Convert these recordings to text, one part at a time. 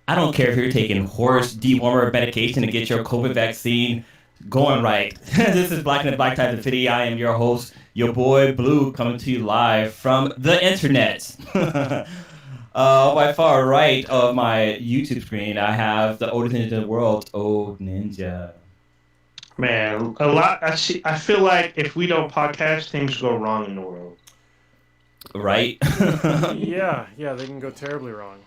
I don't care if you're taking horse dewormer medication to get your COVID vaccine going right. This is Black and the Black Type Infinity. I am your host, your boy Blue, coming to you live from the internet. By far right of my YouTube screen, I have the oldest ninja in the world, Old Ninja. Man, a lot. I feel like if we don't podcast, things go wrong in the world. Right? Yeah, they can go terribly wrong.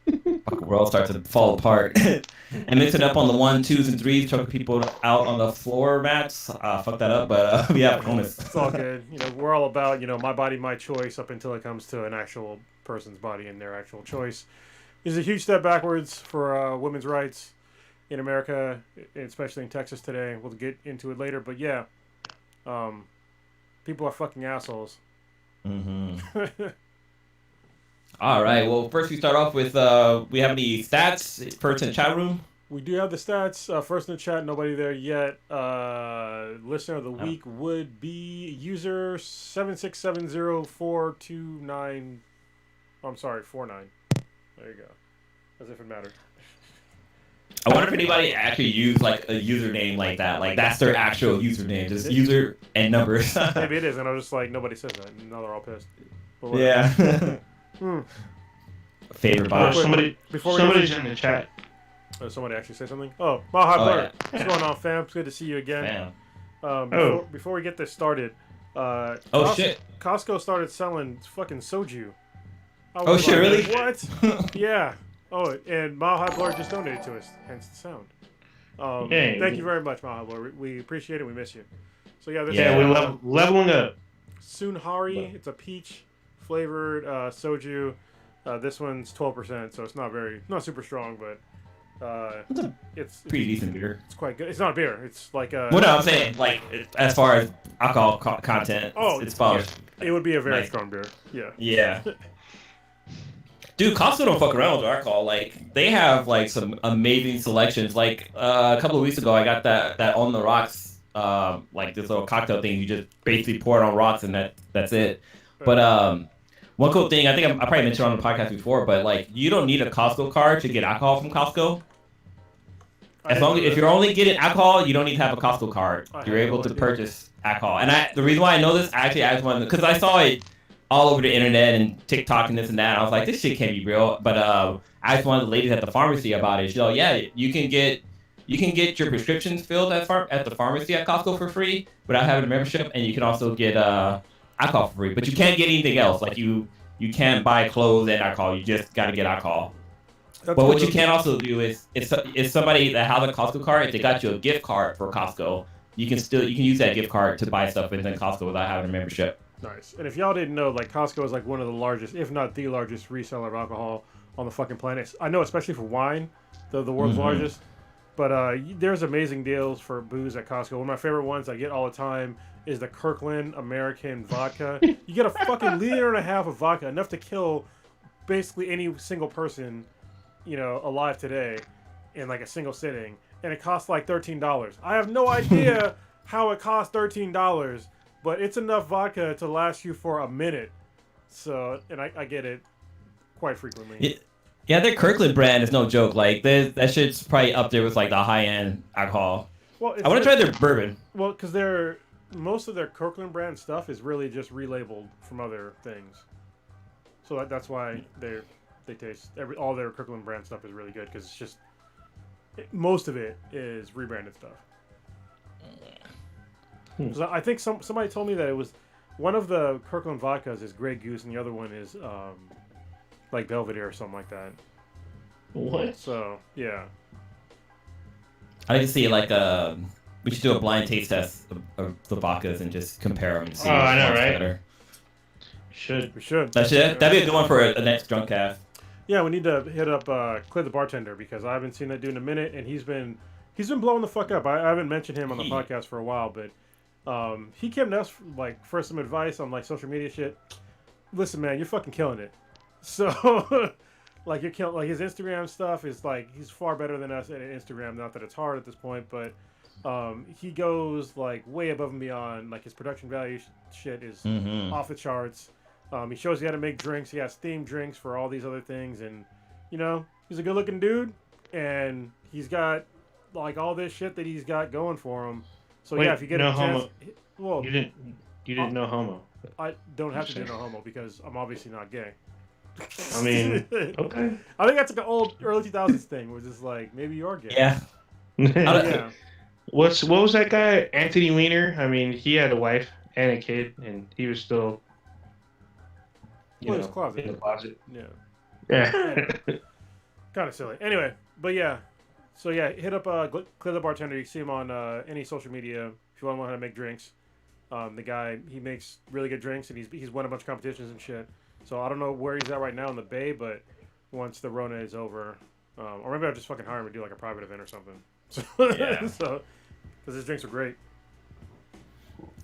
The world starts to fall apart. And mix it up on the 1, 2s, and 3s, choking people out on the floor mats. Fuck that up, but we have bonus. It's all good. We're all about, my body, my choice up until it comes to an actual person's body and their actual choice. It's a huge step backwards for women's rights in America, especially in Texas today. We'll get into it later, but yeah, people are fucking assholes. Mm-hmm. All right. Well, first we start off with we have any stats first in the chat room. We do have the stats. First in the chat, nobody there yet. Listener of the week would be user 7670429. I'm sorry, 49. There you go. As if it mattered. I wonder if anybody actually used like a username like that. Like that's their actual username, just user and numbers. Maybe it is, and I was just like, nobody says that. And now they're all pissed. Yeah. Favorite box. Somebody's in the chat. Somebody actually say something? Oh, Mahai Blur. Yeah. What's going on, fam? It's good to see you again. Before we get this started, shit. Costco started selling fucking soju. Oh shit, really? What? Yeah. Oh, and Mahai Blur just donated to us, hence the sound. Thank you very much, Mahai Blur. We appreciate it. We miss you. So yeah, we're leveling up. Sunhari. It's a peach flavored soju. This one's 12%, so it's not super strong, but it's pretty decent beer. It's quite good. It's not a beer. It's like a. Well, no, I'm saying like as far as alcohol content. It's polished. It would be a very strong beer. Yeah. Yeah. Dude, Costco don't fuck around with alcohol. Like they have like some amazing selections. Like a couple of weeks ago, I got that on the rocks, like this little cocktail thing. You just basically pour it on rocks and that's it. But one cool thing, I think I probably mentioned on the podcast before, but like you don't need a Costco card to get alcohol from Costco. If you're only getting alcohol, you don't need to have a Costco card. You're able to purchase alcohol. And the reason why I know this, actually, I just wanted because I saw it all over the internet and TikTok and this and that. And I was like, this shit can't be real. But I asked one of the ladies at the pharmacy about it. She's like, yeah, you can get your prescriptions filled at the pharmacy at Costco for free without having a membership, and you can also get alcohol for free. But you can't get anything else. Like you can't buy clothes and alcohol. You just got to get alcohol. But what you can also do is if somebody that has a Costco card, if they got you a gift card for Costco, you can use that gift card to buy stuff within Costco without having a membership. Nice. And if y'all didn't know, like Costco is like one of the largest, if not the largest reseller of alcohol on the fucking planet. I know, especially for wine, the world's largest. But there's amazing deals for booze at Costco. One of my favorite ones I get all the time is the Kirkland American vodka. You get a fucking liter and a half of vodka, enough to kill basically any single person, alive today in like a single sitting. And it costs like $13. I have no idea how it costs $13, but it's enough vodka to last you for a minute. So, and I get it quite frequently. Yeah, their Kirkland brand is no joke. Like that shit's probably up there with like the high end alcohol. Well, I want to try their bourbon. Well, because most of their Kirkland brand stuff is really just relabeled from other things. So that's why they taste all their Kirkland brand stuff is really good, because it's just most of it is rebranded stuff. So I think somebody told me that it was one of the Kirkland vodkas is Grey Goose and the other one is like Belvedere or something like that. What? So yeah. I like to see like we should do a blind taste test of the vodkas and just compare them and see. I know, right? Better. We should. That'd be a good one for a next drunk cast. Yeah, we need to hit up Clint the bartender, because I haven't seen that dude in a minute, and he's been blowing the fuck up. I haven't mentioned him on the podcast for a while, but he came to us for some advice on like social media shit. Listen, man, you're fucking killing it. So like you're killing, like his Instagram stuff is like he's far better than us at Instagram. Not that it's hard at this point, but he goes like way above and beyond. Like his production value shit is off the charts. He shows you how to make drinks. He has themed drinks for all these other things, and He's a good-looking dude, and he's got like all this shit that he's got going for him. So Wait, yeah, if you get no a chance, homo. well, You didn't know homo. I don't have to do no homo because I'm obviously not gay. I mean, okay. I think that's like an old early 2000s thing, where it's just like maybe you're gay. Yeah. Yeah. What was that guy? Anthony Weiner? I mean, he had a wife and a kid, and he was still, Well, in his closet. in the closet. Yeah. Yeah. Kind of silly. Anyway, but yeah. So yeah, hit up Clear the Bartender. You can see him on any social media if you want to learn how to make drinks. The guy, he makes really good drinks, and he's won a bunch of competitions and shit. So I don't know where he's at right now in the Bay, but once the Rona is over, or maybe I'll just fucking hire him to do like a private event or something. So, Yeah. so because his drinks are great.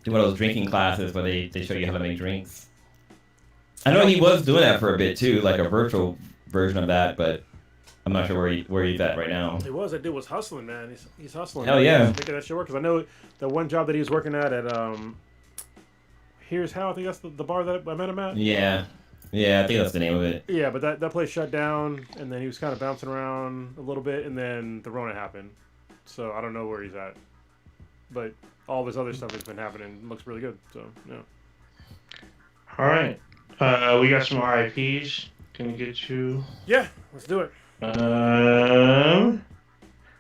Do one of those drinking classes where they show you how to make drinks. I know he was doing that for a bit too, like a virtual version of that, but I'm not sure where he's at right now. He was. That dude was hustling, man. He's hustling. Hell yeah. He's making that shit work. Because I know the one job that he was working at Here's How, I think that's the bar that I met him at. Yeah. Yeah, I think that's the name of it. Yeah, but that place shut down, and then he was kind of bouncing around a little bit, and then the Rona happened. So I don't know where he's at. But all of his other stuff has been happening. Looks really good. So, yeah. All right. We got some RIPs. Can you get you? Yeah, let's do it.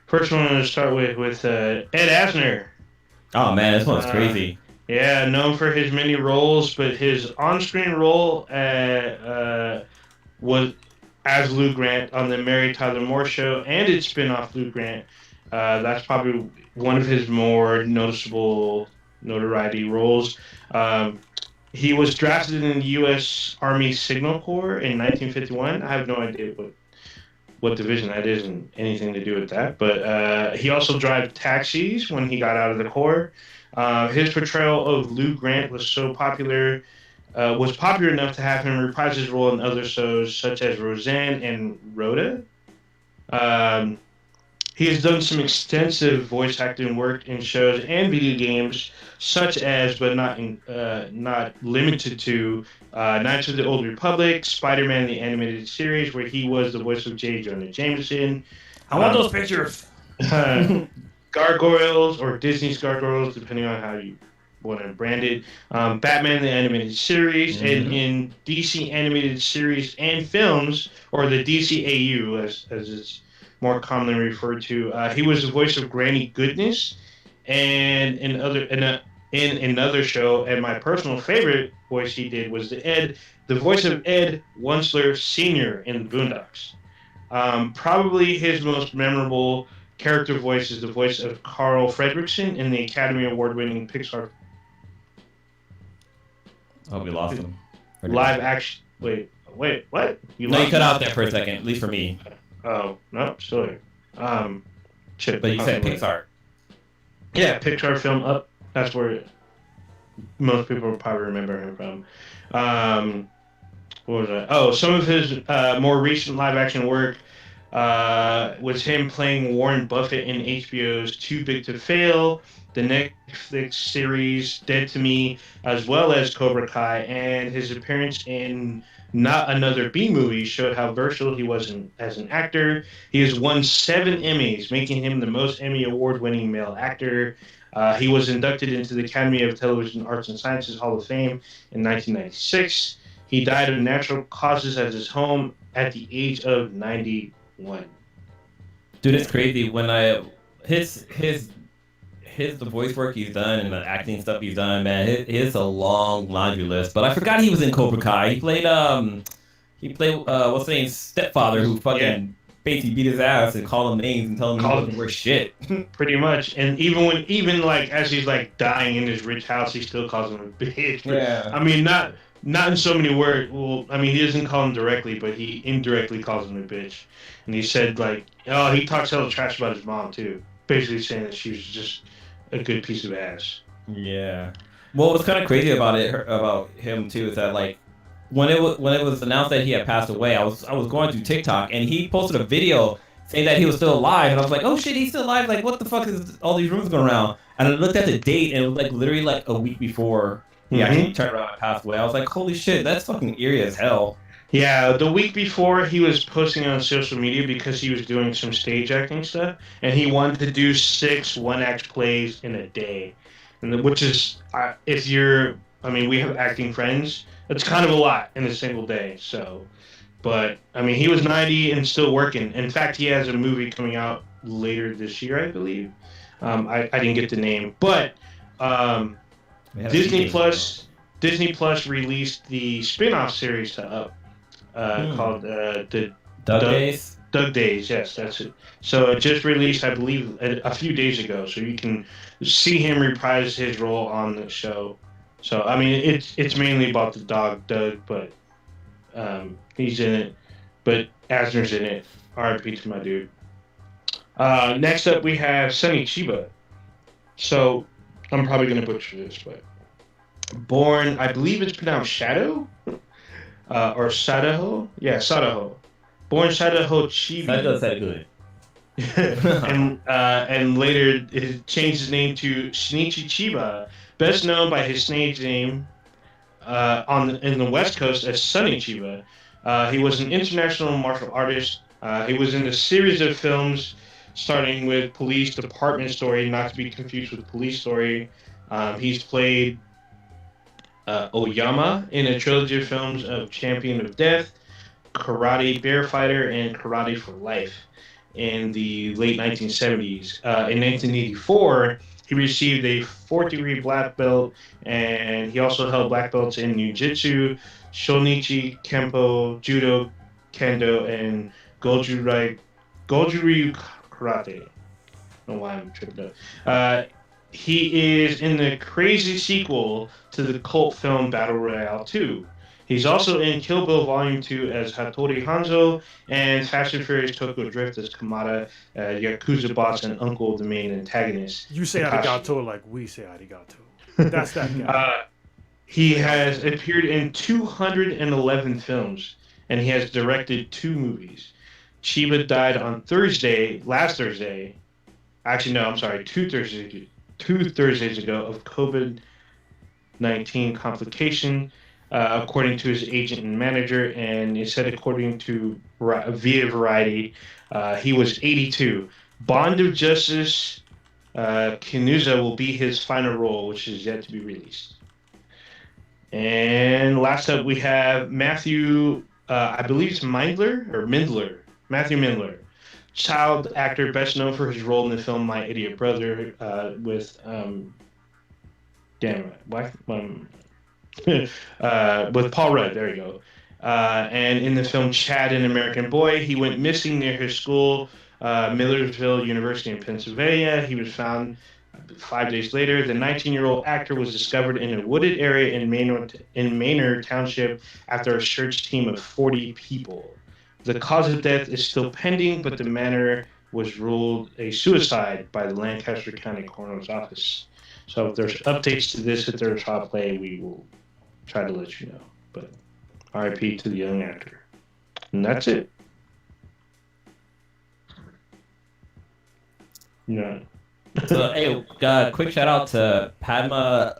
First one I'm going to start with Ed Asner. Oh man, this one's crazy. Yeah, known for his many roles, but his on-screen role was as Lou Grant on the Mary Tyler Moore Show and its spin-off Lou Grant. That's probably one of his more noticeable notoriety roles. He was drafted in the U.S. Army Signal Corps in 1951. I have no idea what division that is and anything to do with that. But he also drove taxis when he got out of the Corps. His portrayal of Lou Grant was popular enough to have him reprise his role in other shows such as Roseanne and Rhoda. He has done some extensive voice acting work in shows and video games, such as, but not limited to, Knights of the Old Republic, Spider-Man the Animated Series, where he was the voice of J. Jonah Jameson. I want those pictures. Gargoyles, or Disney's Gargoyles, depending on how you want to brand it. Batman the Animated Series, and in DC Animated Series and Films, or the DCAU, as it's more commonly referred to. He was the voice of Granny Goodness, and in another show. And my personal favorite voice he did was the voice of Ed Wunsler Sr. in the Boondocks. Probably his most memorable character voice is the voice of Carl Fredricksen in the Academy Award-winning Pixar. Oh, we lost him. Live action. Wait, what? You cut out there for a second, at least for me. Oh, no, still here. Shit, But you said Pixar. Yeah, Pixar film Up. That's where most people will probably remember him from. What was that? Oh, some of his more recent live-action work was him playing Warren Buffett in HBO's Too Big to Fail, the Netflix series Dead to Me, as well as Cobra Kai, and his appearance in Not Another B Movie showed how versatile he was as an actor. He has won 7 Emmys, making him the most Emmy award-winning male actor. He was inducted into the Academy of Television Arts and Sciences Hall of Fame in 1996. He died of natural causes at his home at the age of 91. Dude, it's crazy when the voice work he's done and the acting stuff he's done, man, it's a long laundry list. But I forgot he was in Cobra Kai. He played what's the name, stepfather, who fucking basically beat his ass and called him names and told him he wasn't worth shit. Pretty much. And even like as he's like dying in his rich house, he still calls him a bitch. But, Yeah. I mean, not in so many words. Well, I mean, he doesn't call him directly, but he indirectly calls him a bitch. And he said like, oh, he talks hella trash about his mom too, basically saying that she was just a good piece of ass. Yeah. Well, what's kind of crazy about him too is that like when it was announced that he had passed away, I was going through TikTok and he posted a video saying that he was still alive, and I was like, oh shit, he's still alive! Like, what the fuck is all these rumors going around? And I looked at the date, and it was like literally like a week before he actually turned around and passed away. I was like, holy shit, that's fucking eerie as hell. Yeah, the week before he was posting on social media because he was doing some stage acting stuff, and he wanted to do 6 one-act plays in a day, which is if you're, I mean, we have acting friends. It's kind of a lot in a single day. So, but I mean, he was 90 and still working. In fact, he has a movie coming out later this year, I believe. I didn't get the name, but um, Disney Plus Disney Plus released the spin-off series to Up called the Doug Doug, Days. Doug Days. Yes, that's it. So it just released, I believe, a few days ago. So you can see him reprise his role on the show. So I mean, it's mainly about the dog Doug, but he's in it. But Asner's in it. R.I.P. to my dude. Next up, we have Sonny Chiba. So I'm probably gonna butcher this, but born, I believe it's pronounced Shadow. Or Sadaho? Yeah, Sadaho. Born Sadaho Chibi. That does that good. And later it changed his name to Shinichi Chiba, best known by his stage name in the West Coast as Sonny Chiba. He was an international martial artist. He was in a series of films, starting with Police Department Story, not to be confused with Police Story. He's played Oyama in a trilogy of films of Champion of Death, Karate Bear Fighter, and Karate for Life in the late 1970s. In 1984, he received a 4th-degree black belt, and he also held black belts in Jiu-Jitsu, Shonichi, Kempo, Judo, Kendo, and Goju-Ryu Karate. I don't know why I'm tripped up. He is in the crazy sequel to the cult film Battle Royale 2. He's also in Kill Bill Volume 2 as Hattori Hanzo and Fast and Furious Tokyo Drift as Kamada, Yakuza boss and uncle of the main antagonist. You say arigato like we say arigato. That's that guy. He has appeared in 211 films, and he has directed 2 movies. Chiba died on last Thursday. Actually, no, I'm sorry, 2 Thursdays ago of COVID-19 complication, according to his agent and manager, and it said according to via Variety, he was 82. Bond of Justice, Kinuza will be his final role, which is yet to be released. And last up, we have Matthew, I believe it's Mindler, Matthew Mindler. Child actor best known for his role in the film My Idiot Brother with with Paul Rudd. There you go. And in the film Chad and American Boy, he went missing near his school, Millersville University in Pennsylvania. He was found 5 days later. The 19-year-old actor was discovered in a wooded area in Maynard Township after a search team of 40 people. The cause of death is still pending, but the matter was ruled a suicide by the Lancaster County Coroner's Office. So if there's updates to this at their trial play, we will try to let you know. But RIP to the young actor. And that's it. Yeah. So, hey, quick shout out to Padma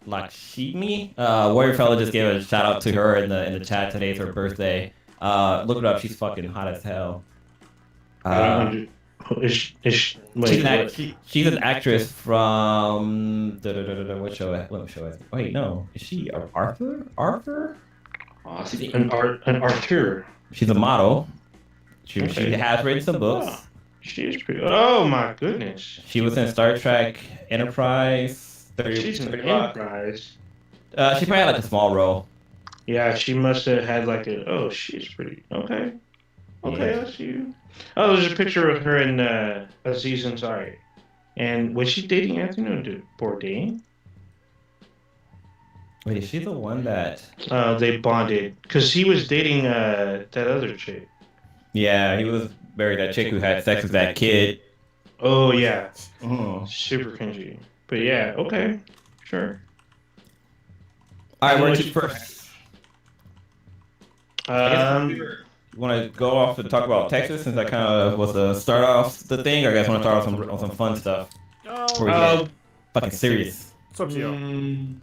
Lakshmi. Warrior Fella just gave a shout out to her in the chat today. It's her birthday. Look it up. She's fucking hot as hell. She's an actress from what show? What show is it? Wait, no. Is she Arthur? An Arthur. She's a model. She has written some books. Oh, she's pretty. Oh my goodness. She was in Star Trek Enterprise. She's in Enterprise. She probably had like a small role. Yeah, she must have had like she's pretty. Okay, yeah. I see you. Oh, there's a picture of her in Aziz Ansari. And was she dating Anthony Bourdain? Wait, is she the one that... they bonded. Because he was dating that other chick. Yeah, he was married that chick who had sex with that kid. Oh, yeah. Oh. Super cringy. But yeah, okay. Sure. All right, where to first? You want to go off and talk about Texas since that kind of was the start off the thing, or you guys want to start off on some fun stuff? Before we get fucking serious. It's up to you.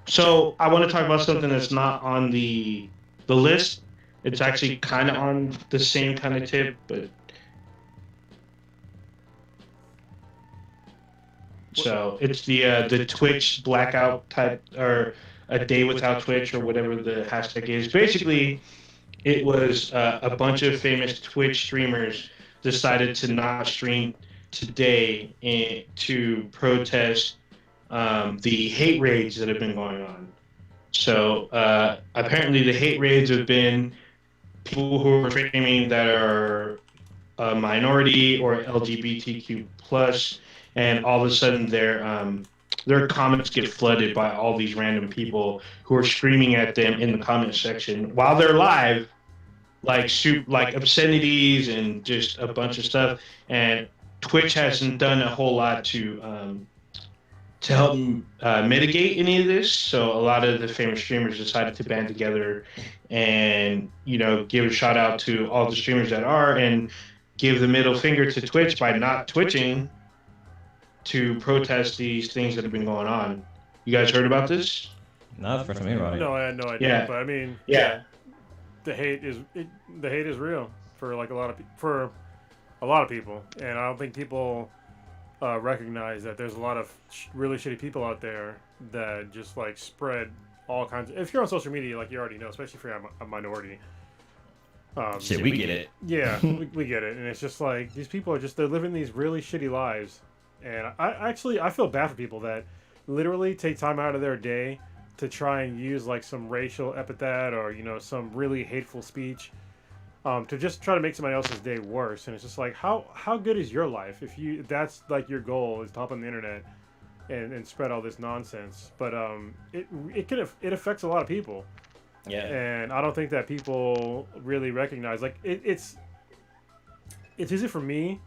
So I want to talk about something that's not on the the list. It's actually kind of on the same kind of tip, but so it's the Twitch blackout type, or a day without Twitch, or whatever the hashtag is. Basically, it was a bunch of famous Twitch streamers decided to not stream today to protest the hate raids that have been going on. So apparently, the hate raids have been people who are streaming that are a minority or LGBTQ plus, and all of a sudden their comments get flooded by all these random people who are screaming at them in the comment section while they're live, like obscenities and just a bunch of stuff. And Twitch hasn't done a whole lot to help mitigate any of this. So a lot of the famous streamers decided to band together and, give a shout out to all the streamers that are, and give the middle finger to Twitch by not twitching to protest these things that have been going on. You guys heard about this? No, that's the first time hearing about it. No, I had no idea. Yeah. But I mean, Yeah. the hate is real for like a lot of people, and I don't think people recognize that there's a lot of really shitty people out there that just like spread all kinds of. If you're on social media, like you already know, especially if you're a minority. Shit, we get it. Yeah, we get it, and it's just like these people are they're living these really shitty lives, and I feel bad for people that literally take time out of their day to try and use like some racial epithet or some really hateful speech to just try to make somebody else's day worse. And it's just like how good is your life if that's like your goal is to hop on the internet and spread all this nonsense. But it affects a lot of people. Yeah. And I don't think that people really recognize it's easy for me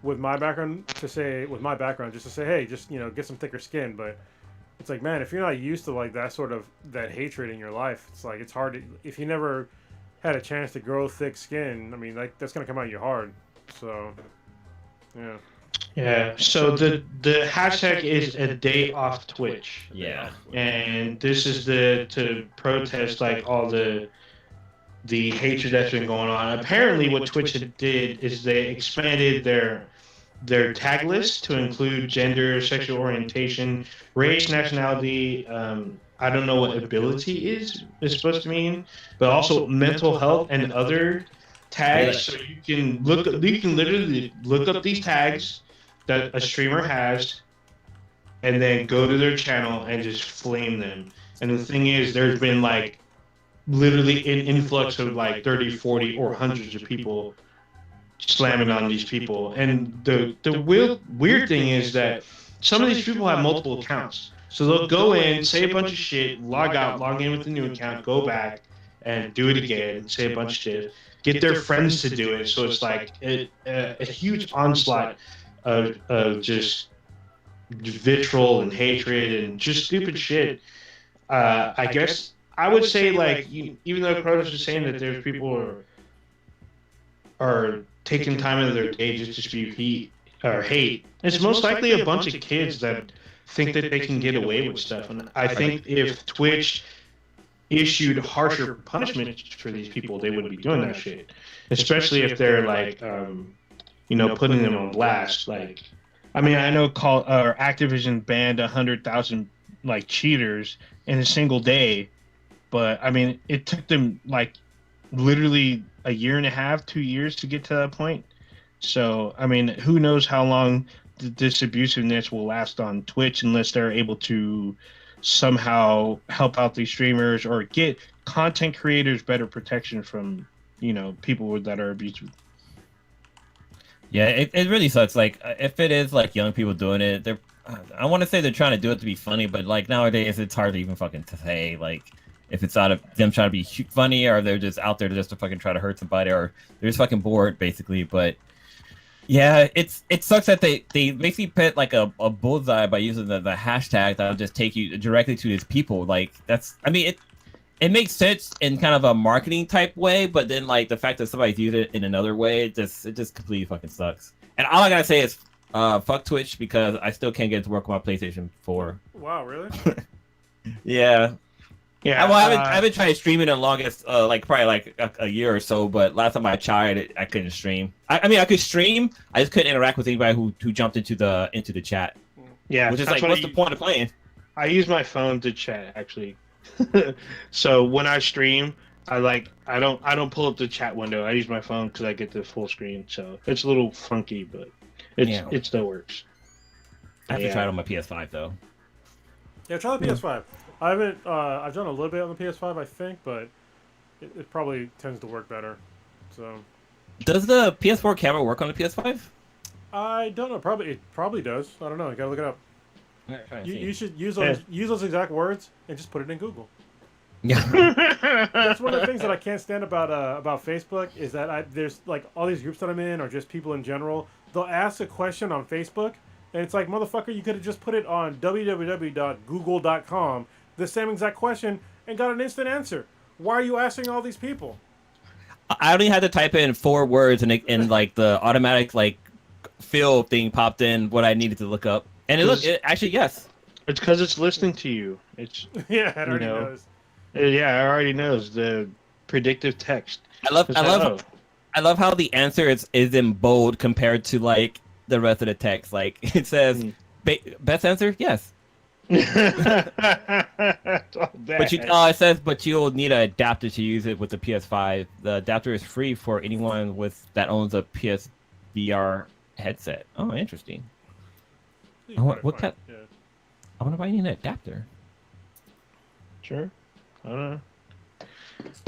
with my background just to say, hey, just get some thicker skin. But it's like, man, if you're not used to like that hatred in your life, it's like it's hard to, if you never had a chance to grow thick skin. I mean, like that's gonna come at you hard. So yeah. Yeah. So the hashtag is a day off Twitch. Yeah. And this is to protest like all the hatred that's been going on. Apparently, what Twitch did is they expanded their tag list to include gender, sexual orientation, race, nationality. I don't know what ability is supposed to mean, but also mental health and other tags. So you can literally look up these tags that a streamer has, and then go to their channel and just flame them. And the thing is, there's been like literally an influx of like 30, 40, or hundreds of people slamming on these people. And the weird thing is that some of these people have multiple accounts. So they'll go in, say a bunch of shit, log out, log in with a new account, go back, and do it again, say a bunch of shit, get their friends to do it. So it's like a huge onslaught of just vitriol and hatred and just stupid shit. I guess I would say, like, even though Kronos is saying that there's people who are taking time out of their day just to spew heat or hate, it's most likely a bunch of kids that think that they can get away with stuff. And I think if Twitch issued harsher punishments for these people, they wouldn't be doing that shit. Especially if they're like, putting them on blast. Like, I mean, I know Activision banned 100,000 like cheaters in a single day, but I mean, it took them like literally a year and a half, 2 years to get to that point. So, I mean, who knows how long this abusiveness will last on Twitch unless they're able to somehow help out these streamers or get content creators better protection from, people that are abusive. Yeah, it really sucks. Like, if it is like young people doing it, I want to say they're trying to do it to be funny, but like nowadays it's hard to even fucking say like if it's out of them trying to be funny or they're just out there just to fucking try to hurt somebody or they're just fucking bored basically. But yeah, it sucks that they basically put like a bullseye by using the hashtag that'll just take you directly to these people. Like it makes sense in kind of a marketing type way, but then like the fact that somebody's used it in another way, it just completely fucking sucks. And all I gotta say is fuck Twitch because I still can't get it to work on my PlayStation 4. Wow, really? Yeah. Yeah. I haven't tried streaming in the longest, like probably like a year or so. But last time I tried it, I couldn't stream. I mean, I could stream. I just couldn't interact with anybody who jumped into the chat. Yeah. Which is that's like, what's the point of playing? I use my phone to chat actually. So when I stream, I don't pull up the chat window. I use my phone because I get the full screen. So it's a little funky, but it still works. I have to try it on my PS5 though. Yeah, try the PS5. I haven't. I've done a little bit on the PS5, I think, but it probably tends to work better. So. Does the PS4 camera work on the PS5? I don't know. It probably does. I don't know. You gotta look it up. You should use those exact words and just put it in Google. Yeah. That's one of the things that I can't stand about Facebook is that there's like all these groups that I'm in or just people in general. They'll ask a question on Facebook and it's like, motherfucker, you could have just put it on www.google.com, the same exact question, and got an instant answer. Why are you asking all these people? I only had to type in 4 words and like the automatic like fill thing popped in what I needed to look up. And it actually, yes. It's because it's listening to you. It's yeah, it already knows. Yeah, it already knows the predictive text. I love how the answer is in bold compared to like the rest of the text. Like it says, best answer, yes. But it says, but you'll need an adapter to use it with the PS5. The adapter is free for anyone that owns a PSVR headset. Oh, interesting. What kind? Yeah. I wonder why you need an adapter. Sure. I don't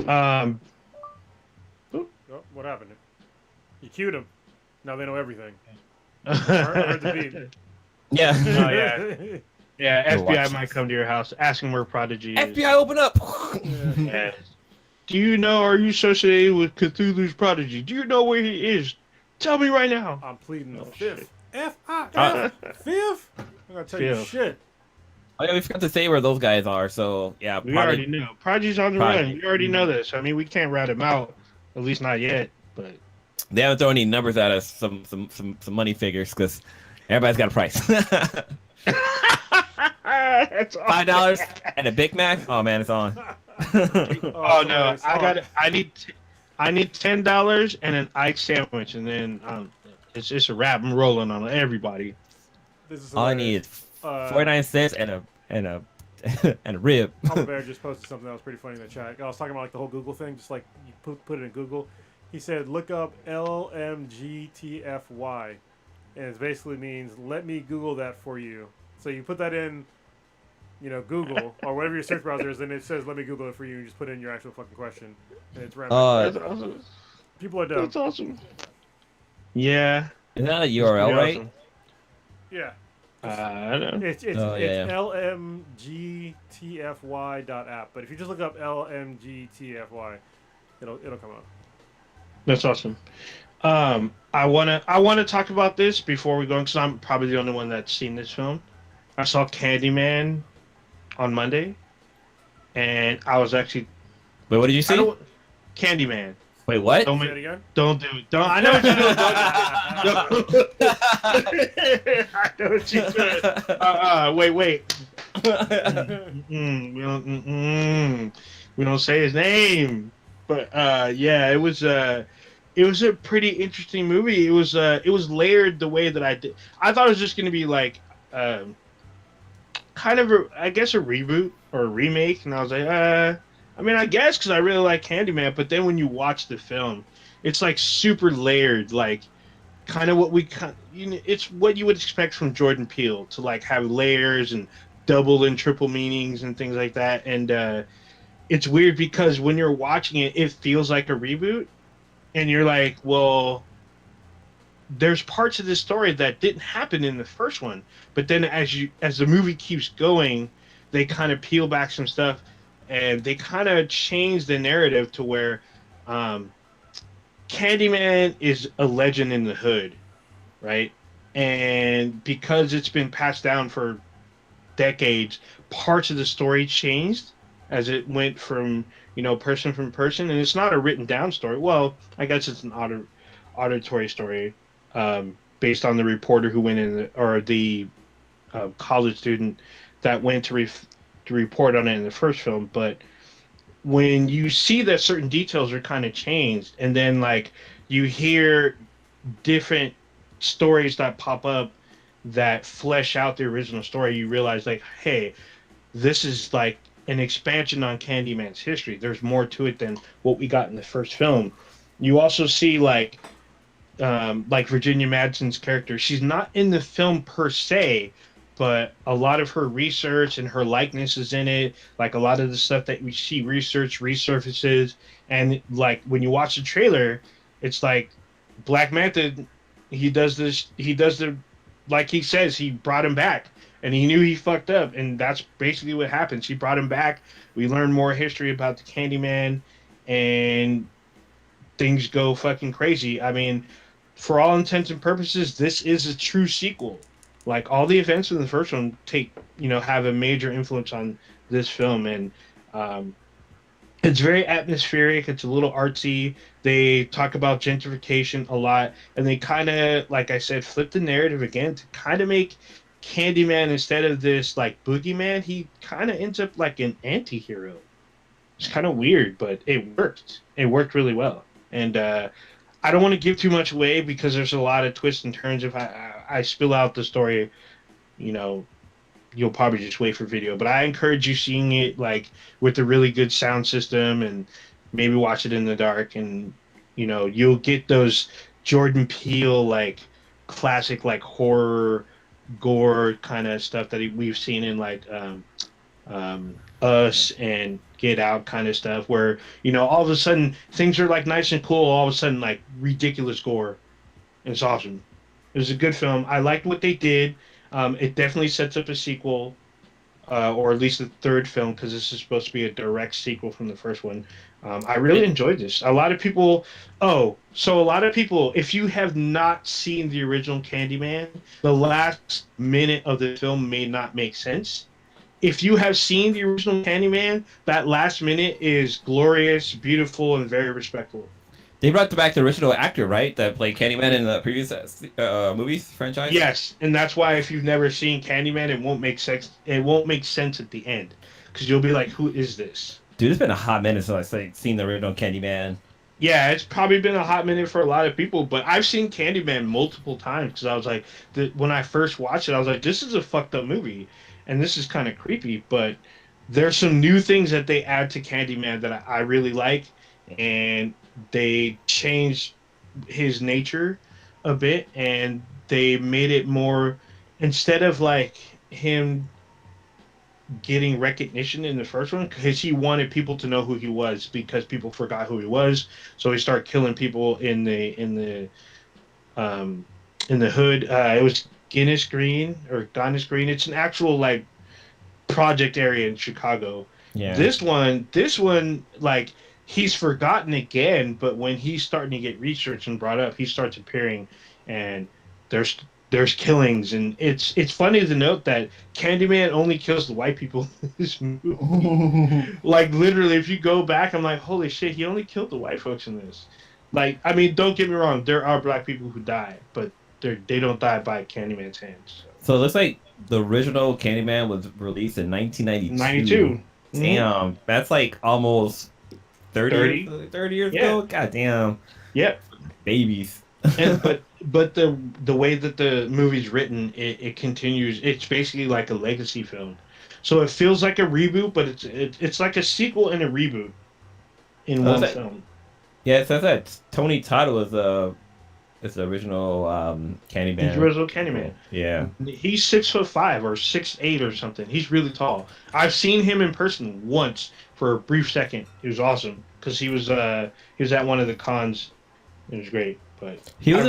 know. Oh, what happened? You cued them. Now they know everything. I heard the beat. Yeah. Oh, yeah. Yeah, FBI might come to your house asking where Prodigy is. FBI, open up! Yeah. Do you know, are you associated with Cthulhu's Prodigy? Do you know where he is? Tell me right now. I'm pleading the fifth. F-I-F. Fifth? I'm going to tell you shit. Oh, yeah, we forgot to say where those guys are, so yeah. We already know. Prodigy's on the run. We already know this. I mean, we can't rat him out, at least not yet, but... They haven't thrown any numbers at us, some money figures, because everybody's got a price. That's $5 and a Big Mac? Oh, man, it's on. Oh, no. I need $10 and an Ike sandwich, and then it's just a wrap. I'm rolling on everybody. All I need is 49 cents and a and a rib. Papa Bear just posted something that was pretty funny in the chat. I was talking about like the whole Google thing, just like you put it in Google. He said, look up LMGTFY, and it basically means let me Google that for you. So you put that in, Google or whatever your search browser is, and it says let me Google it for you. You just put in your actual fucking question, and it's random. That's awesome. People are dumb. That's awesome. Yeah. Is that a URL, right? Awesome. Yeah. I don't know. It's lmgtfy.app, but if you just look up lmgtfy, it'll come up. That's awesome. I wanna talk about this before we go, because I'm probably the only one that's seen this film. I saw Candyman on Monday, and I was actually. Wait, what did you see? Candyman. Wait, what? Don't do it. Don't. I know what you're doing. I know what you're doing. Wait. We don't say his name, but yeah, it was a pretty interesting movie. It was layered the way that I did. I thought it was just going to be like kind of a reboot or a remake, and I was like, I mean, I guess because I really like Candyman, but then when you watch the film, it's like super layered, like kind of what it's what you would expect from Jordan Peele to like have layers and double and triple meanings and things like that. And it's weird because when you're watching it, it feels like a reboot, and you're like, well, there's parts of this story that didn't happen in the first one, but then as the movie keeps going, they kind of peel back some stuff. And they kind of changed the narrative to where Candyman is a legend in the hood, right? And because it's been passed down for decades, parts of the story changed as it went from, person from person. And it's not a written down story. Well, I guess it's an auditory story based on the reporter who went in, or the college student that went to to report on it in the first film, but when you see that certain details are kind of changed, and then like you hear different stories that pop up that flesh out the original story, you realize like, hey, this is like an expansion on Candyman's history. There's more to it than what we got in the first film. You also see like Virginia Madsen's character. She's not in the film per se, but a lot of her research and her likeness is in it. Like a lot of the stuff that we see research resurfaces, and like when you watch the trailer, it's like Black Manta. He does this. He does the like he says. He brought him back, and he knew he fucked up, and that's basically what happens. He brought him back. We learn more history about the Candyman, and things go fucking crazy. I mean, for all intents and purposes, this is a true sequel. Like all the events in the first one have a major influence on this film, and um, it's very atmospheric. It's a little artsy. They talk about gentrification a lot, and they kind of, like I said, flip the narrative again to kind of make Candyman, instead of this like boogeyman, he kind of ends up like an anti-hero. It's kind of weird, but it worked. It worked really well, and I don't want to give too much away because there's a lot of twists and turns. If I spill out the story, you know, you'll probably just wait for video. But I encourage you seeing it like with a really good sound system, and maybe watch it in the dark, and you'll get those Jordan Peele like classic like horror gore kind of stuff that we've seen in like Us and Get Out kind of stuff, where all of a sudden things are like nice and cool, all of a sudden like ridiculous gore. And it's awesome. It was a good film. I liked what they did. It definitely sets up a sequel, or at least a third film, because this is supposed to be a direct sequel from the first one. I really enjoyed this. A lot of people, if you have not seen the original Candyman, the last minute of the film may not make sense. If you have seen the original Candyman, that last minute is glorious, beautiful, and very respectful. They brought back the original actor, right? That played Candyman in the previous movies franchise. Yes, and that's why if you've never seen Candyman, it won't make sense. It won't make sense at the end because you'll be like, "Who is this?" Dude, it's been a hot minute since I've seen the original Candyman. Yeah, it's probably been a hot minute for a lot of people, but I've seen Candyman multiple times because I was like, when I first watched it, I was like, "This is a fucked up movie," and this is kind of creepy. But there's some new things that they add to Candyman that I really like, and they changed his nature a bit, and they made it more, instead of like him getting recognition in the first one, because he wanted people to know who he was because people forgot who he was, so he started killing people um in the hood. It was Guinness Green or Guinness Green. It's an actual like project area in Chicago. Yeah. This one, like he's forgotten again, but when he's starting to get researched and brought up, he starts appearing, and there's killings, and it's funny to note that Candyman only kills the white people in this movie. Like literally, if you go back, I'm like, holy shit, he only killed the white folks in this. Like, I mean, don't get me wrong, there are black people who die, but they don't die by Candyman's hands. So it looks like the original Candyman was released in 1992. 92. Damn, that's like almost 30 years Yeah. ago. God damn. Yep. Babies. And but the way that the movie's written, it continues. It's basically like a legacy film, so it feels like a reboot, but it's like a sequel and a reboot in one film. Yeah, it says that Tony Todd was is the original Candyman. He's the original Candyman. Yeah. He's 6'5" or 6'8" or something. He's really tall. I've seen him in person once for a brief second. It was awesome because he was at one of the cons. It was great. But he was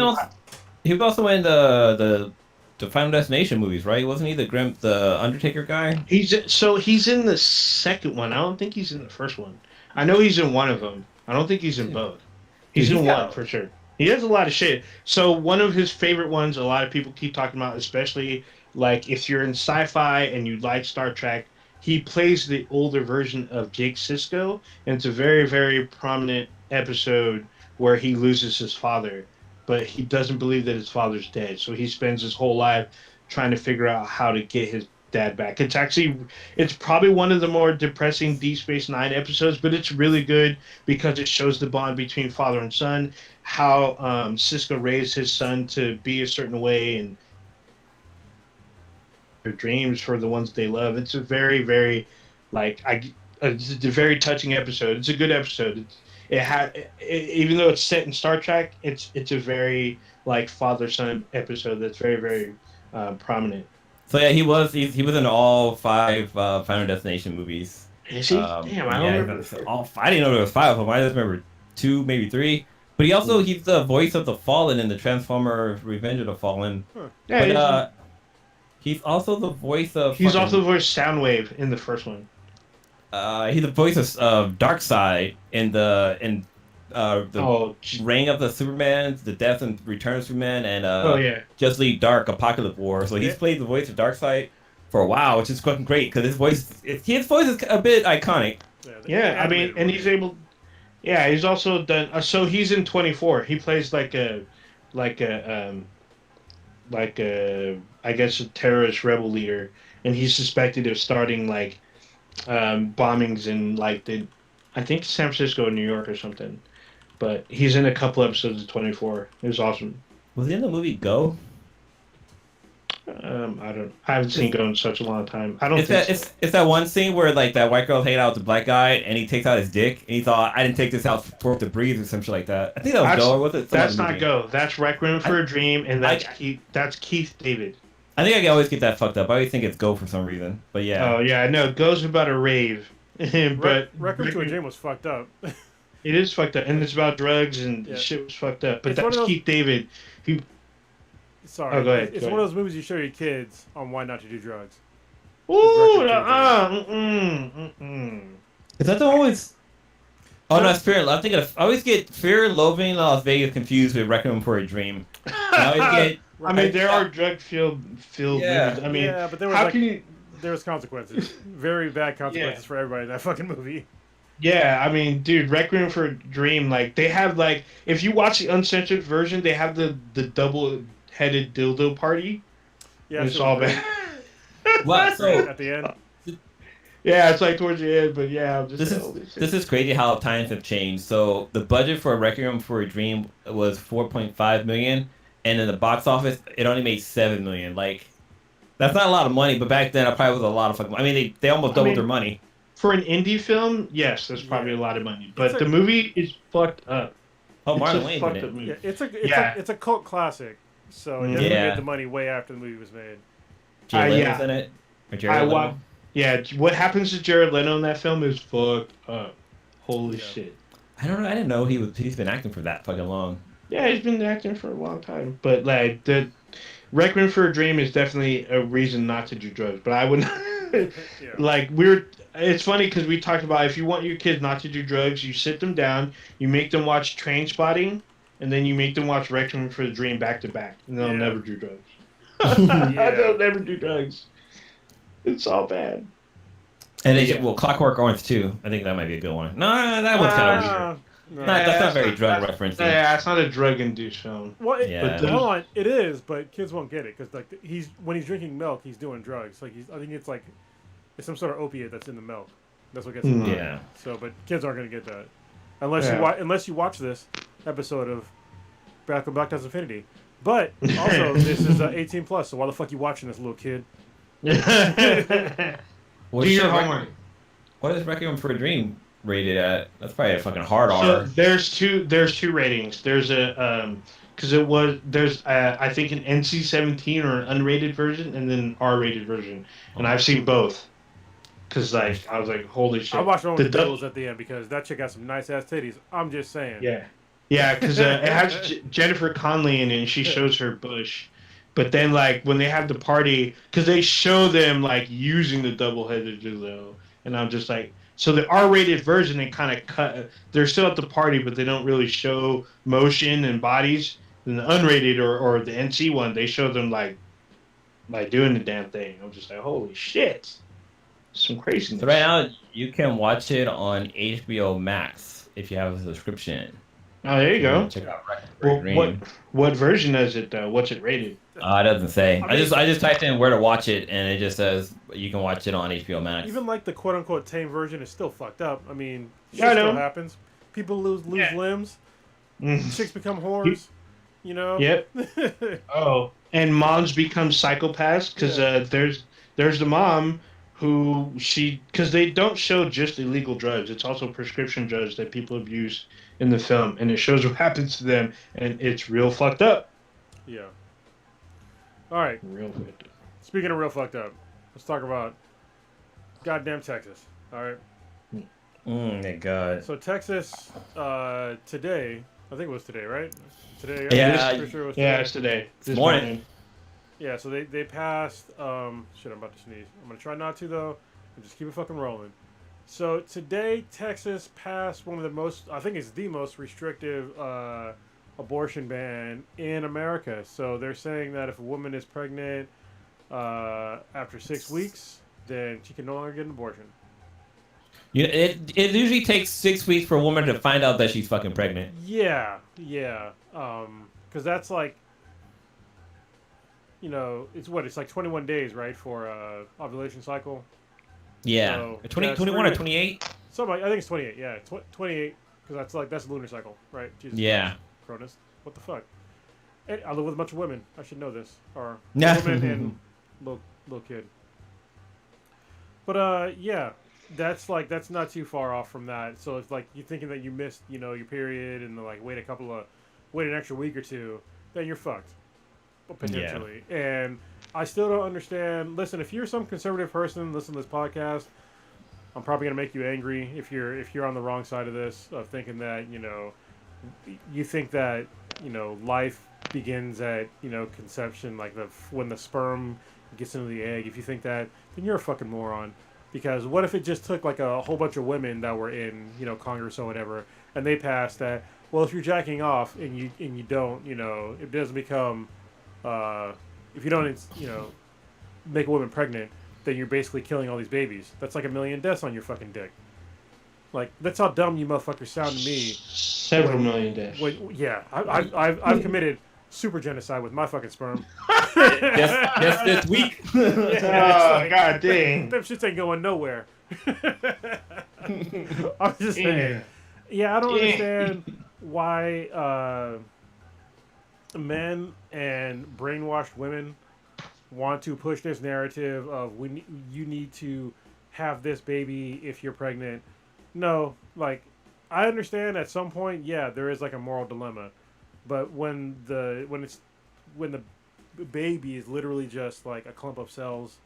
also in the Final Destination movies, right? Wasn't he the Undertaker guy? He's in the second one. I don't think he's in the first one. I know he's in one of them. I don't think he's in both. He's in one for sure. He has a lot of shit. So one of his favorite ones, a lot of people keep talking about, especially like if you're in sci-fi and you like Star Trek, he plays the older version of Jake Sisko, and it's a very, very prominent episode where he loses his father, but he doesn't believe that his father's dead. So he spends his whole life trying to figure out how to get dad back. It's probably one of the more depressing Deep Space Nine episodes, but it's really good because it shows the bond between father and son, how Cisco raised his son to be a certain way, and their dreams for the ones they love. It's a very, very like it's a very touching episode. It's a good episode. Even though it's set in Star Trek, it's a very like father son episode that's very, very prominent. So yeah, he was in all five Final Destination movies. Is he? Damn, I don't Yeah, remember. all five. I didn't know there was five of them. I just remember two, maybe three. But he's the voice of the Fallen in the Transformer Revenge of the Fallen. Yeah, But he's also the voice of. he's also the voice of Soundwave in the first one. He's the voice of Darkseid in the Oh, j- Reign of the Superman, the Death and Return of Superman, and oh yeah. Just League Dark Apocalypse War. So he's Yeah. played the voice of Darkseid for a while, which is fucking great because his voice is a bit iconic. Yeah, I mean, and he's able. Yeah, he's also done. So he's in 24. He plays like a, I guess a terrorist rebel leader, and he's suspected of starting like, bombings in like I think San Francisco or New York or something. But he's in a couple episodes of 24. It was awesome. Was he in the movie Go? I haven't seen Go in such a long time. I don't think so. It's that one scene where like that white girl's hanging out with the black guy and he takes out his dick and he thought I didn't take this out for it to breathe or some shit like that. I think that was Go or was it? That's not Go. That's Requiem for a Dream, and that's Keith David. I think I can always get that fucked up. I always think it's Go for some reason. But yeah. Oh yeah, no, Go's about a rave, but Requiem to a Dream was fucked up. it is fucked up, and it's about drugs and Yeah. shit was fucked up. But It's one that's of those- Keith David. He Sorry, Oh, go ahead, it's go one ahead. of those movies you show your kids on why not to do drugs. ooh, Requiem to a Is that the one with... Oh no, it's Fear and Love. I always get Fear and Loathing in Las Vegas confused with Requiem for a Dream. I always get... I mean, there are drug-filled Yeah. movies. I mean, Yeah, but there was how like, can you? there was consequences, very bad consequences for everybody in that fucking movie. Yeah, I mean, dude, Requiem for a Dream, like they have like if you watch the uncensored version, they have the double-headed dildo party. Yeah, It's so all bad. What? So at the end. Yeah, it's like towards the end, but yeah, I'm just this is crazy how times have changed. So the budget for Requiem for a Dream was 4.5 million, and in the box office it only made 7 million. Like that's not a lot of money, but back then it probably was a lot of fucking. I mean, they almost doubled their money. For an indie film, yes, that's probably a lot of money. But It's the movie is fucked up. Oh, It's Marlon a Wayne's in fucked it. up movie. Yeah, it's a cult classic, so it doesn't Yeah. get the money way after the movie was made. Jared Leto's yeah. in it. Or Jared Leto? Yeah, what happens to Jared Leto in that film is fucked up. Holy Yeah. shit. I don't know. I didn't know he's been acting for that fucking long. Yeah, he's been acting for a long time. But like the Requiem for a Dream is definitely a reason not to do drugs. But I would not Yeah. like it's funny because we talked about if you want your kids not to do drugs, you sit them down, you make them watch Train Spotting, and then you make them watch Requiem for a Dream back to back, and they'll Yeah. never do drugs. Yeah. They'll never do drugs. It's all bad. And they Yeah. well, Clockwork Orange too. I think that might be a good one. No, that one's kind of weird. No. That's not very drug referencing. Yeah, it's not a drug-induced film. Well, Yeah. but hold on, it is, but kids won't get it because like when he's drinking milk, he's doing drugs. Like I think it's some sort of opiate that's in the milk. That's what gets him high. Yeah. So, but kids aren't gonna get that unless Yeah. unless you watch this episode of Black Dust Infinity. But also, this is 18 plus. So why the fuck you watching this, little kid? What Do is your your homework. What is Requiem for a Dream rated at? That's probably a fucking hard So R. there's two ratings. There's a because there's I think an NC-17 or an unrated version and then an R-rated version, and I've seen both. Cause like I was like, holy shit! I watched one with the dub- bills at the end because that chick has some nice ass titties. I'm just saying. Yeah, yeah, because it has Jennifer Connelly in it, and she shows her bush. But then, like when they have the party, because they show them like using the double-headed dildo, and I'm just like, so the R-rated version they kind of cut. They're still at the party, but they don't really show motion and bodies. And the unrated or the NC one, they show them like doing the damn thing. I'm just like, holy shit, some craziness. So right now you can watch it on HBO Max if you have a subscription. Oh, there you go. Check out Requiem for a Well, Dream. what version is it though? What's it rated? It doesn't say. I I mean- just typed in where to watch it, and it just says you can watch it on HBO Max. Even like the quote unquote tame version is still fucked up. I mean, shit Yeah, I still know. happens. People lose Yeah. limbs. Mm. Chicks become whores. You know. Yep. Oh, and moms become psychopaths because there's the mom who because they don't show just illegal drugs. It's also prescription drugs that people abuse in the film, and it shows what happens to them, and it's real fucked up. Yeah. All right. Real fucked up. Speaking of real fucked up, let's talk about goddamn Texas. All right. My God. So Texas today, I think it was today, right? Today. Yeah. I'm pretty sure it was Yeah, today. it's today. This Morning. Yeah. So they passed. Shit, I'm about to sneeze. I'm gonna try not to though, and just keep it fucking rolling. So today, Texas passed one of the most, I think it's the most restrictive abortion ban in America. So they're saying that if a woman is pregnant after 6 weeks, then she can no longer get an abortion. It usually takes 6 weeks for a woman to find out that she's fucking pregnant. Yeah. Because that's like, it's like 21 days, right, for ovulation cycle. Yeah. So, 20, yeah, 21 or really- 28? Something I think it's 28. Yeah, 28 because that's lunar cycle, right? Jesus Yeah. Christ, Cronus. What the fuck? And I live with a bunch of women. I should know this. Or Yeah. women and little kid. But yeah, that's not too far off from that. So if like you're thinking that you missed, your period and like wait an extra week or two, then you're fucked. Potentially. And I still don't understand. Listen, if you're some conservative person, listen to this podcast. I'm probably gonna make you angry if you're on the wrong side of this, of thinking that you think that life begins at conception, like when the sperm gets into the egg. If you think that, then you're a fucking moron. Because what if it just took like a whole bunch of women that were in Congress or whatever, and they passed that? Well, if you're jacking off and you don't, it doesn't become if you don't make a woman pregnant, then you're basically killing all these babies. That's like 1 million deaths on your fucking dick. Like, that's how dumb you motherfuckers sound to me. Several million deaths. Yeah, I've committed super genocide with my fucking sperm. Just this week. Oh, god dang. Them shits ain't going nowhere. I'm just saying. Yeah, I don't understand why men and brainwashed women want to push this narrative of you need to have this baby if you're pregnant. No, like, I understand at some point, yeah, there is like a moral dilemma, but when the baby is literally just like a clump of cells,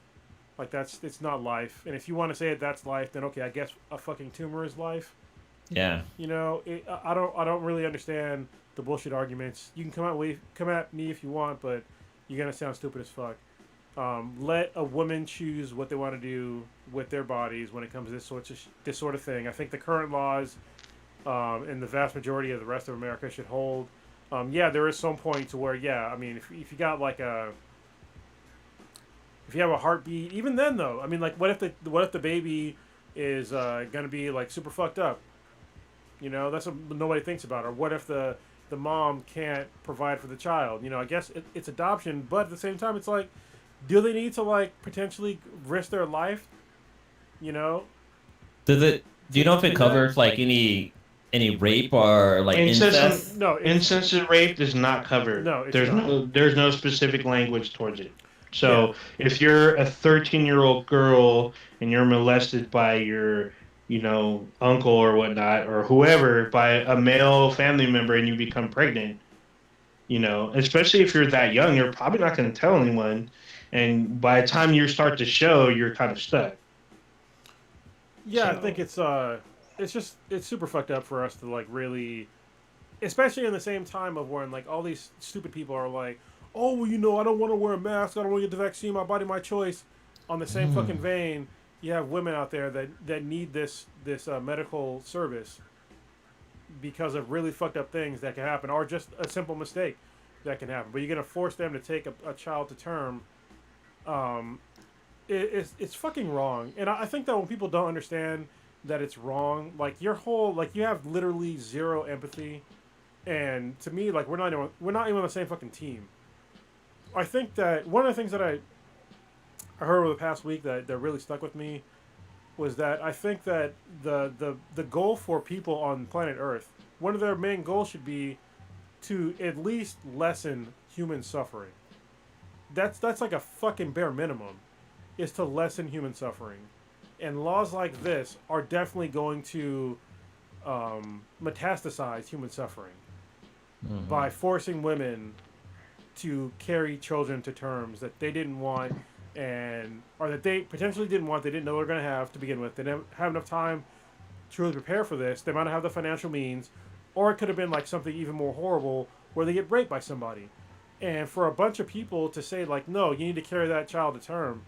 like it's not life. And if you want to say it, that's life, then okay, I guess a fucking tumor is life. Yeah. I don't really understand the bullshit arguments. You can come at me if you want, but you're gonna sound stupid as fuck. Let a woman choose what they want to do with their bodies when it comes to this sort of thing. I think the current laws and the vast majority of the rest of America should hold. Yeah, there is some point to where, yeah, I mean, if you got like if you have a heartbeat, even then though, I mean, like, what if the baby is gonna be like super fucked up? That's what nobody thinks about. Or what if the mom can't provide for the child? I guess it's adoption, but at the same time, it's like, do they need to like potentially risk their life? Do you know if it covers like any rape or like incest? No, incest and rape is not covered. No, it's there's not. There's no specific language towards it. So if you're a 13-year-old girl and you're molested by your uncle or whatnot, or whoever, by a male family member, and you become pregnant, especially if you're that young, you're probably not going to tell anyone. And by the time you start to show, you're kind of stuck. Yeah, So. I think it's super fucked up for us to like really, especially in the same time of when like all these stupid people are like, oh, well, I don't want to wear a mask, I don't want to get the vaccine, my body, my choice. On the same fucking vein, you have women out there that need this medical service because of really fucked up things that can happen, or just a simple mistake that can happen. But you're gonna force them to take a child to term. It's fucking wrong. And I think that when people don't understand that it's wrong, like you have literally zero empathy. And to me, like we're not even on the same fucking team. I think that one of the things that I heard over the past week that really stuck with me was that I think that the goal for people on planet Earth, one of their main goals should be to at least lessen human suffering. That's like a fucking bare minimum, is to lessen human suffering, and laws like this are definitely going to metastasize human suffering by forcing women to carry children to terms that they didn't want, and or that they potentially didn't want, they didn't know they were going to have to begin with. They didn't have enough time to really prepare for this. They might not have the financial means, or it could have been like something even more horrible where they get raped by somebody. And for a bunch of people to say like, no, you need to carry that child to term,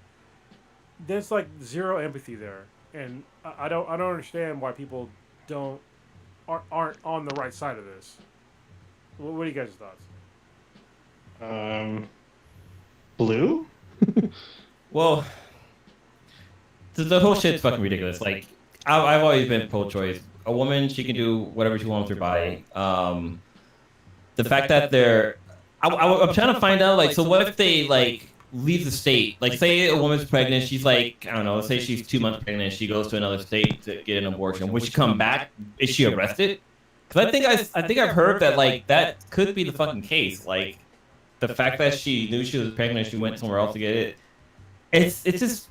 there's like zero empathy there, and I don't understand why people aren't on the right side of this. What are you guys' thoughts? Blue? Well, the whole shit's fucking ridiculous. Like, I've always been pro-choice. A woman, she can do whatever she wants with her body. The fact that I'm trying to find out, like, so what if they, like, leave the state? Like, say a woman's pregnant, she's like, I don't know, let's say she's 2 months pregnant, she goes to another state to get an abortion. When she come back, is she arrested? Because I think I've heard that, like, that could be the fucking case. Like, the fact that she knew she was pregnant, she went somewhere else to get it. It's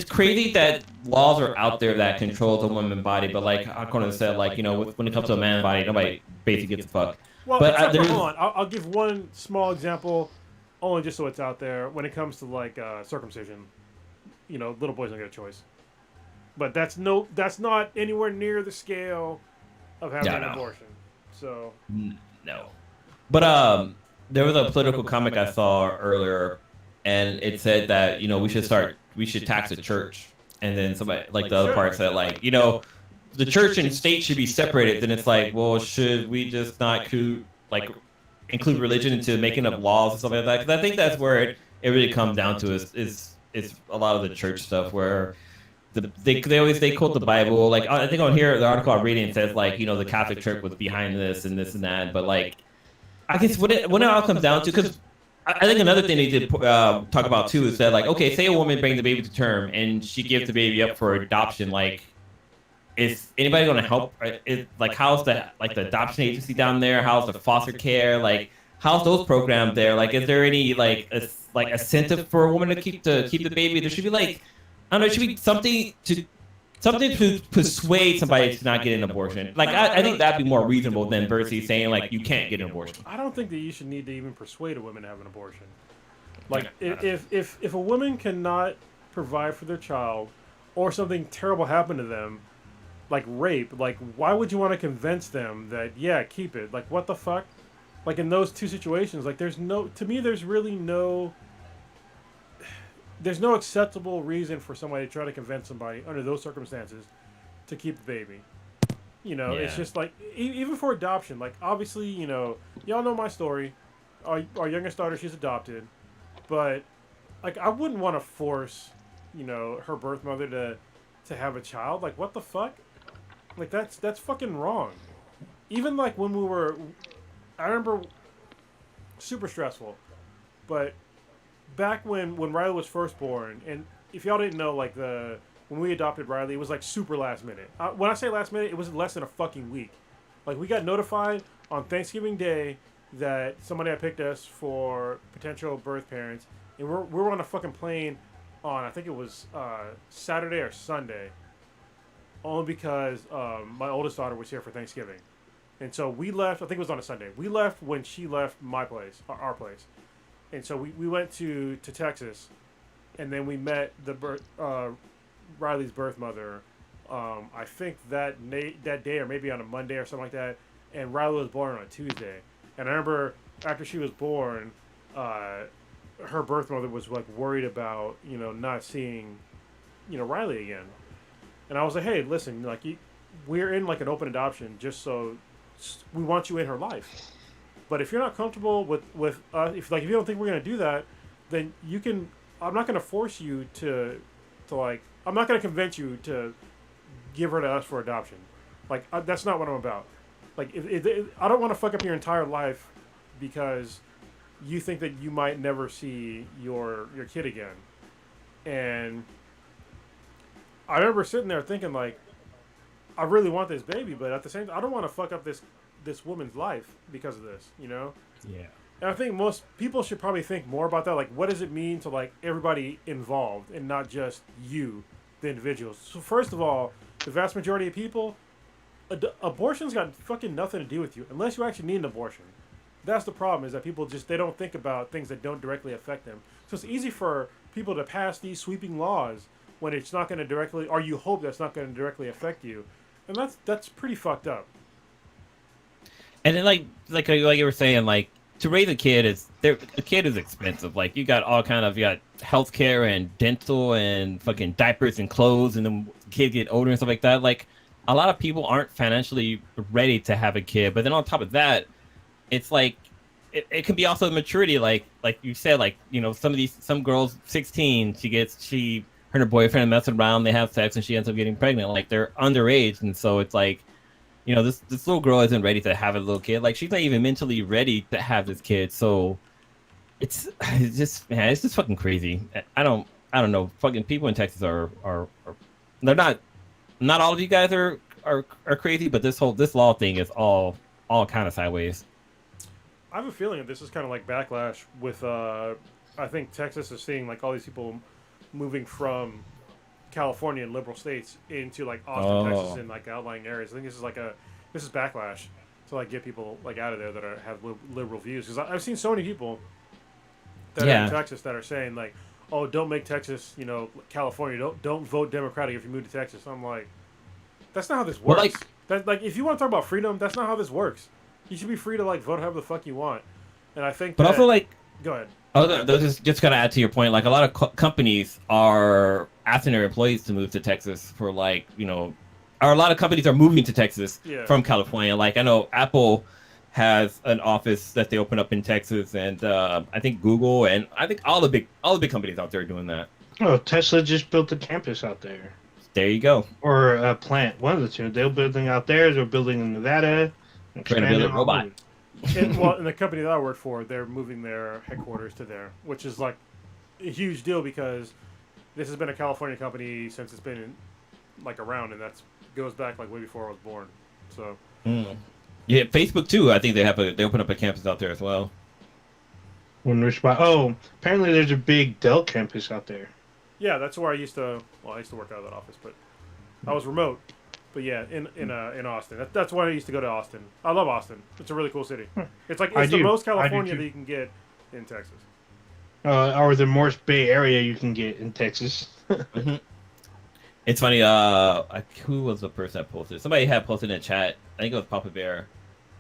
crazy that laws are out there that control the woman's body, but like Conan said, like, you know, when it comes to a man's body, nobody basically gives a fuck. Well, but hold on, I'll give one small example, only just so it's out there. When it comes to like circumcision, you know, little boys don't get a choice, but that's not anywhere near the scale of having an abortion. So no, but there was a political comic I saw earlier, and it said that, you know, we should tax the church, and then somebody like the other part said, like, you know, the church and state should be separated. Then it's like, well, should we just not include religion into making up laws and stuff like that? Because I think that's where it really comes down to is a lot of the church stuff where they quote the Bible. Like, I think on here the article I'm reading says, like, you know, the Catholic Church was behind this and that, but like, I guess when it all comes down to, because I think another thing they did talk about too is that, like, okay, say a woman brings the baby to term and she gives the baby up for adoption. Like, is anybody going to help? Like, how's the adoption agency down there? How's the foster care? Like, how's those programs there? Like, is there any incentive for a woman to keep the baby? There should be, like, I don't know, it should be something to persuade somebody to not get an abortion. Like, I think that'd be more reasonable than versus saying, like, you can't get an abortion. I don't think that you should need to even persuade a woman to have an abortion. Like, if a woman cannot provide for their child, or something terrible happened to them, like rape, like, why would you want to convince them that, yeah, keep it? Like, what the fuck? Like, in those two situations, like, there's really no acceptable reason for somebody to try to convince somebody under those circumstances to keep the baby. You know, It's just like, even for adoption, like, obviously, you know, y'all know my story. Our youngest daughter, she's adopted, but like, I wouldn't want to force, you know, her birth mother to have a child. Like, what the fuck? Like, that's fucking wrong. Even like when I remember, super stressful, but back when Riley was first born, and if y'all didn't know, like, when we adopted Riley, it was like super last minute. When I say last minute, it was less than a fucking week. Like, we got notified on Thanksgiving Day that somebody had picked us for potential birth parents, and we were on a fucking plane on, I think it was Saturday or Sunday, only because my oldest daughter was here for Thanksgiving. And so we left, I think it was on a Sunday. We left when she left my place, our place. And so we went to Texas, and then we met Riley's birth mother, I think that day, or maybe on a Monday or something like that. And Riley was born on a Tuesday. And I remember after she was born, her birth mother was like worried about, you know, not seeing, you know, Riley again. And I was like, hey, listen, like, we're in like an open adoption, just so we want you in her life. But if you're not comfortable with if you don't think we're gonna do that, then you can. I'm not gonna force you to like. I'm not gonna convince you to give her to us for adoption. Like, that's not what I'm about. Like, I don't want to fuck up your entire life because you think that you might never see your kid again. And I remember sitting there thinking like, I really want this baby, but at the same time, I don't want to fuck up this woman's life because of this, you know. Yeah. And I think most people should probably think more about that. Like, what does it mean to like everybody involved and not just you, the individuals? So first of all, the vast majority of people, abortion's got fucking nothing to do with you unless you actually need an abortion. That's the problem, is that people just they don't think about things that don't directly affect them. So it's easy for people to pass these sweeping laws when it's not going to directly, or you hope that's not going to directly affect you, and that's pretty fucked up. And then like you were saying, like to raise a kid a kid is expensive. Like you got you got healthcare and dental and fucking diapers and clothes, and then kids get older and stuff like that. Like a lot of people aren't financially ready to have a kid, but then on top of that, it's like it can be also maturity. Like you said, like you know some girls 16, her and her boyfriend messing around, they have sex, and she ends up getting pregnant. Like they're underage, and so it's like, you know, this little girl isn't ready to have a little kid. Like she's not even mentally ready to have this kid. So it's just, man, it's just fucking crazy. I don't know. Fucking people in Texas are they're not all of you guys are crazy, but this law thing is all kind of sideways. I have a feeling that this is kind of like backlash with. I think Texas is seeing like all these people moving from California and liberal states into like Austin, Texas, and like outlying areas. I think this is backlash to like get people like out of there that have liberal views. Because I've seen so many people that are in Texas that are saying like, "Oh, don't make Texas, you know, California. Don't vote Democratic if you move to Texas." I'm like, that's not how this works. Well, like if you want to talk about freedom, that's not how this works. You should be free to like vote however the fuck you want. And I think, but also like, go ahead. Oh, just gonna add to your point. Like a lot of companies are asking their employees to move to Texas for like, you know, or a lot of companies are moving to Texas from California. Like I know Apple has an office that they open up in Texas, and I think Google, and I think all the big companies out there are doing that. Oh, Tesla just built a campus out there. There you go. Or a plant, one of the two. They're building out there. They're building in Nevada. Trying to build a robot. And the company that I work for, they're moving their headquarters to there, which is like a huge deal because this has been a California company since it's been like around, and that goes back like way before I was born. So yeah, Facebook too. I think they open up a campus out there as well. Apparently there's a big Dell campus out there. Yeah, that's where I used to work out of that office, but I was remote. But yeah, in Austin. That's why I used to go to Austin. I love Austin. It's a really cool city. It's like the most California that you can get in Texas. Or the most Bay Area you can get in Texas. Mm-hmm. It's funny. Who was the person that posted? Somebody had posted in the chat. I think it was Papa Bear,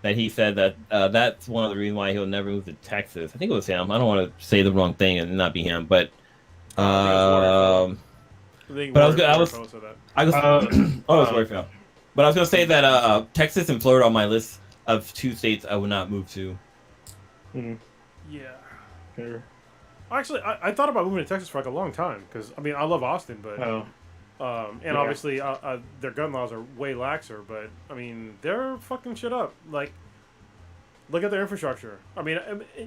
that he said that that's one of the reasons why he'll never move to Texas. I think it was him. I don't want to say the wrong thing and not be him, but. But I was Waterfield. But I was gonna say that Texas and Florida on my list of 2 states I would not move to. Mm-hmm. Yeah. Sure. Actually, I thought about moving to Texas for like a long time because I mean I love Austin, but obviously their gun laws are way laxer. But I mean they're fucking shit up. Like, look at their infrastructure. I mean,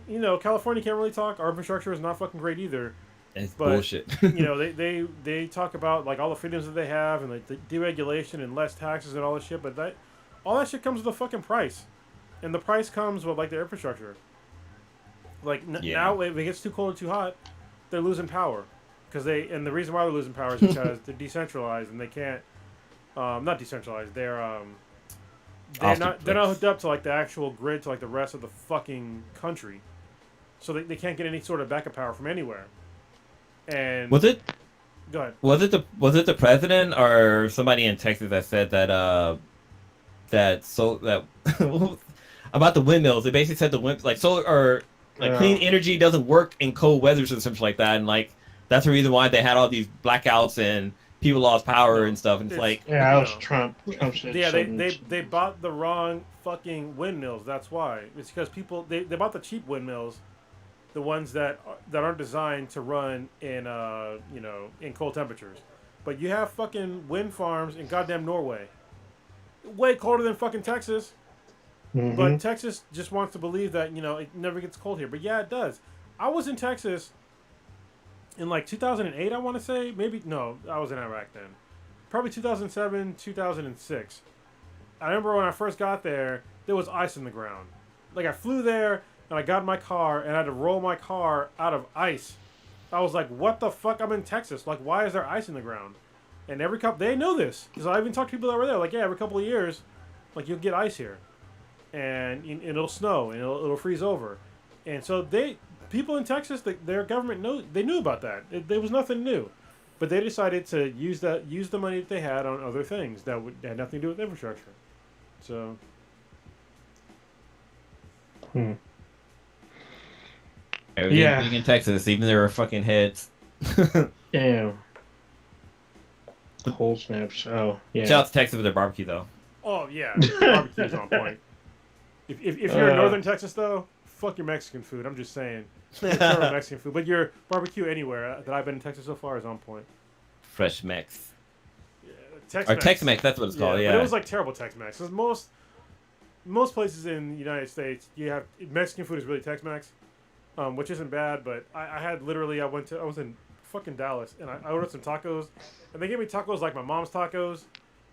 you know, California can't really talk. Our infrastructure is not fucking great either. It's bullshit. You know, they talk about like all the freedoms that they have and like the deregulation and less taxes and all this shit, but all that shit comes with a fucking price, and the price comes with like their infrastructure. Like now, if it gets too cold or too hot, they're losing power, and the reason why they're losing power is because they're decentralized and they can't, not decentralized. They're not hooked up to like the actual grid to like the rest of the fucking country, so they can't get any sort of backup power from anywhere. And was it? Go ahead. Was it the president or somebody in Texas that said that about the windmills? They basically said the wind like solar or like clean energy doesn't work in cold weather or something like that, and like that's the reason why they had all these blackouts and people lost power and stuff. And it's like that was Trump. Yeah, they bought the wrong fucking windmills. That's why. It's because they bought the cheap windmills. The ones that aren't designed to run in in cold temperatures, but you have fucking wind farms in goddamn Norway, way colder than fucking Texas. But Texas just wants to believe that, it never gets cold here. But yeah, it does. I was in Texas in like 2008, I want to say. Maybe, no, I was in Iraq then. Probably 2007, 2006. I remember when I first got there was ice in the ground. Like, I flew there, and I got in my car, and I had to roll my car out of ice. I was like, what the fuck? I'm in Texas. Like, why is there ice in the ground? And every couple, they know this. Because I even talked to people that were there. Like, yeah, every couple of years, like, you'll get ice here. And it'll snow, and it'll freeze over. And so people in Texas, their government they knew about that. There was nothing new. But they decided to use the money that they had on other things that had nothing to do with infrastructure. So. Everything in Texas, even their fucking heads. Damn. Whole snaps. Oh, yeah. Shout out to Texas with their barbecue, though. Oh, yeah. Barbecue's on point. If you're in northern Texas, though, fuck your Mexican food. I'm just saying. Mexican food. But your barbecue anywhere that I've been in Texas so far is on point. Fresh Mex. Yeah, Tex-Mex. Or Tex-Mex, that's what it's called, yeah. But it was like terrible Tex-Mex. Because most places in the United States, you have Mexican food is really Tex-Mex, which isn't bad. But I had literally, I was in fucking Dallas, and I ordered some tacos, and they gave me tacos like my mom's tacos.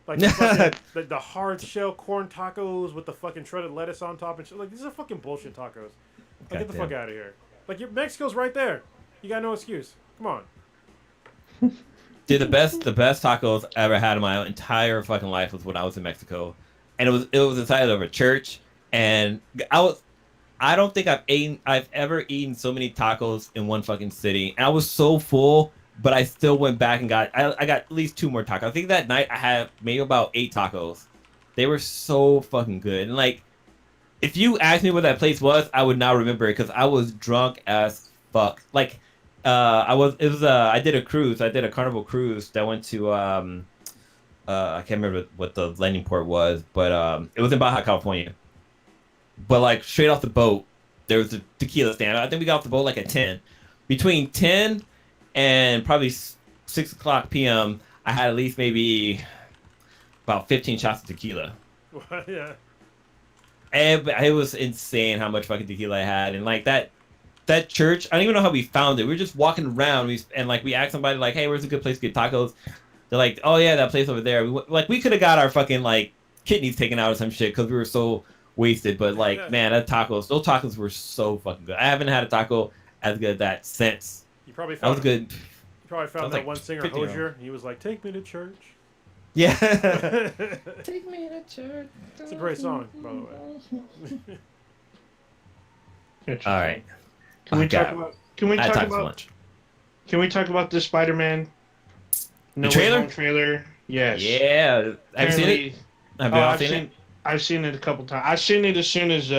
Like the hard shell corn tacos with the fucking shredded lettuce on top and shit. Like, these are fucking bullshit tacos. Like, get the fuck out of here. Like, Mexico's right there. You got no excuse. Come on. Dude, the best tacos I ever had in my entire fucking life was when I was in Mexico, and it was inside of a church, and I don't think I've ever eaten so many tacos in one fucking city, and I was so full. But I still went back and I got at least 2 more tacos. I think that night I had maybe about 8 tacos. They were so fucking good. And like, if you asked me what that place was, I would not remember it because I was drunk as fuck. Like, I did a cruise. I did a Carnival cruise that went to I can't remember what the landing port was, but it was in Baja California. But like straight off the boat, there was a tequila stand. I think we got off the boat like at 10. Between 10 and probably 6 o'clock p.m., I had at least maybe about 15 shots of tequila. Yeah. And it was insane how much fucking tequila I had. And like that church, I don't even know how we found it. We were just walking around, we asked somebody like, hey, where's a good place to get tacos? They're like, oh yeah, that place over there. We could have got our fucking like kidneys taken out or some shit because we were so wasted. But like, man, those tacos were so fucking good. I haven't had a taco as good as that since. You probably found that was good. You probably found that like one singer Hosier. He was like, "Take me to church." Yeah. Take me to church. It's a great song, by the way. All right. Can we talk about the Spider-Man? The trailer? Trailer. Yes. Yeah. Have you seen it? Have you all seen it? I've seen it a couple times. I've seen it as soon as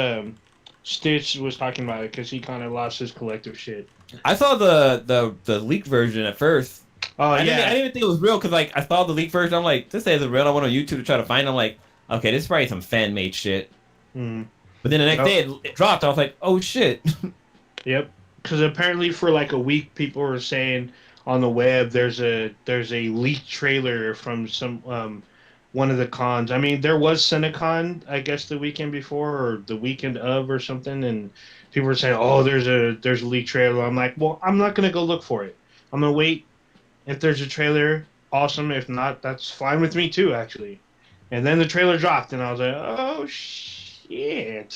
Stitch was talking about it because he kind of lost his collective shit. I saw the leaked version at first. Oh, I didn't even think it was real because like I saw the leaked version. I'm like, this isn't real. I went on YouTube to try to find it. I'm like, okay, this is probably some fan made shit. Mm. But then the next day it dropped. I was like, oh shit. Yep. Because apparently for like a week, people were saying on the web there's a leaked trailer from some one of the cons. I mean, there was CineCon, I guess, the weekend before or the weekend of or something, and people were saying, "Oh, there's a leaked trailer." I'm like, "Well, I'm not gonna go look for it. I'm gonna wait. If there's a trailer, awesome. If not, that's fine with me too, actually." And then the trailer dropped, and I was like, "Oh shit,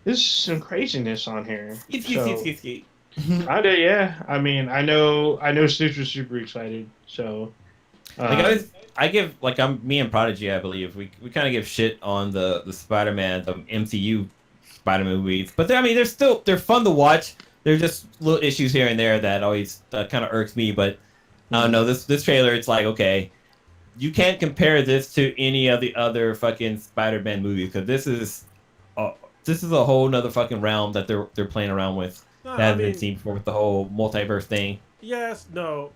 this is some craziness on here." Kinda, yeah. I mean, I know Stitch was super excited, so. I give like me and Prodigy, I believe we kind of give shit on the Spider-Man, the MCU Spider-Man movies, but they're fun to watch. There's just little issues here and there that always kind of irks me. But I don't know, this trailer, it's like, okay, you can't compare this to any of the other fucking Spider-Man movies because this is a whole nother fucking realm that they're playing around with that hasn't been seen before with the whole multiverse thing. Yes, no.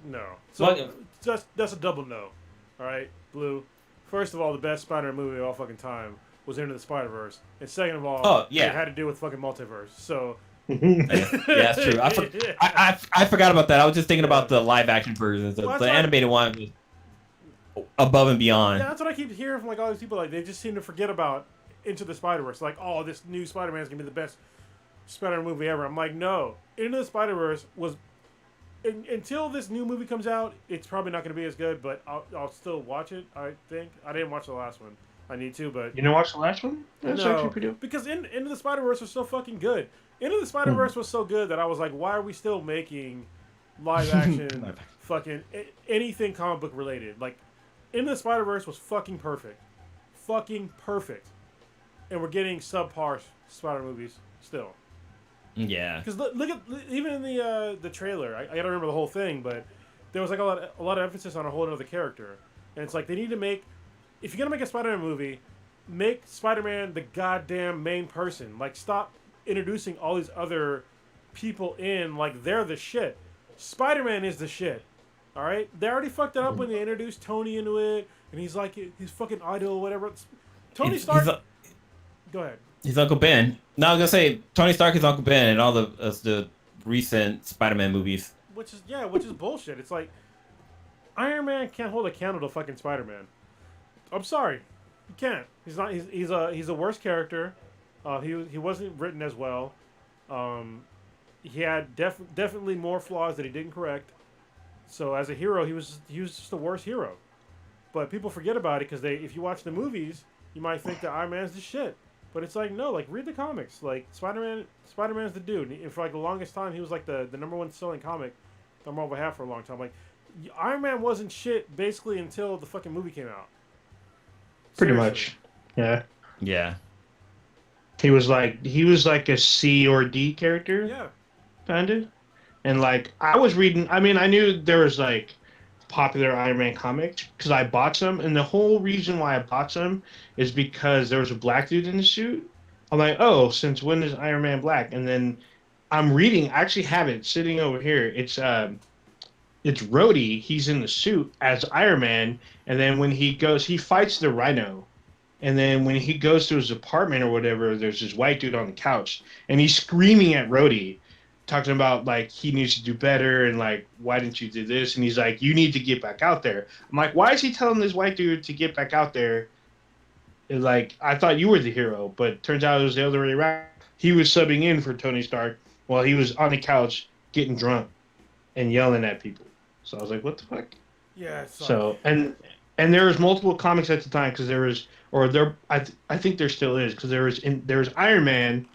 So that's a double no. All right, Blue. First of all, the best Spider-Man movie of all fucking time was Into the Spider-Verse, and second of all, it had to do with fucking multiverse. So yeah, that's true. I forgot about that. I was just thinking about the live action versions. The animated one was above and beyond. Yeah, that's what I keep hearing from like all these people. Like they just seem to forget about Into the Spider-Verse. Like, oh, this new Spider-Man is gonna be the best Spider-Man movie ever. I'm like, no. Into the Spider-Verse was until this new movie comes out, it's probably not gonna be as good, but I'll still watch it. I think I didn't watch the last one. I need to, but You didn't watch the last one? That's actually pretty good. because Into the Spider-Verse was so fucking good. Into the Spider-Verse was so good that I was like, why are we still making live action fucking anything comic book related? Like, Into the Spider-Verse was fucking perfect. Fucking perfect. And we're getting subpar Spider movies still. Yeah. Because look at even in the trailer, I don't remember the whole thing, but there was like a lot of emphasis on a whole other character, and it's like they need to make, if you're gonna make a Spider-Man movie, make Spider-Man the goddamn main person. Like, stop introducing all these other people in like they're the shit. Spider-Man is the shit. All right, they already fucked it up when they introduced Tony into it, and he's like his fucking idol or whatever. Tony Stark. Go ahead. He's Uncle Ben. No, I was gonna say Tony Stark is Uncle Ben in all the recent Spider-Man movies. Which is bullshit. It's like Iron Man can't hold a candle to fucking Spider-Man. I'm sorry, he can't. He's not. He's a worse character. He wasn't written as well. He had definitely more flaws that he didn't correct. So as a hero, he was just the worst hero. But people forget about it because if you watch the movies, you might think that Iron Man's the shit. But it's like, no, like, read the comics. Like, Spider-Man's the dude. And for like the longest time, he was like the number one selling comic on Marvel had for a long time. Like, Iron Man wasn't shit basically until the fucking movie came out. Pretty Seriously. much. Yeah. Yeah. He was like a C or D character. Yeah. Kinda. And like I was reading, I mean, I knew there was like popular Iron Man comics because I bought some, and the whole reason why I bought some is because there was a black dude in the suit. I'm like, oh, since when is Iron Man black? And then I'm reading, I actually have it sitting over here. It's Rhodey. He's in the suit as Iron Man, and then when he fights the Rhino. And then when he goes to his apartment or whatever, there's this white dude on the couch, and he's screaming at Rhodey, talking about like he needs to do better and like why didn't you do this? And he's like, you need to get back out there. I'm like, why is he telling this white dude to get back out there? And like, I thought you were the hero, but turns out it was the other way around. He was subbing in for Tony Stark while he was on the couch getting drunk and yelling at people. So I was like, what the fuck? Yeah. So and there was multiple comics at the time because there was. I think there still is because there was Iron Man,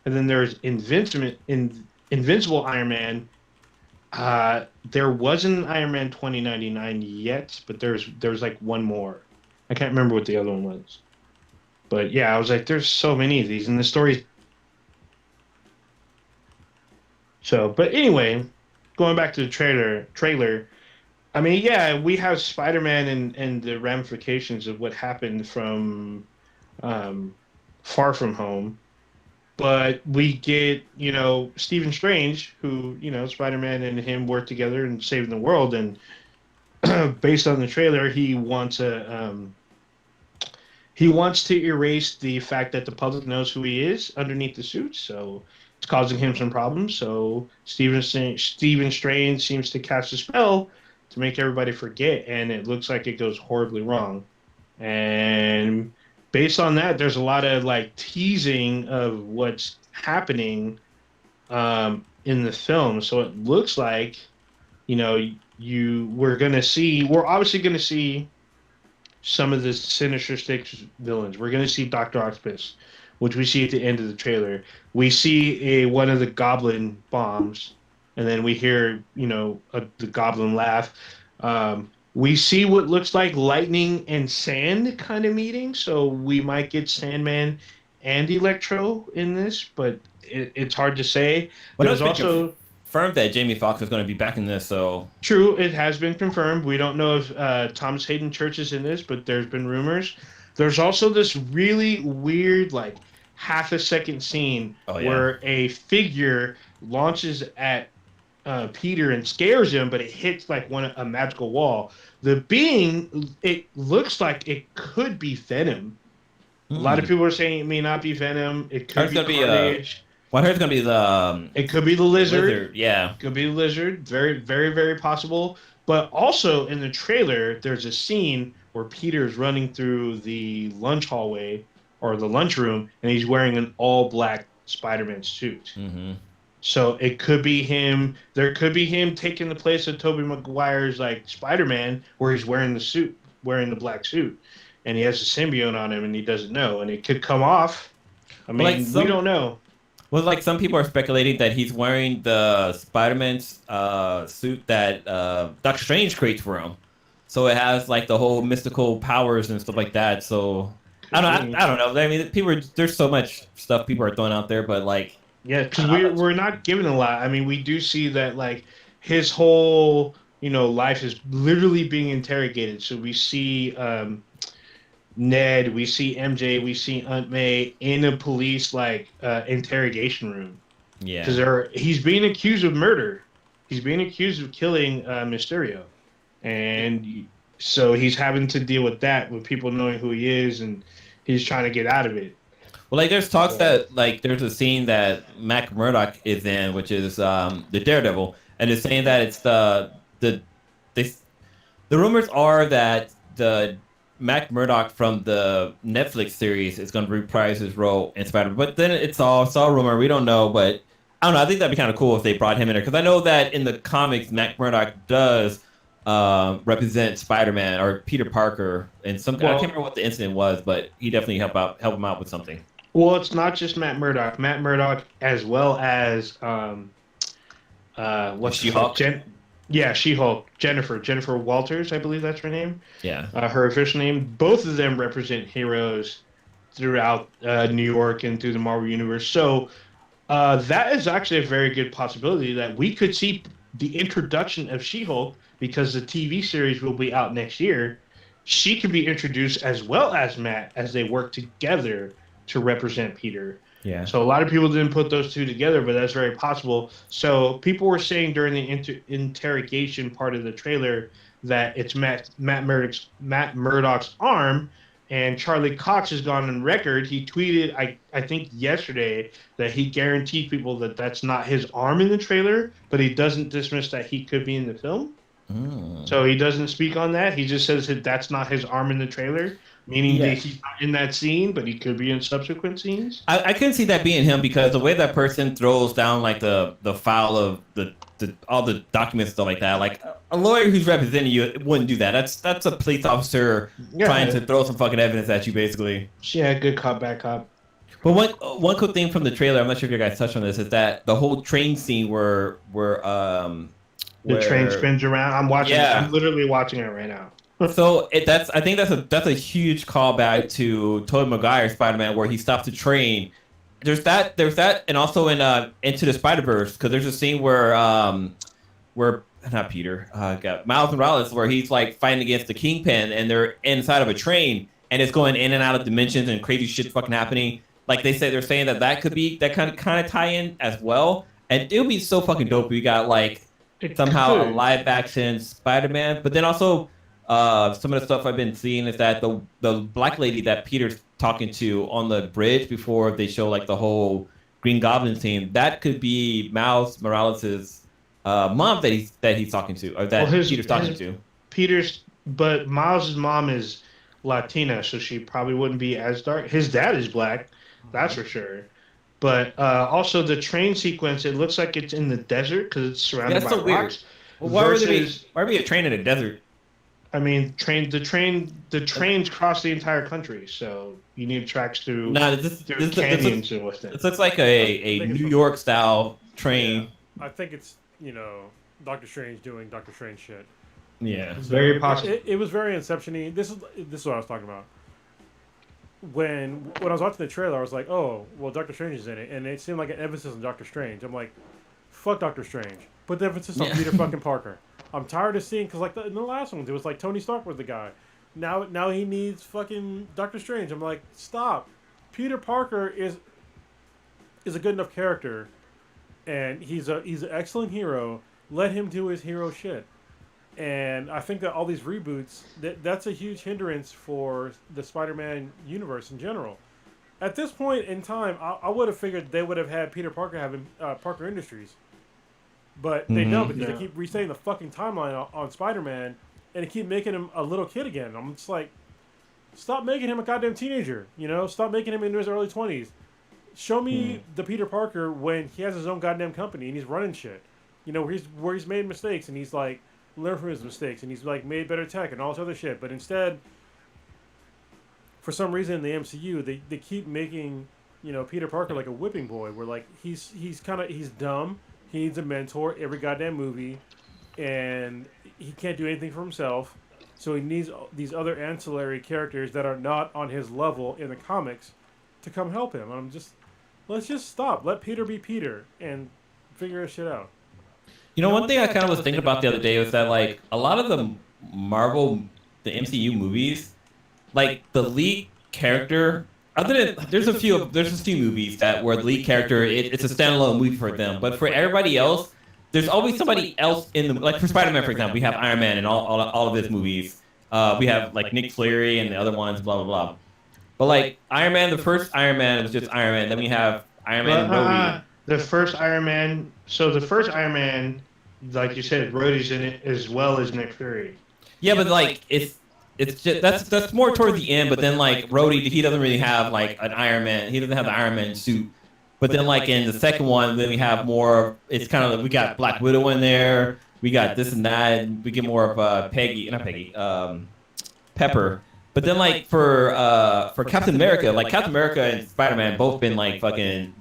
and then there's Invincible Iron Man. There wasn't Iron Man 2099 yet, but there's like one more. I can't remember what the other one was. But yeah, I was like, there's so many of these, and the story. So, but anyway, going back to the trailer. I mean, yeah, we have Spider-Man and the ramifications of what happened from Far From Home. But we get, Stephen Strange, who, Spider-Man and him work together and saving the world. And based on the trailer, he wants to erase the fact that the public knows who he is underneath the suit. So it's causing him some problems. So Stephen Strange seems to cast a spell to make everybody forget, and it looks like it goes horribly wrong. And based on that, there's a lot of like teasing of what's happening in the film. So it looks like, we're obviously gonna see some of the Sinister Six villains. We're gonna see Dr. Octopus, which we see at the end of the trailer. We see one of the Goblin bombs. And then we hear, the goblin laugh. We see what looks like lightning and sand kind of meeting. So we might get Sandman and Electro in this, but it's hard to say. But there's also confirmed that Jamie Foxx is going to be back in this. So true, it has been confirmed. We don't know if Thomas Hayden Church is in this, but there's been rumors. There's also this really weird, like half a second scene where a figure launches at Peter and scares him, but it hits like a magical wall. The being, it looks like it could be Venom. A lot of people are saying it may not be Venom. It could be Carnage. I heard it's gonna be the. It could be the lizard. Yeah, it could be the lizard. Very, very, very possible. But also in the trailer, there's a scene where Peter's running through the lunch hallway or the lunchroom, and he's wearing an all black Spider-Man suit. Mm-hmm. So it could be him. There could be him taking the place of Tobey Maguire's like Spider-Man, where he's wearing the suit, wearing the black suit, and he has a symbiote on him, and he doesn't know, and it could come off. I Well, like mean, we don't know. well, like some people are speculating that he's wearing the Spider-Man's suit that Doctor Strange creates for him. So it has like the whole mystical powers and stuff like that. So I don't know. I mean, there's so much stuff people are throwing out there, but like. Yeah, because we're not given a lot. I mean, we do see that like his whole life is literally being interrogated. So we see Ned, we see MJ, we see Aunt May in a police like interrogation room. Yeah. Because he's being accused of murder. He's being accused of killing Mysterio, and so he's having to deal with that, with people knowing who he is, and he's trying to get out of it. Well, like there's talks that like there's a scene that Matt Murdock is in, which is the Daredevil, and it's saying that it's the rumors are that the Matt Murdock from the Netflix series is going to reprise his role in Spider-Man, but then it's all rumor. We don't know, but I don't know. I think that'd be kind of cool if they brought him in there, because I know that in the comics, Matt Murdock does represent Spider-Man or Peter Parker, and I can't remember what the incident was, but he definitely help him out with something. Well, it's not just Matt Murdock. Matt Murdock, as well as what's She-Hulk? She-Hulk. Jennifer Walters, I believe that's her name. Yeah. Her official name. Both of them represent heroes throughout New York and through the Marvel Universe. So that is actually a very good possibility that we could see the introduction of She-Hulk, because the TV series will be out next year. She could be introduced as well as Matt, as they work together to represent Peter. Yeah. So a lot of people didn't put those two together, but that's very possible. So people were saying during the interrogation part of the trailer that it's Matt Murdock's arm, and Charlie Cox has gone on record. He tweeted, I think yesterday, that he guaranteed people that that's not his arm in the trailer, but he doesn't dismiss that he could be in the film. So he doesn't speak on that. He just says that that's not his arm in the trailer, meaning that he's not in that scene, but he could be in subsequent scenes. I couldn't see that being him, because the way that person throws down like the file of the all the documents and stuff like that, like a lawyer who's representing you wouldn't do that. That's a police officer trying to throw some fucking evidence at you, basically. Yeah, good cop, bad cop. But one cool thing from the trailer, I'm not sure if you guys touched on this, is that the whole train scene where the train spins around. I'm watching. Yeah. I'm literally watching it right now. So I think that's a huge callback to Tobey Maguire's Spider-Man, where he stops the train. There's that, and also in Into the Spider-Verse, because there's a scene where not Peter, got Miles Morales, where he's like fighting against the Kingpin, and they're inside of a train, and it's going in and out of dimensions, and crazy shit fucking happening. Like they're saying that could be that kind of tie in as well, and it would be so fucking dope if you got like somehow a live action Spider-Man, but then also. Some of the stuff I've been seeing is that the black lady that Peter's talking to on the bridge before they show like the whole Green Goblin scene, that could be Miles Morales' mom that he's talking to, or that Peter's talking to. But Miles' mom is Latina, so she probably wouldn't be as dark. His dad is black, that's for sure. But also the train sequence, it looks like it's in the desert because it's surrounded by rocks. Well, why would be a train in a desert? I mean, the trains cross the entire country, so you need tracks through canyons and whatnot. This looks like a New York style train. Yeah. I think it's Doctor Strange doing Doctor Strange shit. Yeah, it's very possible. It was very Inception-y. This is what I was talking about. When I was watching the trailer, I was like, oh, well, Doctor Strange is in it, and it seemed like an emphasis on Doctor Strange. I'm like, fuck Doctor Strange. Put the emphasis on Peter fucking Parker. I'm tired of seeing, because like in the last one, it was like Tony Stark was the guy. Now he needs fucking Doctor Strange. I'm like, stop. Peter Parker is a good enough character, and he's an excellent hero. Let him do his hero shit. And I think that all these reboots, that's a huge hindrance for the Spider-Man universe in general. At this point in time, I would have figured they would have had Peter Parker having Parker Industries. But they don't, because they keep resetting the fucking timeline on Spider-Man, and they keep making him a little kid again. I'm just like, stop making him a goddamn teenager. You know, stop making him into his early 20s. Show me the Peter Parker when he has his own goddamn company and he's running shit. You know, where he's made mistakes and he's like learned from his mistakes and he's like made better tech and all this other shit. But instead, for some reason in the MCU, they keep making, you know, Peter Parker like a whipping boy. Where like he's dumb. He needs a mentor every goddamn movie, and he can't do anything for himself. So he needs these other ancillary characters that are not on his level in the comics to come help him. Let's just stop. Let Peter be Peter and figure his shit out. You know, one thing I kind of was thinking about the other day was that like a lot of the MCU movies, like the lead character, other than there's a few movies where the lead character it's a standalone movie for them, but for everybody else, there's always somebody else in the, like for Spider-Man, for example, we have Iron Man in all of his movies. We have like Nick Fury and the other ones, blah blah blah. But like Iron Man, the first Iron Man was just Iron Man. Then we have Iron Man and Rhodey. The first Iron Man. So the first Iron Man, like you said, Rhodey's in it as well as Nick Fury. Yeah, but like it's just that's more toward the end. But then like Rhodey, he doesn't really have like an Iron Man. He doesn't have the Iron Man suit. But then like in the second one, then we have more. It's kind of like we got Black Widow in there. We got this and that. And we get more of Pepper. But then like for Captain America, like Captain America and Spider-Man both been like fucking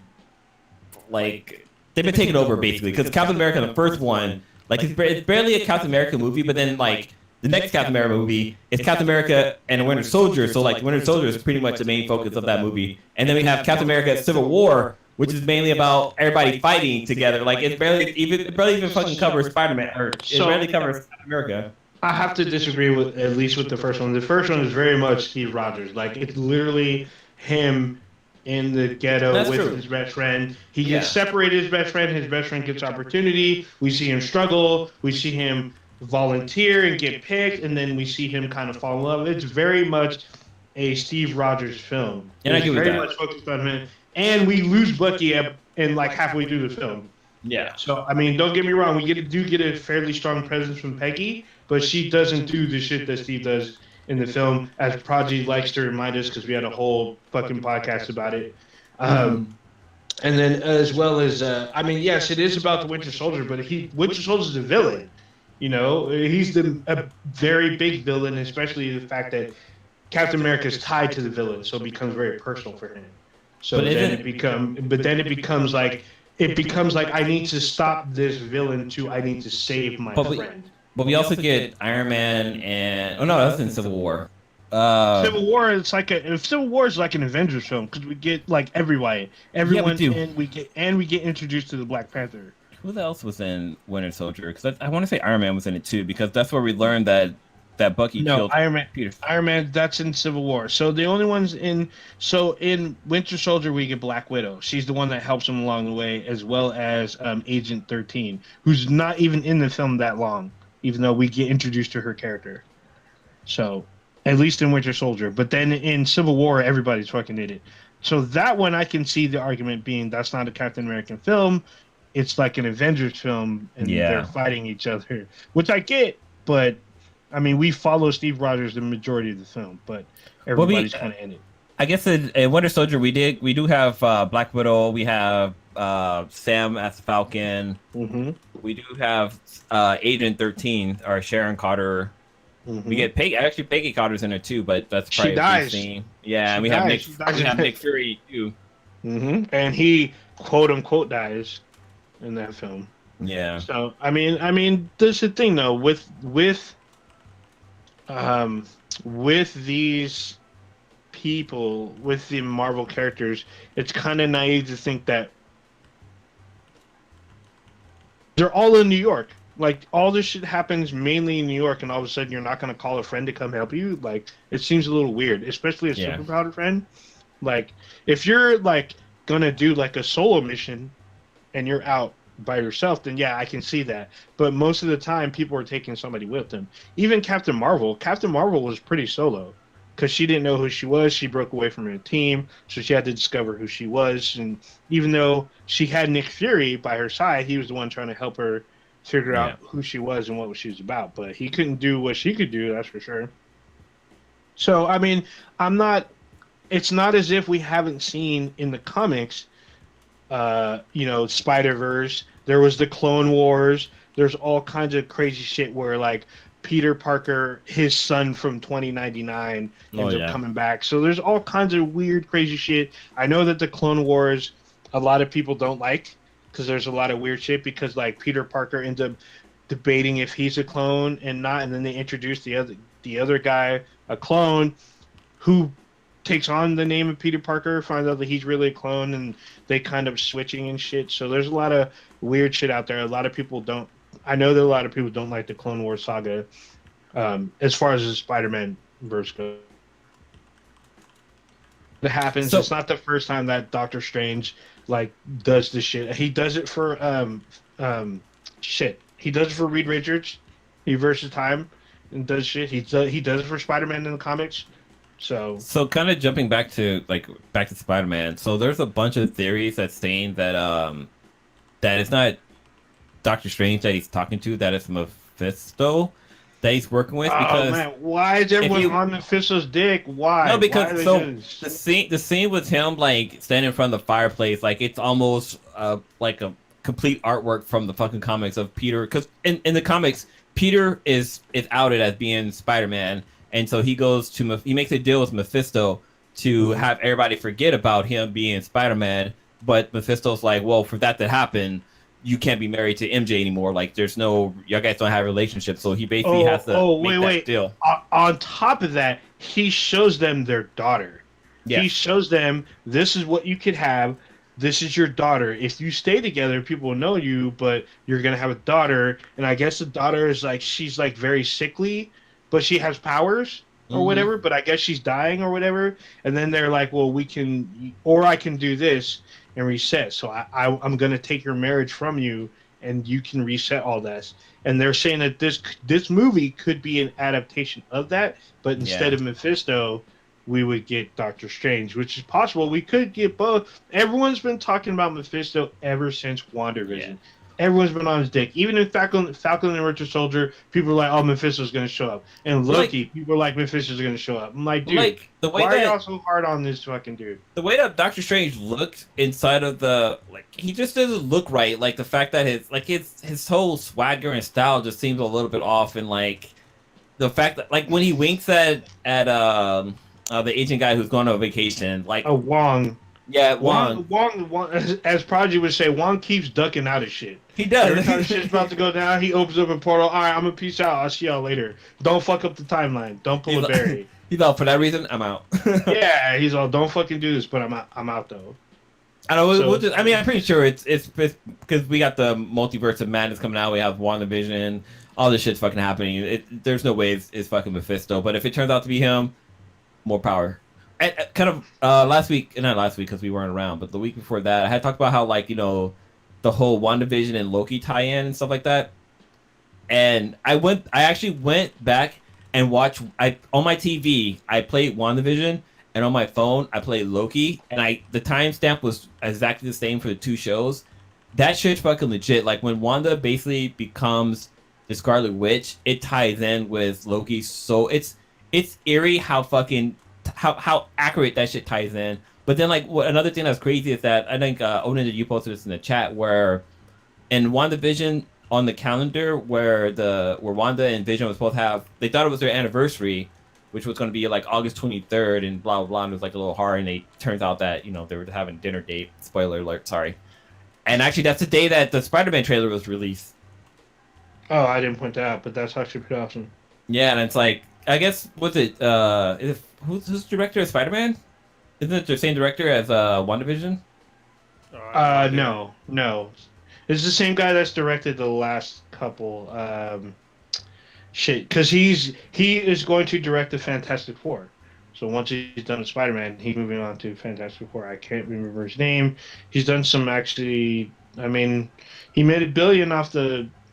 like they've been taken over basically because Captain America, the first one, like it's barely a Captain America movie, but then like the next Captain America movie is Captain America and the Winter Soldier, so like Winter Soldier is pretty much the main focus of that movie. And then we have Captain America Civil War, which is mainly about everybody fighting together. Like it barely even fucking covers Spider-Man, or it barely covers Captain America. I have to disagree with at least with the first one. The first one is very much Steve Rogers. Like it's literally him in the ghetto with his best friend. He gets separated his best friend. His best friend gets opportunity. We see him struggle. We see him volunteer and get picked, and then we see him kind of fall in love. It's very much a Steve Rogers film. And it's very much focused on him. And we lose Bucky in like halfway through the film. Yeah. So I mean, don't get me wrong. We do get a fairly strong presence from Peggy, but she doesn't do the shit that Steve does in the film, as Prodigy likes to remind us because we had a whole fucking podcast about it. And then as well as, I mean, yes, it is about the Winter Soldier, but Winter Soldier's a villain. You know, he's a very big villain, especially the fact that Captain America is tied to the villain, so it becomes very personal for him. So then it becomes like I need to stop this villain I need to save my friend. But we also get Iron Man and that's in Civil War. Civil War is like Civil War is like an Avengers film because we get like everyone and we get introduced to the Black Panther. Who else was in Winter Soldier? Because I want to say Iron Man was in it too, because that's where we learned that Bucky killed Peter. Iron Man, that's in Civil War. So the only ones in Winter Soldier we get Black Widow. She's the one that helps him along the way, as well as Agent 13, who's not even in the film that long, even though we get introduced to her character. So at least in Winter Soldier. But then in Civil War, everybody's fucking in it. So that one I can see the argument being that's not a Captain American film. It's like an Avengers film, and they're fighting each other, which I get, but I mean, we follow Steve Rogers the majority of the film, but everybody's kind of in it. I guess in Winter Soldier, we do have Black Widow, we have Sam as Falcon, we do have Agent 13 or Sharon Carter. We get Peggy. Actually, Peggy Carter's in it too, but that's probably she dies. Scene. Yeah, and we have Nick Fury too. And he quote unquote dies in that film. Yeah. So I mean, there's the thing though with these people, with the Marvel characters, it's kind of naive to think that they're all in New York. Like, all this shit happens mainly in New York, and all of a sudden you're not going to call a friend to come help you. Like, it seems a little weird, especially a superpowered friend. Like, if you're, like, going to do, like, a solo mission and you're out by yourself, then yeah, I can see that. But most of the time, people are taking somebody with them. Even Captain Marvel was pretty solo because she didn't know who she was. She broke away from her team, so she had to discover who she was. And even though she had Nick Fury by her side, he was the one trying to help her figure out who she was and what she was about. But he couldn't do what she could do, that's for sure. So I mean, I'm not. It's not as if we haven't seen in the comics, Spider Verse. There was the Clone Wars. There's all kinds of crazy shit where like Peter Parker, his son from 2099, Oh ends up yeah. coming back. So there's all kinds of weird, crazy shit. I know that the Clone Wars, a lot of people don't like because there's a lot of weird shit because like Peter Parker ends up debating if he's a clone and not, and then they introduce the other guy, a clone, who takes on the name of Peter Parker, finds out that he's really a clone, and they kind of switching and shit. So there's a lot of weird shit out there. A lot of people don't. I know that a lot of people don't like the Clone Wars saga, as far as the Spider-Man verse goes. It happens. So It's not the first time that Doctor Strange like does this shit. He does it for shit. He does it for Reed Richards. He versus time and does shit. He does it for Spider-Man in the comics. So so kind of jumping back to Spider-Man. So there's a bunch of theories that saying that it's not Doctor Strange that he's talking to, that it's Mephisto that he's working with, oh because man, why is if everyone you on Mephisto's dick? Why? no, Why are because they so doing this? the scene with him like standing in front of the fireplace, like it's almost like a complete artwork from the fucking comics of Peter. Because in the comics, Peter is outed as being Spider-Man, and so he makes a deal with Mephisto to Mhm. have everybody forget about him being Spider-Man. But Mephisto's like, well, for that to happen, you can't be married to MJ anymore. Like, there's no, you guys don't have a relationship. So he basically has to Wait, make that wait. deal. On top of that, he shows them their daughter. He Yeah. shows them this is what you could have. This is your daughter. If you stay together, people will know you, but you're gonna have a daughter. And I guess the daughter is like she's like very sickly, but she has powers or Hmm. whatever. But I guess she's dying or whatever. And then they're like, well, we can, or I can do this and reset. So I'm gonna take your marriage from you, and you can reset all this. And they're saying that this movie could be an adaptation of that, but instead Yeah. of Mephisto, we would get Doctor Strange, which is possible. We could get both. Everyone's been talking about Mephisto ever since Yeah. WandaVision. Everyone's been on his dick. Even in Falcon and Winter Soldier, people are like, "Oh, Mephisto's going to show up." And Like, Loki, people are like, "Mephisto's going to show up." I'm like, dude, like the way why are y'all that so hard on this fucking dude? the way that Doctor Strange looked inside of the, like, he just doesn't look right. Like the fact that his whole swagger and style just seems a little bit off, and like the fact that like when he winks at the Asian guy who's going on vacation, like, Oh, Wong. yeah, Juan, Wong, as Prodigy would say, Wong keeps ducking out of shit. he Every does. time shit's about to go down, he opens up a portal. All right, I'm gonna peace out. I'll see y'all later. Don't fuck up the timeline. Don't pull he's a Barry. he's all, for that reason I'm out. Yeah, he's all. Don't fucking do this. But I'm out. I'm out though. I don't know. So We'll just, I mean, I'm pretty sure it's because we got the multiverse of madness coming out. We have WandaVision. All this shit's fucking happening. There's no way it's fucking Mephisto. But if it turns out to be him, more power. And, kind of last week, not last week because we weren't around, but the week before that, I had talked about how, like, the whole WandaVision and Loki tie-in and stuff like that. And I actually went back and watched. I on my TV, I played WandaVision, and on my phone, I played Loki, and the timestamp was exactly the same for the two shows. That shit's fucking legit. Like when Wanda basically becomes the Scarlet Witch, it ties in with Loki. So it's eerie how fucking how accurate that shit ties in. But then, like, another thing that's crazy is that I think Odin, you posted this in the chat, where in WandaVision on the calendar, where Wanda and Vision was supposed to have, they thought it was their anniversary, which was going to be like August 23rd, and blah blah blah. And it was like a little hard, and it turns out that they were having dinner date. Spoiler alert, sorry. And actually, that's the day that the Spider-Man trailer was released. Oh, I didn't point that out, but that's actually pretty awesome. Yeah, and it's like, I guess, what's it? Who's the director of Spider-Man? Isn't it the same director as WandaVision? No. It's the same guy that's directed the last couple. Shit, because he is going to direct the Fantastic Four. So once he's done with Spider-Man, he's moving on to Fantastic Four. I can't remember his name. He's done some actually. I mean, he made $1 billion off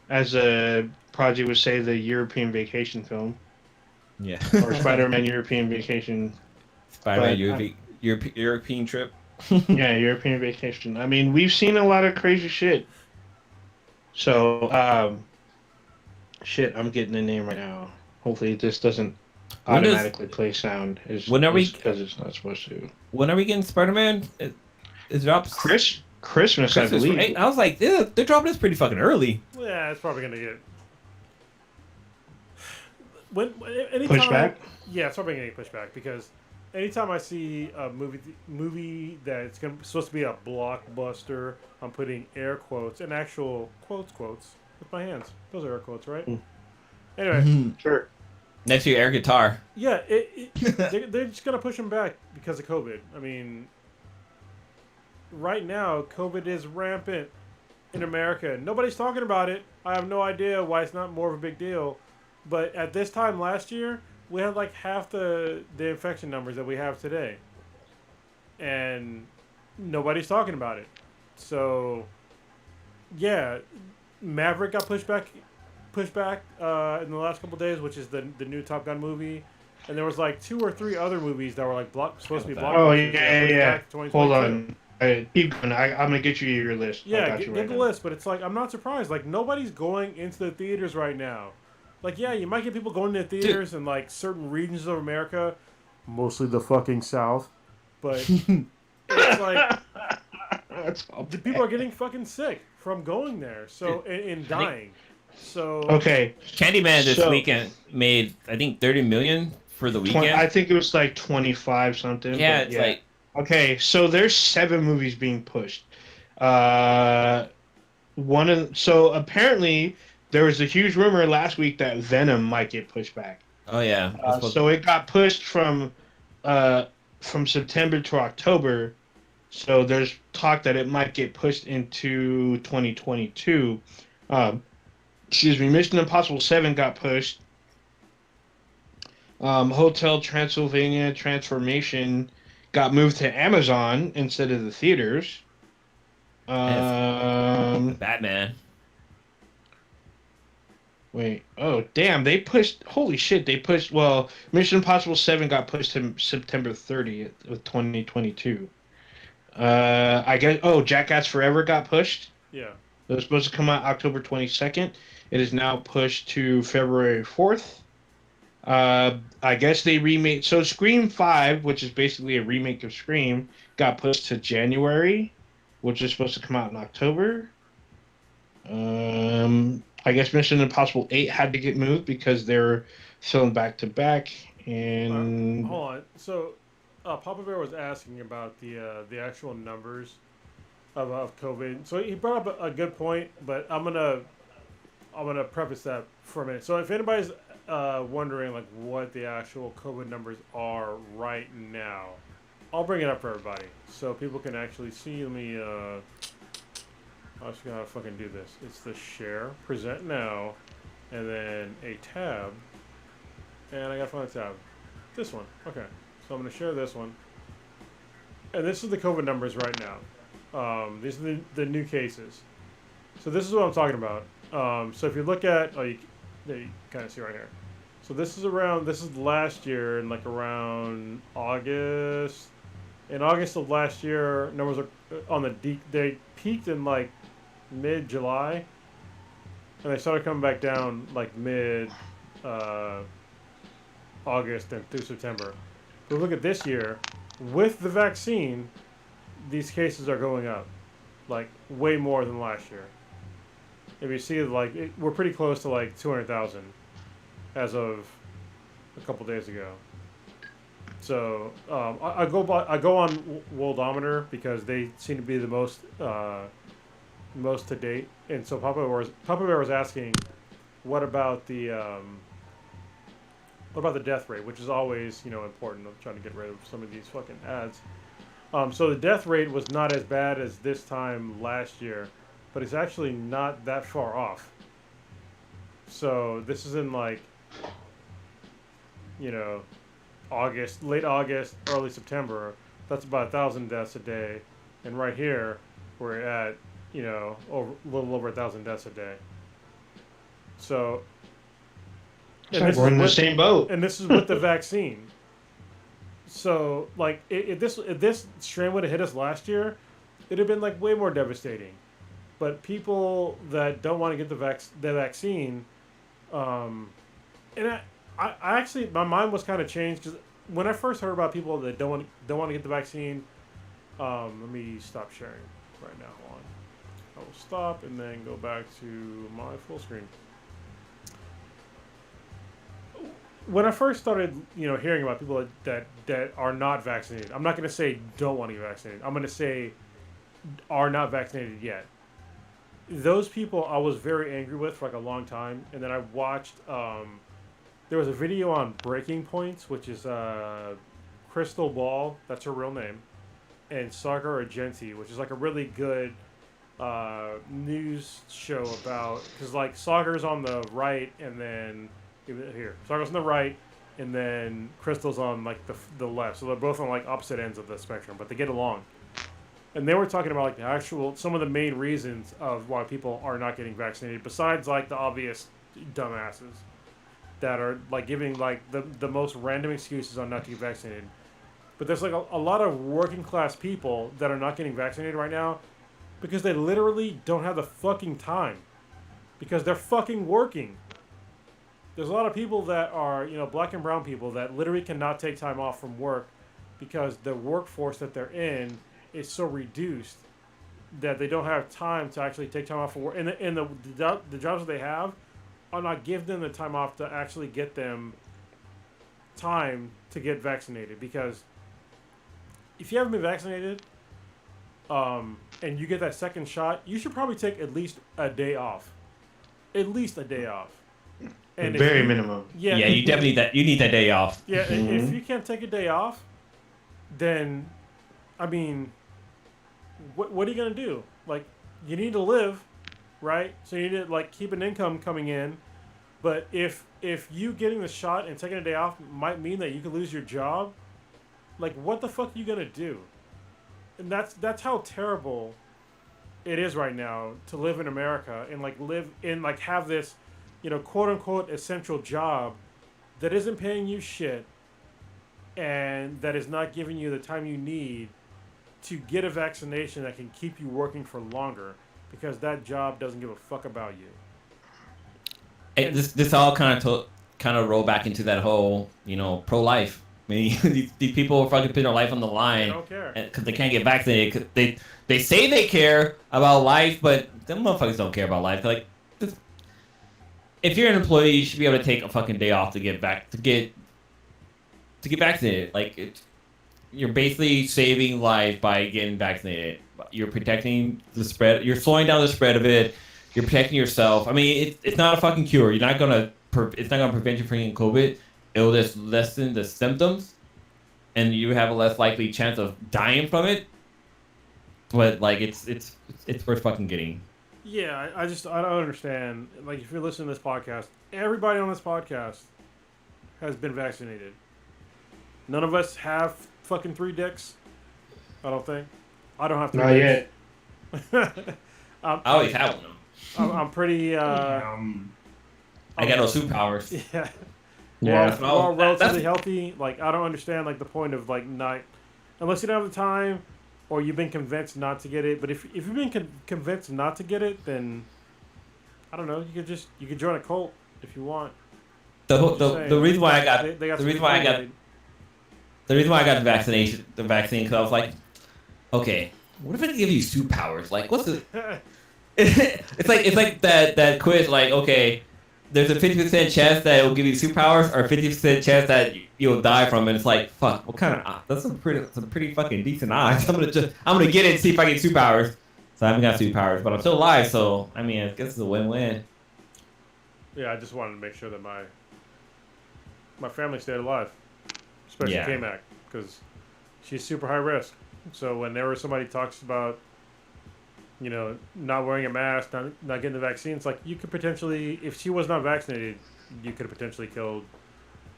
as a Prodigy would say, the European Vacation film Yeah. or Spider-Man European Vacation. Spider-Man But, European trip. Yeah, European Vacation. I mean, we've seen a lot of crazy shit. So, shit, I'm getting the name right now. Hopefully, this doesn't When does automatically play sound when are we because it's not supposed to. when are we getting Spider-Man? It drops Christmas, I Christmas, believe. right? I was like, they're dropping this pretty fucking early. Yeah, it's probably gonna get when anytime. Pushback. Yeah, it's probably gonna get pushed back because anytime I see a movie that's supposed to be a blockbuster, I'm putting air quotes and actual quotes with my hands. Those are air quotes, right? Anyway, Sure. Next year, air guitar. yeah, they're just gonna push them back because of COVID. I mean, right now, COVID is rampant in America. Nobody's talking about it. I have no idea why it's not more of a big deal. But at this time last year, we had like half the infection numbers that we have today. And nobody's talking about it. So, yeah, Maverick got pushed back in the last couple days, which is the new Top Gun movie. And there was like 2 or 3 other movies that were like supposed to be blockbusters. Oh yeah. Hold on. Keep going. I'm gonna get you your list. Yeah, get the list, but it's like I'm not surprised. Like nobody's going into the theaters right now. Like yeah, you might get people going to theaters in like certain regions of America, mostly the fucking South, but it's like people are getting fucking sick from going there. So and dying. So okay. Candyman this weekend made I think 30 million for the weekend. I think it was like 25 something. Yeah, it's like okay. So there's 7 movies being pushed. So apparently there was a huge rumor last week that Venom might get pushed back. Oh yeah. So it got pushed from September to October. So there's talk that it might get pushed into 2022. Excuse me. Mission Impossible 7 got pushed. Hotel Transylvania Transformation got moved to Amazon instead of the theaters. Batman. Wait. Oh, damn. They pushed. Holy shit. They pushed. Well, Mission Impossible 7 got pushed to September 30th of 2022. I guess. Oh, Jackass Forever got pushed. Yeah. It was supposed to come out October 22nd. It is now pushed to February 4th. I guess they remade. So Scream 5, which is basically a remake of Scream, got pushed to January, which is supposed to come out in October. I guess Mission Impossible 8 had to get moved because they're filming back to back. And hold on. So, Papa Bear was asking about the actual numbers of COVID. So he brought up a good point, but I'm gonna preface that for a minute. So if anybody's wondering like what the actual COVID numbers are right now, I'll bring it up for everybody so people can actually see. Let me. I just gotta fucking do this. It's the share, present now, and then a tab. And I gotta find the tab. This one. Okay. So I'm gonna share this one. And this is the COVID numbers right now. These are the new cases. So this is what I'm talking about. So if you look at, you kind of see right here. So this is last year, and like around August. In August of last year, numbers are on the they peaked in like mid-July, and they started coming back down like mid-August and through September. But look at this year, with the vaccine, these cases are going up, like way more than last year. If you see, like we're pretty close to like 200,000 as of a couple days ago. So I go on Worldometer because they seem to be the most to date. And so Papa Bear was asking, what about the death rate, which is always important. I'm trying to get rid of some of these fucking ads. So the death rate was not as bad as this time last year, but it's actually not that far off. So this is in like August, late August, early September. That's about 1,000 deaths a day, and right here we're at a little over 1,000 deaths a day. So we're in the same boat, and this is with the vaccine. So like if this strain would have hit us last year, it'd have been like way more devastating. But people that don't want to get the vaccine, and I actually my mind was kind of changed because when I first heard about people that don't want to get the vaccine, let me stop sharing right now. Hold on. I will stop and then go back to my full screen. When I first started, hearing about people that are not vaccinated, I'm not going to say don't want to get vaccinated. I'm going to say are not vaccinated yet. Those people I was very angry with for like a long time, and then I watched. There was a video on Breaking Points, which is Crystal Ball. That's her real name, and Sagar Argenti, which is like a really good news show about because like Sagar's on the right, and then here Sagar's on the right, and then Crystal's on like the left. So they're both on like opposite ends of the spectrum, but they get along. And they were talking about like the actual some of the main reasons of why people are not getting vaccinated, besides like the obvious dumbasses that are like giving like the most random excuses on not to get vaccinated. But there's like a lot of working class people that are not getting vaccinated right now because they literally don't have the fucking time because they're fucking working. There's a lot of people that are, black and brown people that literally cannot take time off from work because the workforce that they're in is so reduced that they don't have time to actually take time off for work. And the jobs that they have are not giving them the time off to actually get them time to get vaccinated because if you haven't been vaccinated and you get that second shot, you should probably take at least a day off. At least a day off. And Very minimum. Yeah, you definitely need that. You need that day off. Yeah, if you can't take a day off, then, I mean, what are you gonna do? Like, you need to live, right? So you need to like keep an income coming in. But if you getting the shot and taking a day off might mean that you could lose your job, like what the fuck are you gonna do? And that's how terrible it is right now to live in America and like live in like have this, quote unquote essential job that isn't paying you shit and that is not giving you the time you need to get a vaccination that can keep you working for longer because that job doesn't give a fuck about you. This all kind of roll back into that whole pro-life. I mean, these people are fucking putting their life on the line. They don't care because they can't get vaccinated. 'Cause they say they care about life, but them motherfuckers don't care about life. Like, if you're an employee, you should be able to take a fucking day off to get vaccinated. Like, you're basically saving life by getting vaccinated. You're protecting the spread. You're slowing down the spread of it. You're protecting yourself. I mean, it's not a fucking cure. You're not gonna. It's not gonna prevent you from getting COVID. It'll just lessen the symptoms, and you have a less likely chance of dying from it. But like, it's worth fucking getting. Yeah, I don't understand. Like, if you're listening to this podcast, everybody on this podcast has been vaccinated. None of us have fucking 3 dicks. I don't think. I don't have 3 Not dicks. yet. I always have one. I'm pretty. I got no superpowers. Yeah. Yeah. Well, relatively healthy. Like, I don't understand like the point of like not, unless you don't have the time, or you've been convinced not to get it. But if you've been convinced not to get it, then I don't know. You could join a cult if you want. The reason why I got the reason why I got the vaccine because I was like, okay, what if it give you superpowers? Like, what's the? It's like that quiz. Like, okay, there's a 50% chance that it will give you superpowers, or 50% chance that you'll die from it. It's like, fuck, what kind of odds? That's some pretty fucking decent odds. I'm gonna get it and see if I get superpowers. So I haven't got superpowers, but I'm still alive. So I mean, I guess it's a win-win. Yeah, I just wanted to make sure that my family stayed alive, especially K-Mac, because she's super high risk. So whenever somebody talks about, not wearing a mask, not getting the vaccine, it's like you could potentially, if she was not vaccinated, you could have potentially killed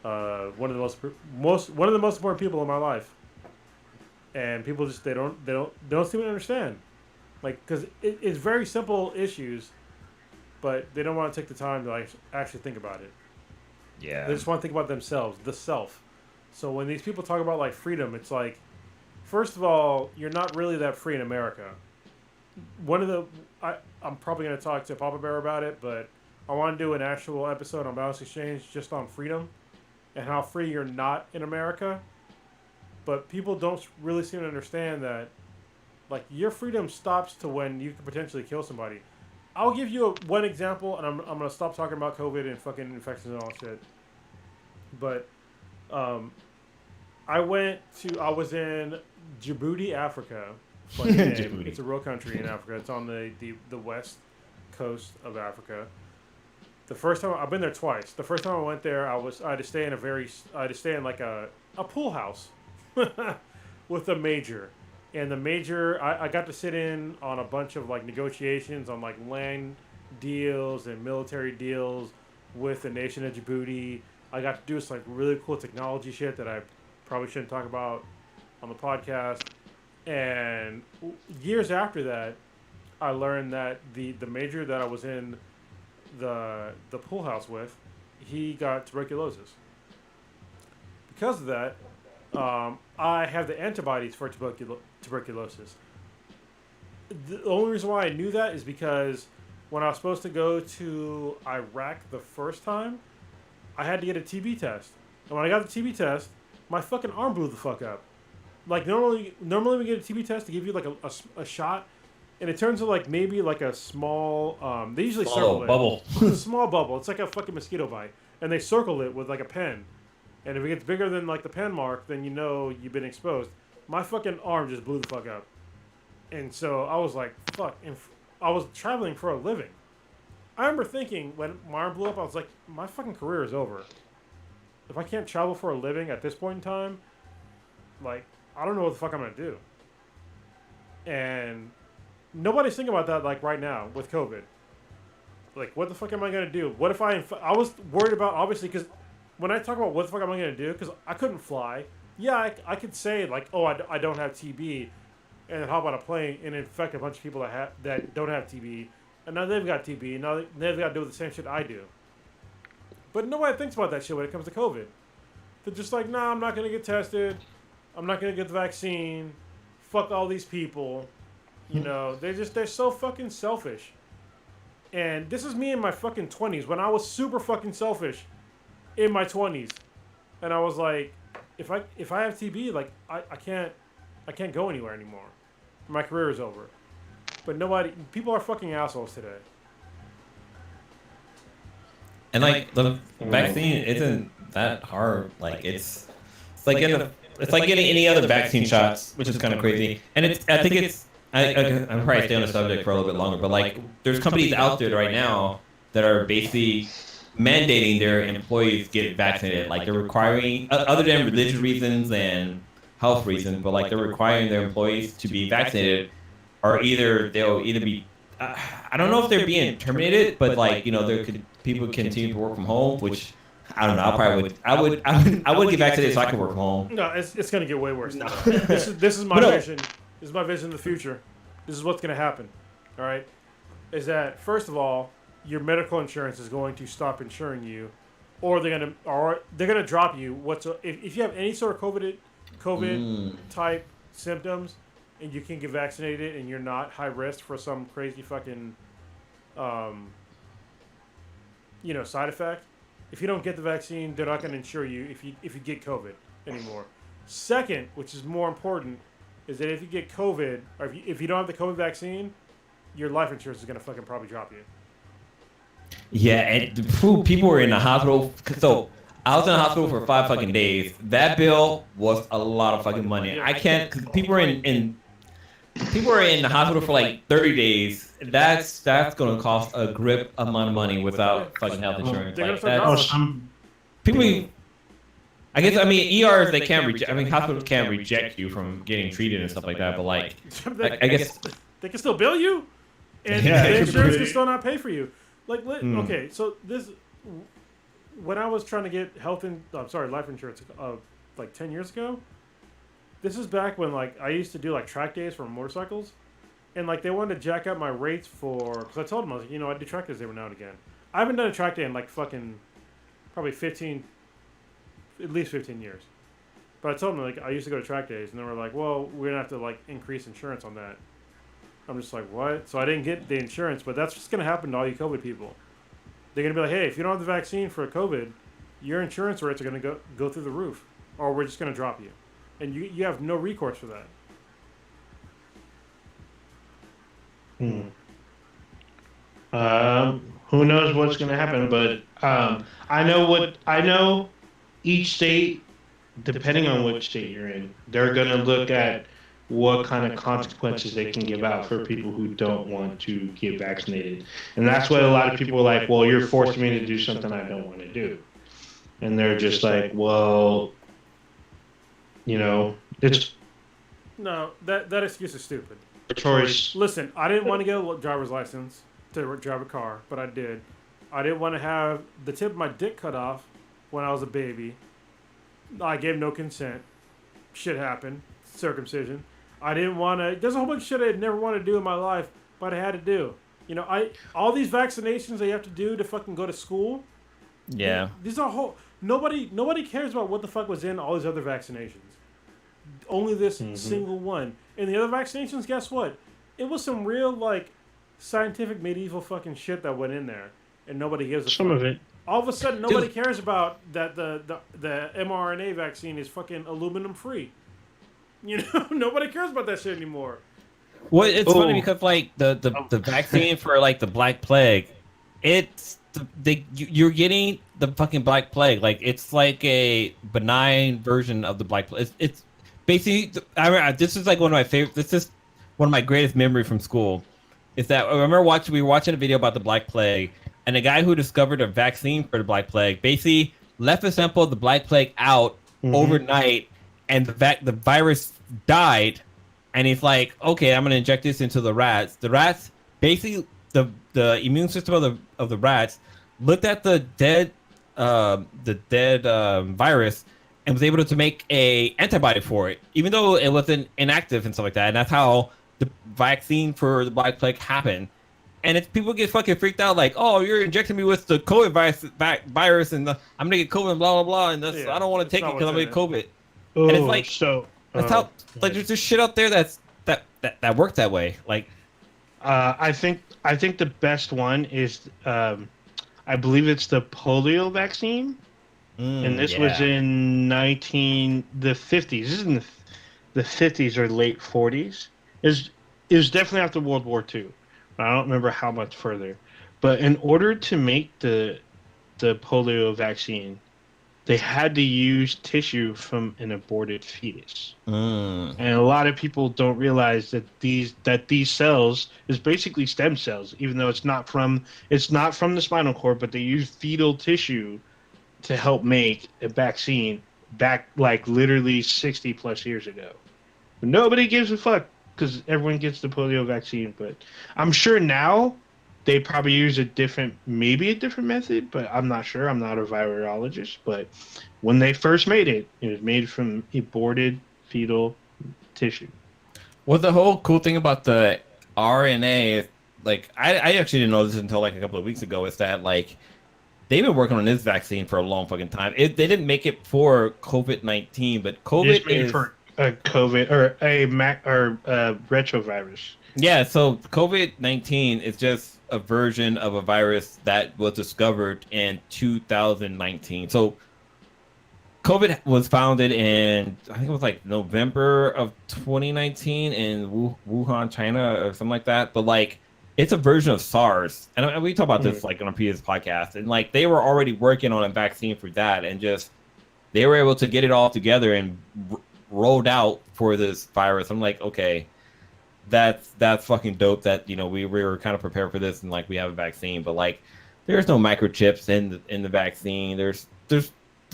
one of the most important people in my life. And people just they don't seem to understand, like, because it's very simple issues, but they don't want to take the time to like actually think about it. Yeah. They just want to think about themselves, the self. So when these people talk about like freedom, it's like, first of all, you're not really that free in America. I'm probably going to talk to Papa Bear about it, but I want to do an actual episode on Balance Exchange just on freedom, and how free you're not in America. But people don't really seem to understand that, like, your freedom stops to when you could potentially kill somebody. I'll give you one example, and I'm gonna stop talking about COVID and fucking infections and all shit. But um, I was in Djibouti, Africa. Funny name. Djibouti. It's a real country in Africa. It's on the west coast of Africa. The first time I've been there twice. The first time I went there, I had to stay in like a pool house with a major. And the major, I got to sit in on a bunch of like negotiations on like land deals and military deals with the nation of Djibouti. I got to do some like really cool technology shit that I probably shouldn't talk about on the podcast. And years after that, I learned that the major that I was in the pool house with, he got tuberculosis. Because of that, I have the antibodies for tuberculosis. The only reason why I knew that is because when I was supposed to go to Iraq the first time, I had to get a TB test. And when I got the TB test, my fucking arm blew the fuck up. Like, normally we get a TB test to give you like a shot, and it turns to like maybe like a small, they usually circle it. Bubble. It's a small bubble. It's like a fucking mosquito bite. And they circle it with like a pen. And if it gets bigger than like the pen mark, then you know you've been exposed. My fucking arm just blew the fuck up. And so I was like, fuck. And I was traveling for a living. I remember thinking when my arm blew up, I was like, my fucking career is over. If I can't travel for a living at this point in time, like, I don't know what the fuck I'm going to do. And nobody's thinking about that like right now with COVID. Like, what the fuck am I going to do? What if I was worried about, obviously, because when I talk about what the fuck am I going to do, because I couldn't fly. Yeah, I could say, like, oh, I don't have TB, and then hop on a plane and infect a bunch of people that don't have TB, and now they've got TB, and now they've got to do the same shit I do. But nobody thinks about that shit when it comes to COVID. They're just like, nah, I'm not going to get tested. I'm not going to get the vaccine. Fuck all these people. You know, they're so fucking selfish. And this is me in my fucking 20s, when I was super fucking selfish in my 20s. And I was like, if I have TB, like, I can't go anywhere anymore. My career is over. But people are fucking assholes today. And like the vaccine isn't that hard. Like it's like getting any other vaccine shots, which is kind of crazy. And I'm probably stay on the subject for a little bit longer, but like there's companies out there right now that are basically mandating their employees get vaccinated. Like they're requiring, other than religious reasons and health reasons, but like they're requiring their employees to be vaccinated, or they'll either be, I don't know if they're being terminated, but like, you know, people continue to work from home, which I don't know. I would get vaccinated so I can work from home. No, it's gonna get way worse. No. This is my vision. This is my vision of the future. This is what's gonna happen. All right, is that first of all, your medical insurance is going to stop insuring you, or they're gonna drop you. If you have any sort of COVID type symptoms, and you can get vaccinated, and you're not high risk for some crazy fucking, side effect. If you don't get the vaccine, they're not going to insure you if you get COVID anymore. Second, which is more important, is that if you get COVID, or if you don't have the COVID vaccine, your life insurance is going to fucking probably drop you. Yeah, and people were in the hospital. So I was in the hospital for 5 fucking days. That bill was a lot of fucking money. I can't. Cause people were in the hospital for like 30 days. That's going to cost a grip amount of money without fucking health insurance. People. I guess ERs they can't reject. Hospitals can't reject you from getting treated and stuff like that. But like, I guess they can still bill you, and the insurance can still not pay for you. Like, okay, so when I was trying to get life insurance, like 10 years ago. This is back when like I used to do like track days for motorcycles, and like they wanted to jack up my rates because I told them I was like, I do track days every now and again. I haven't done a track day in like fucking probably at least 15 years. But I told them like I used to go to track days, and they were like, well, we're gonna have to like increase insurance on that. I'm just like, what? So I didn't get the insurance, but that's what's gonna happen to all you COVID people. They're gonna be like, hey, if you don't have the vaccine for COVID, your insurance rates are going to go through the roof, or we're just going to drop you, and you have no recourse for that. Who knows what's going to happen? But I know. Each state, depending on which state you're in, they're going to look at what kind of consequences they can give out for people who don't want to get vaccinated, and that's why a lot of people are like, "Well, you're forcing me to do something I don't want to do," and they're just like, "Well, it's No, that excuse is stupid. a choice." Listen, I didn't want to get a driver's license to drive a car, but I did. I didn't want to have the tip of my dick cut off when I was a baby. I gave no consent. Shit happened. Circumcision. I didn't want to. There's a whole bunch of shit I'd never wanted to do in my life, but I had to do. All these vaccinations that you have to do to fucking go to school. Yeah. These are whole. Nobody cares about what the fuck was in all these other vaccinations. Only this single one. And the other vaccinations, guess what? It was some real scientific medieval fucking shit that went in there, and nobody gives a fuck. Some of it. All of a sudden, nobody cares about that the mRNA vaccine is fucking aluminum free. Nobody cares about that shit anymore. Well, it's funny because the vaccine for the Black Plague, you're getting the fucking Black Plague. It's like a benign version of the Black Plague. It's basically this is one of my favorite. This is one of my greatest memory from school. Is that I remember we were watching a video about the Black Plague, and the guy who discovered a vaccine for the Black Plague basically left a sample of the Black Plague out overnight, and the virus died, and he's like, okay, I'm gonna inject this into the rats. The rats basically the immune system of the rats looked at the dead virus and was able to make a antibody for it, even though it wasn't inactive and stuff like that. And that's how the vaccine for the Black Plague happened. And people get fucking freaked out, like, oh, you're injecting me with the COVID virus, and I'm gonna get COVID, and blah blah blah, and I don't want to take it because I'm gonna get COVID. Oh, and it's that's how there's just shit out there that worked that way. I think the best one is I believe it's the polio vaccine, and this was in the 50s. This is in the 50s or late 40s. It was definitely after World War II. I don't remember how much further, but in order to make the polio vaccine, they had to use tissue from an aborted fetus. And a lot of people don't realize that these cells is basically stem cells, even though it's not from the spinal cord, but they use fetal tissue to help make a vaccine back literally 60 plus years ago. But nobody gives a fuck because everyone gets the polio vaccine. But I'm sure now they probably use a different method, but I'm not sure. I'm not a virologist. But when they first made it, it was made from aborted fetal tissue. Well, the whole cool thing about the RNA, I actually didn't know this until a couple of weeks ago, is that they've been working on this vaccine for a long fucking time. They didn't make it for COVID-19, but COVID is for a COVID or a retrovirus. Yeah, so COVID-19 is just a version of a virus that was discovered in 2019. So COVID was founded in, I think it was November of 2019 in Wuhan, China, or something like that. But it's a version of SARS, and we talk about this on a previous podcast. And they were already working on a vaccine for that, and just they were able to get it all together and rolled out for this virus. I'm like, okay, that's fucking dope. That we were kind of prepared for this, and we have a vaccine, but there's no microchips in the vaccine. There's the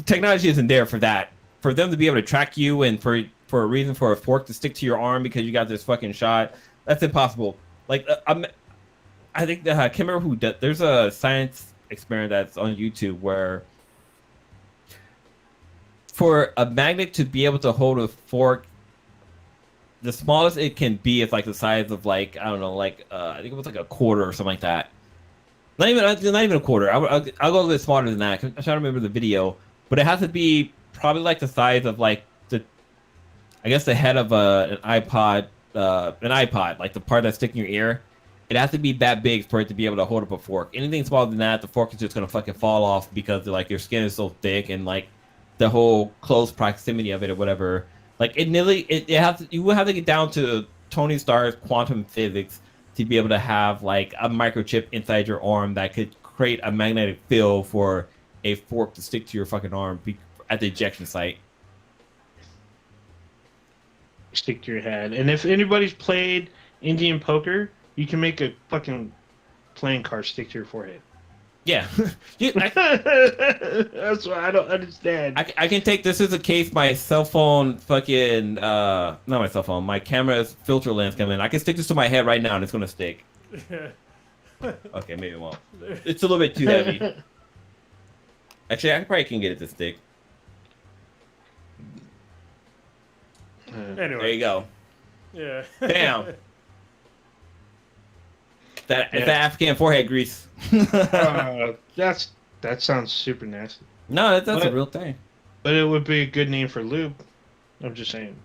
technology isn't there for that. For them to be able to track you, and for a reason for a fork to stick to your arm because you got this fucking shot, that's impossible. I think I can't remember who did. There's a science experiment that's on YouTube where for a magnet to be able to hold a fork, the smallest it can be is the size of I don't know, I think it was a quarter or something like that. Not even a quarter. I'll go a little bit smaller than that. I'm trying to remember the video, but it has to be probably the size of the head of an iPod, the part that's sticking in your ear. It has to be that big for it to be able to hold up a fork. Anything smaller than that, the fork is just gonna fucking fall off because like your skin is so thick and like the whole close proximity of it or whatever. Like it has to, you will have to get down to Tony Stark's quantum physics to be able to have like a microchip inside your arm that could create a magnetic field for a fork to stick to your fucking arm at the ejection site. Stick to your head. And if anybody's played Indian poker, you can make a fucking playing card stick to your forehead. Yeah. That's what I don't understand. I can take this as a case. My cell phone fucking not my cell phone. My camera's filter lens come in. I can stick this to my head right now and it's gonna stick. Okay, maybe it won't. It's a little bit too heavy. Actually, I probably can get it to stick. Anyway. There you go. Yeah. Damn. That African forehead grease. That sounds super nasty. No, that's a real thing. But it would be a good name for lube. I'm just saying.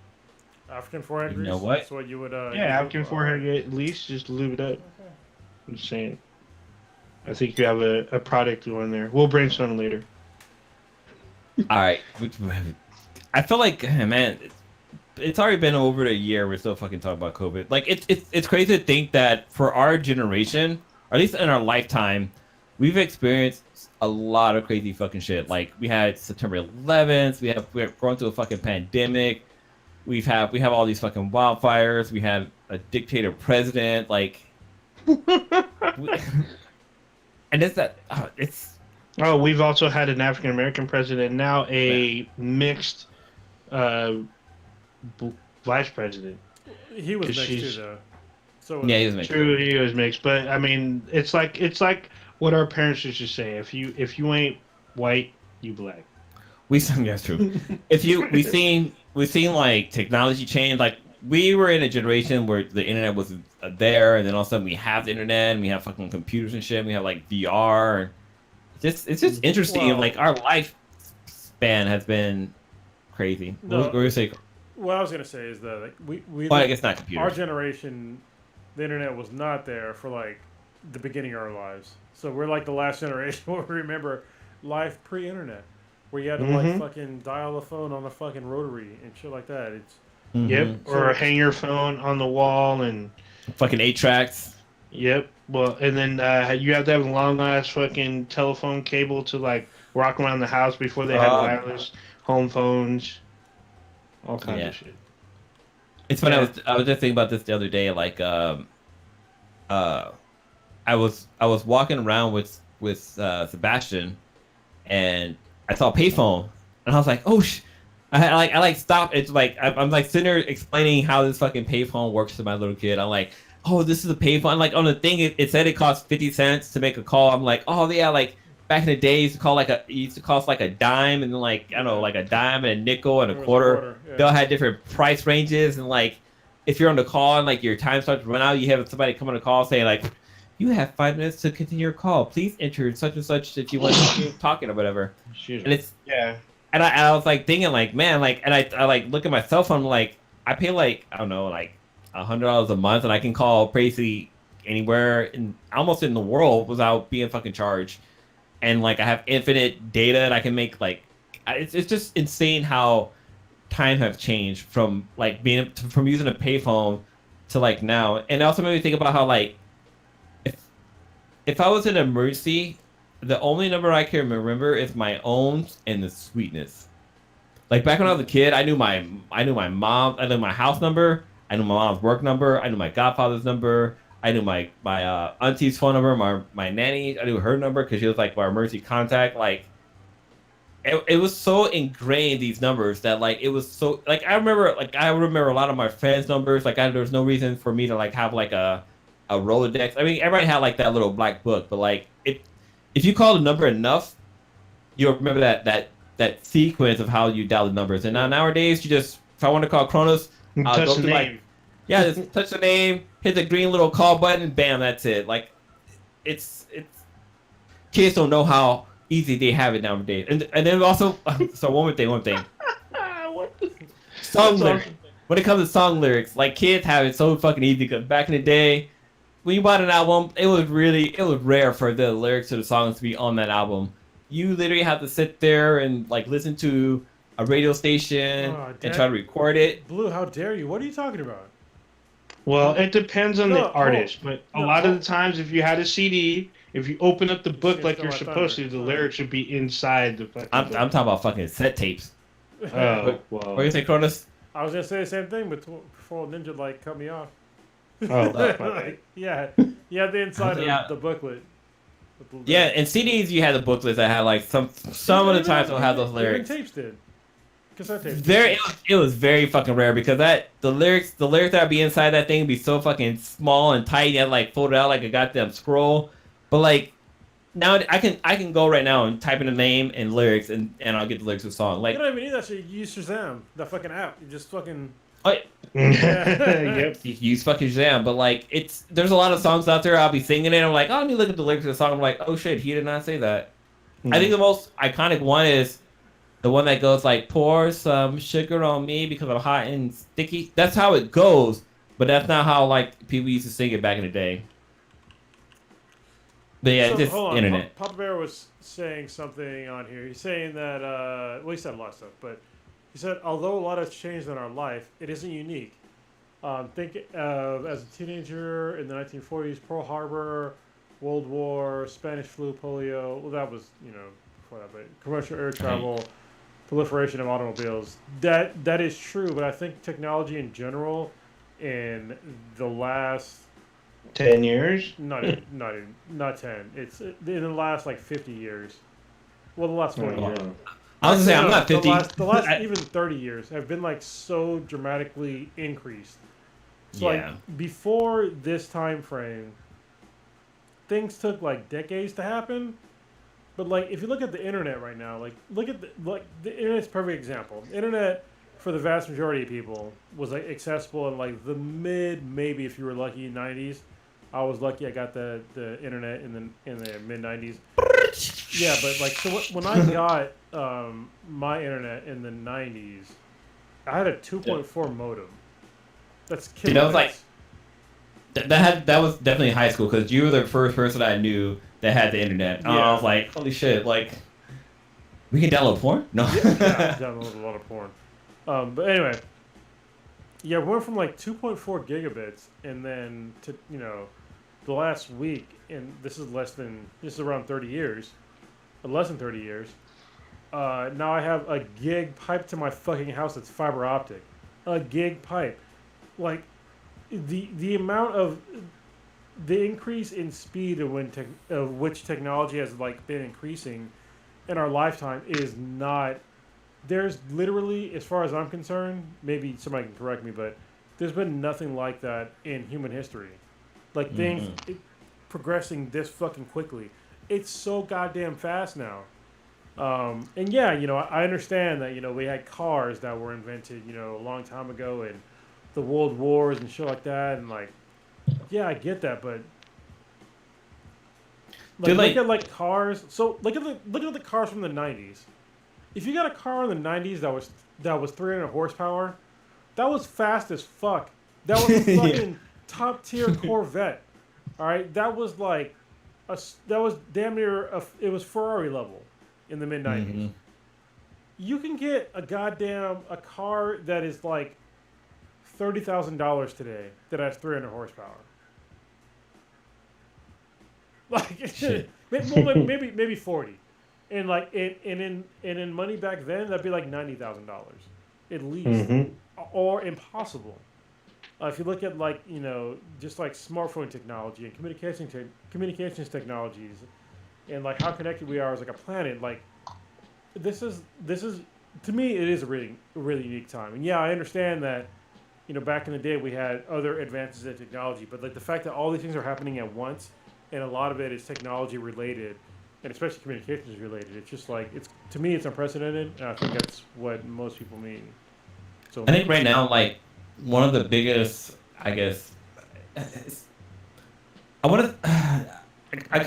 African forehead grease. You know what? That's what you would. Yeah, African forehead at least just lube it up. Okay. I'm just saying. I think you have a product going there. We'll brainstorm later. All right. I feel like, man, it's already been over a year. We're still fucking talking about COVID. Like, it's crazy to think that for our generation, or at least in our lifetime, we've experienced a lot of crazy fucking shit. Like, we had September 11th. We're going through a fucking pandemic. We have all these fucking wildfires. We had a dictator president. Like, and we've also had an African American president. Now a mixed vice president. He was mixed too, though. So yeah, he was mixed. True, he was mixed. But I mean, it's like what our parents used to say: if you ain't white, you black. That's true. We've seen like technology change. Like, we were in a generation where the internet was there, and then all of a sudden we have the internet, and we have fucking computers and shit. And we have like VR. And it's just interesting. Well, like, our lifespan has been crazy. No, what were you saying? What I was gonna say is that like we well, I guess not computers. Our generation, the internet was not there for like the beginning of our lives. So we're like the last generation where we remember life pre-internet, where you had to like fucking dial the phone on the fucking rotary and shit like that. It's Yep, or hang your phone on the wall and fucking 8-tracks. Yep. Well, and then you have to have a long ass fucking telephone cable to like rock around the house before they had wireless home phones, all kinds of shit. It's funny. I was just thinking about this the other day. Like, I was walking around with Sebastian, and I saw a payphone, and I was like, oh I stopped. It's like I'm like sitting there explaining how this fucking payphone works to my little kid. I'm like, oh, this is a payphone. Like, on the thing, it said it cost 50 cents to make a call. I'm like, oh yeah, like back in the day, it used to cost like a dime, and then like, I don't know, like a dime and a nickel and a quarter. Yeah. They all had different price ranges, and like, if you're on the call and like your time starts to run out, you have somebody come on the call saying like, you have 5 minutes to continue your call. Please enter such and such that you want to keep talking or whatever. And it's And I was like thinking like, man, like, and I like look at my cell phone, like, I pay like, I don't know, like $100 a month, and I can call basically anywhere almost in the world without being fucking charged. And like, I have infinite data, and I can make like, it's just insane how time has changed from like from using a payphone to like now. And it also made me think about how like, if I was in an emergency, the only number I can remember is my own and the sweetness. Like, back when I was a kid, I knew my mom, I knew my house number, I knew my mom's work number, I knew my godfather's number, I knew my auntie's phone number, my nanny, I knew her number because she was like my emergency contact. Like, it was so ingrained, these numbers, that like, it was so like, I remember a lot of my friends' numbers. Like, there was no reason for me to like have like a Rolodex. I mean, everybody had like that little black book, but like, if you call the number enough, you'll remember that sequence of how you dial the numbers. And now nowadays, if I want to call Kronos, I'll touch go the to name. just touch the name, hit the green little call button, bam, that's it. Like, it's kids don't know how easy they have it nowadays. And then also, so one thing. Song lyrics. When it comes to song lyrics, like, kids have it so fucking easy, because back in the day, when you bought an album, it was rare for the lyrics to the songs to be on that album. You literally have to sit there and like listen to a radio station and try to record it. Blue, how dare you? What are you talking about? Well, it depends on the artist, but a lot of the hold- times, if you had a CD, if you open up the book Shit, like still you're my supposed to, thunder. the lyrics should be inside the fucking I'm book. talking about fucking set tapes. Oh, What well. do you say, Cronus? I was gonna say the same thing, but before Ninja like cut me off. Oh, that's my bad. Yeah, the inside Yeah. of the booklet. Yeah, in CDs you had the booklets that had like some of the times they'll have those lyrics. Even tapes did. Cassette tapes. It was very fucking rare because the lyrics that would be inside that thing would be so fucking small and tight and like folded out like a goddamn scroll. But like now I can go right now and type in a name and lyrics and I'll get the lyrics to the song. Like You don't even need that shit. You use Shazam, that fucking app. You just fucking. Yep. you use fucking Shazam, but like there's a lot of songs out there I'll be singing it. I'm like, oh, let me look at the lyrics of the song. I'm like, oh shit, he did not say that. I think the most iconic one is the one that goes like, pour some sugar on me because I'm hot and sticky. That's how it goes, but that's not how like people used to sing it back in the day. But yeah, So, just hold on. internet. Papa Bear was saying something on here. He's saying that, well, he said a lot of stuff, but he said, although a lot has changed in our life, it isn't unique. Think of as a teenager in the 1940s, Pearl Harbor, World War, Spanish flu, polio. Well, that was, before that, but commercial air travel, proliferation of automobiles. That is true, but I think technology in general in the last 10 years? not 10. It's in the last like 50 years. Well, the last 40 years. I was gonna say I'm not 50. The last even 30 years have been like so dramatically increased. So Yeah. like before this time frame, things took like decades to happen. But like if you look at the internet right now, look at the internet's a perfect example. The internet for the vast majority of people was like accessible in like the maybe if you were lucky 90s. I was lucky I got the internet in the mid 90s. Yeah, but like so when I got my internet in the 90s, I had a 2.4 modem. That's killing. Dude, that was like that was definitely high school because you were the first person I knew that had the internet. Yeah. I was like, holy shit, like we can download porn? No. Yeah, I downloaded a lot of porn. But anyway, yeah, we went from like 2.4 gigabits and then to the last week, and this is around 30 years, less than 30 years. Now I have a gig pipe to my fucking house that's fiber optic, a gig pipe, like the amount of the increase in speed of which technology has like been increasing in our lifetime is not. There's literally, as far as I'm concerned, maybe somebody can correct me, but there's been nothing like that in human history. Like things progressing this fucking quickly. It's so goddamn fast now. And yeah, I understand that, we had cars that were invented, a long time ago and the world wars and shit like that. And like, yeah, I get that, but Dude, look at like cars. So look at the cars from the 90s. If you got a car in the 90s that was 300 horsepower, that was fast as fuck. That was a fucking top tier Corvette. All right, that was like that was damn near it was Ferrari level in the mid 90s. You can get a car that is like $30,000 today that has 300 horsepower. Like Shit. maybe 40. And like in money back then, that'd be like $90,000 at least, or impossible. If you look at like just like smartphone technology and communications technologies, and like how connected we are as like a planet, like this is to me it is a really unique time. And yeah, I understand that back in the day we had other advances in technology, but like the fact that all these things are happening at once, and a lot of it is technology related. And especially communications related, it's just like to me it's unprecedented, and I think that's what most people mean. So I think right now, like one of the biggest, I guess, I kind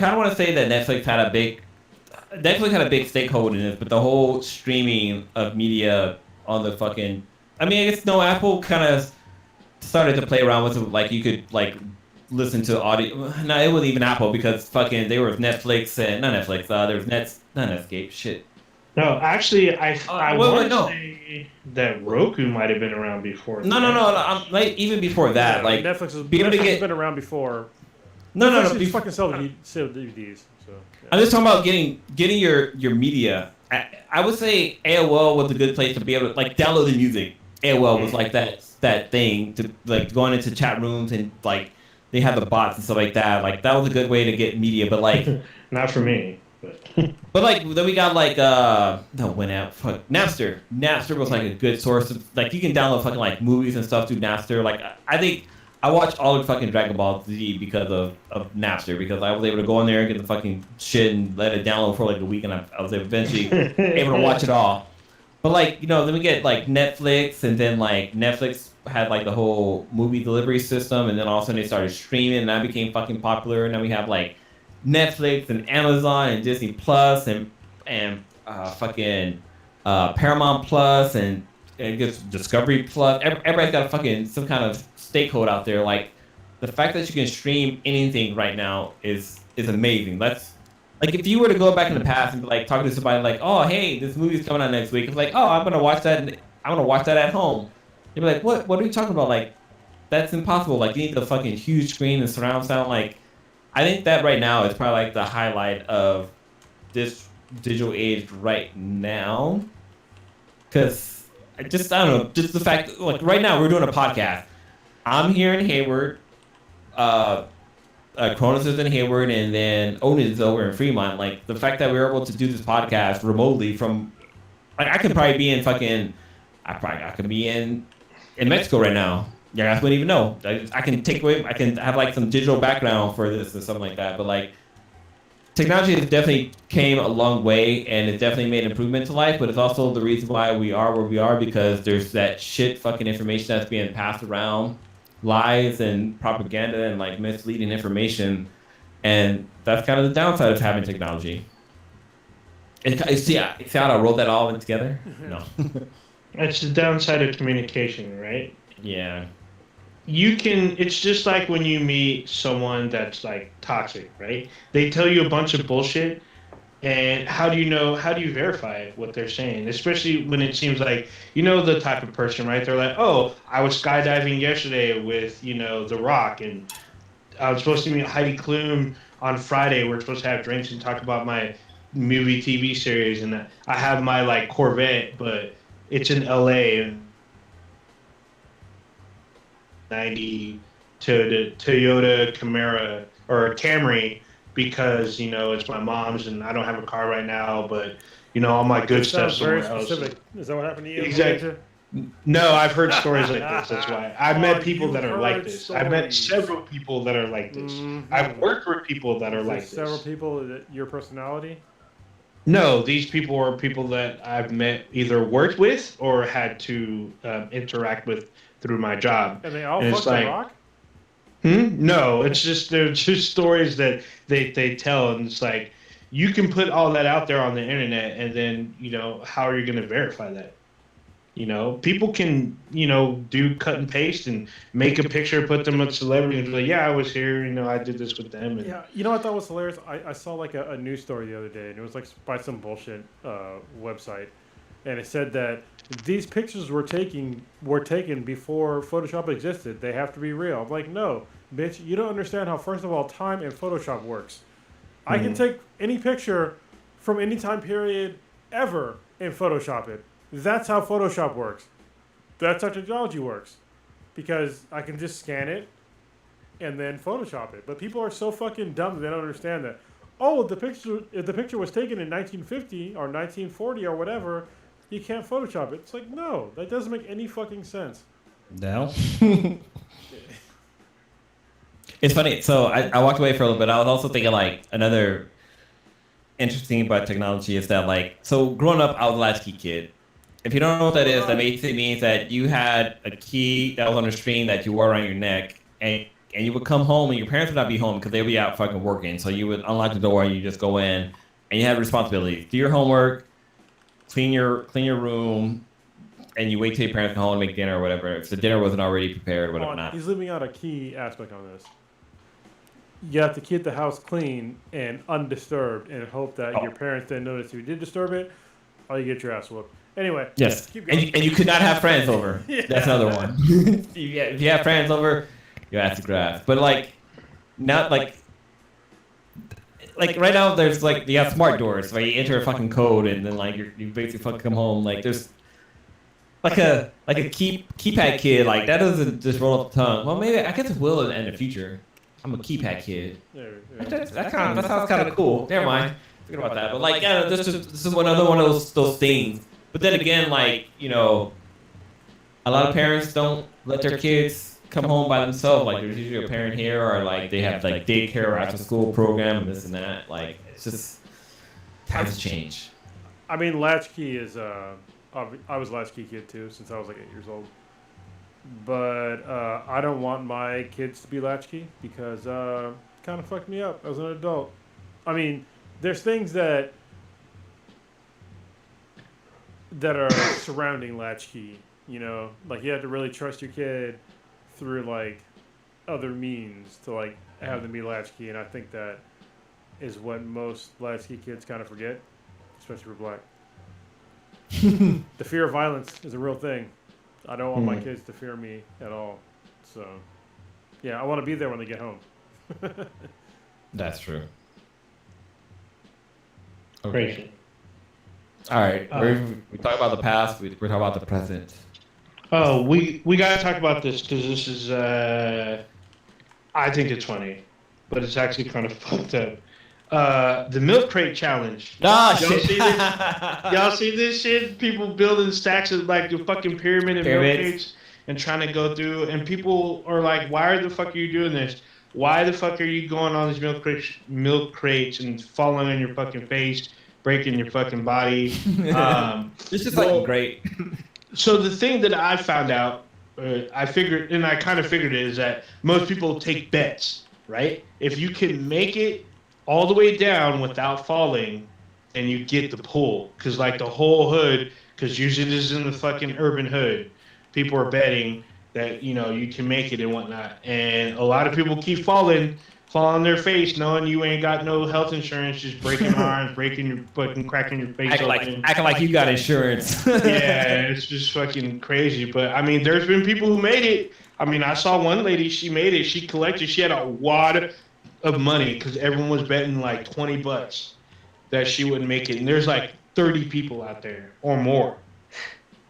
of want to say that Netflix had a big stakeholder in this, but the whole streaming of media on the fucking, I guess Apple kind of started to play around with it, like you could like listen to audio. No, it wasn't even Apple because fucking they were with Netflix and not Netflix. There was not Netscape. Shit. No, actually, I want to no. say that Roku might have been around before No, no, that. no, no. I'm like even before that, Yeah, like Netflix be able to has get been around before. no, no, Netflix no. just fucking sell DVDs. So yeah. I'm just talking about getting your media. I would say AOL was a good place to be able to like download the music. AOL was like that thing to like going into chat rooms and like they have the bots and stuff like that. Like that was a good way to get media. But like Not for me, but but like then we got like no went out fuck Napster. Napster was like a good source of like you can download fucking like movies and stuff through Napster. Like I think I watched all of fucking Dragon Ball Z because of Napster because I was able to go in there and get the fucking shit and let it download for like a week and I was eventually able to watch it all. But like then we get like Netflix and then like Netflix had like the whole movie delivery system and then all of a sudden they started streaming and that became fucking popular and then we have like Netflix and Amazon and Disney Plus and fucking Paramount Plus and it gets Discovery Plus. Everybody's got a fucking some kind of stakeholder out there. Like the fact that you can stream anything right now is amazing. That's like if you were to go back in the past and like talk to somebody like, oh hey, this movie's coming out next week. It's like, oh, I'm gonna watch that. I'm gonna watch that at home. You'd be like, what are you talking about? Like that's impossible. Like you need the fucking huge screen and surround sound. Like I think that right now is probably like the highlight of this digital age right now. Cause I don't know, just the fact like right now we're doing a podcast. I'm here in Hayward, Cronus is in Hayward, and then Otis is over in Fremont. Like the fact that we're able to do this podcast remotely from, like I could probably be in fucking, I could be in Mexico right now. Yeah, I wouldn't even know. I can take away, I can have like some digital background for this or something like that. But like, technology has definitely came a long way, and it definitely made improvement to life. But it's also the reason why we are where we are because there's that shit fucking information that's being passed around, lies and propaganda and like misleading information, and that's kind of the downside of having technology. And see how I rolled that all in together? No. that's the downside of communication, right? Yeah. It's just like when you meet someone that's like toxic, right? They tell you a bunch of bullshit, and how do you verify what they're saying? Especially when it seems like, the type of person, right? They're like, oh, I was skydiving yesterday with, The Rock, and I was supposed to meet Heidi Klum on Friday. We're supposed to have drinks and talk about my movie TV series, and I have my like Corvette, but it's in LA, and 90 to the Toyota Camry or Camry because it's my mom's and I don't have a car right now, but all my good stuff somewhere else. Is that what happened to you? Exactly. No, I've heard stories like this. That's why I've met people that are like this. I've met several people that are like this. Mm-hmm. I've worked with people that are like this. Several people that your personality? No, these people are people that I've met, either worked with or had to interact with through my job. And they all fuck The Rock? No, they're just stories that they tell, and it's like you can put all that out there on the internet, and then how are you going to verify that? People can do cut and paste and make a picture, put them with celebrities, and be like, yeah, I was here, I did this with them. And, yeah, I thought was hilarious. I saw like a news story the other day, and it was like by some bullshit website, and it said that these pictures were taken before Photoshop existed. They have to be real. I'm like, no, bitch, you don't understand how, first of all, time in Photoshop works. Mm-hmm. I can take any picture from any time period ever and Photoshop it. That's how Photoshop works. That's how technology works. Because I can just scan it and then Photoshop it. But people are so fucking dumb that they don't understand that. Oh, if the picture was taken in 1950 or 1940 or whatever, you can't Photoshop it. It's like, no, that doesn't make any fucking sense. No. It's funny. So I walked away for a little bit. I was also thinking like another interesting thing about technology is that like, so growing up, I was a latchkey kid. If you don't know what that is, that basically means that you had a key that was on a string that you wore around your neck, and you would come home and your parents would not be home because they would be out fucking working. So you would unlock the door and you just go in, and you had responsibilities. Do your homework, clean your room, and you wait till your parents come home and make dinner or whatever. If the dinner wasn't already prepared or whatever. He's leaving out a key aspect on this. you have to keep the house clean and undisturbed and hope that Oh. your parents didn't notice you did disturb it, or you get your ass whooped. Anyway, Yes, keep and going. you could not have friends over. Yeah. That's another one. If you have friends over, you have to grab. But like, not like right now, there's like you have smart doors where you enter a fucking code and then like you basically fucking come home. Like there's like a keypad kid like that doesn't just roll off the tongue. Well, maybe I guess it will in the future. I'm a keypad kid. That sounds kind of cool. Never mind. Forget about that. But like, yeah, this is another one of those things. But then again, like a lot of parents don't let their kids come home by themselves. Like there's usually a parent here, or like they have like daycare or after school program and this and that. Like it's just times change. I mean, latchkey is. I was latchkey kid too since I was like 8 years old. But I don't want my kids to be latchkey because it kind of fucked me up as an adult. I mean, there's things that are surrounding latchkey. You know, like you have to really trust your kid through like other means to like have them be latchkey, and I think that is what most latchkey kids kind of forget, especially for black. The fear of violence is a real thing. I don't want my kids to fear me at all. So, yeah, I want to be there when they get home. That's true. Crazy. All right, we talk about the past. We talk about the present. Oh, we gotta talk about this because this is I think it's funny, but it's actually kind of fucked up. The milk crate challenge. Ah, Y'all shit. see this? Y'all see this shit? People building stacks of like the fucking pyramid of milk crates and trying to go through, and people are like, "Why the fuck are you doing this? Why the fuck are you going on these milk crates and falling on your fucking face, breaking your fucking body?" This is like great. So the thing that I found out, I figured, and I kind of figured it, is that most people take bets, right? If you can make it all the way down without falling, and you get the pull, because like the whole hood, because usually this is in the fucking urban hood, people are betting that you can make it and whatnot, and a lot of people keep falling on their face, knowing you ain't got no health insurance, just breaking arms, breaking your fucking, cracking your face open. Acting like you got insurance. Yeah, it's just fucking crazy. But I mean, there's been people who made it. I mean, I saw one lady, she made it. She collected, she had a wad of money because everyone was betting like $20 that she wouldn't make it. And there's like 30 people out there or more.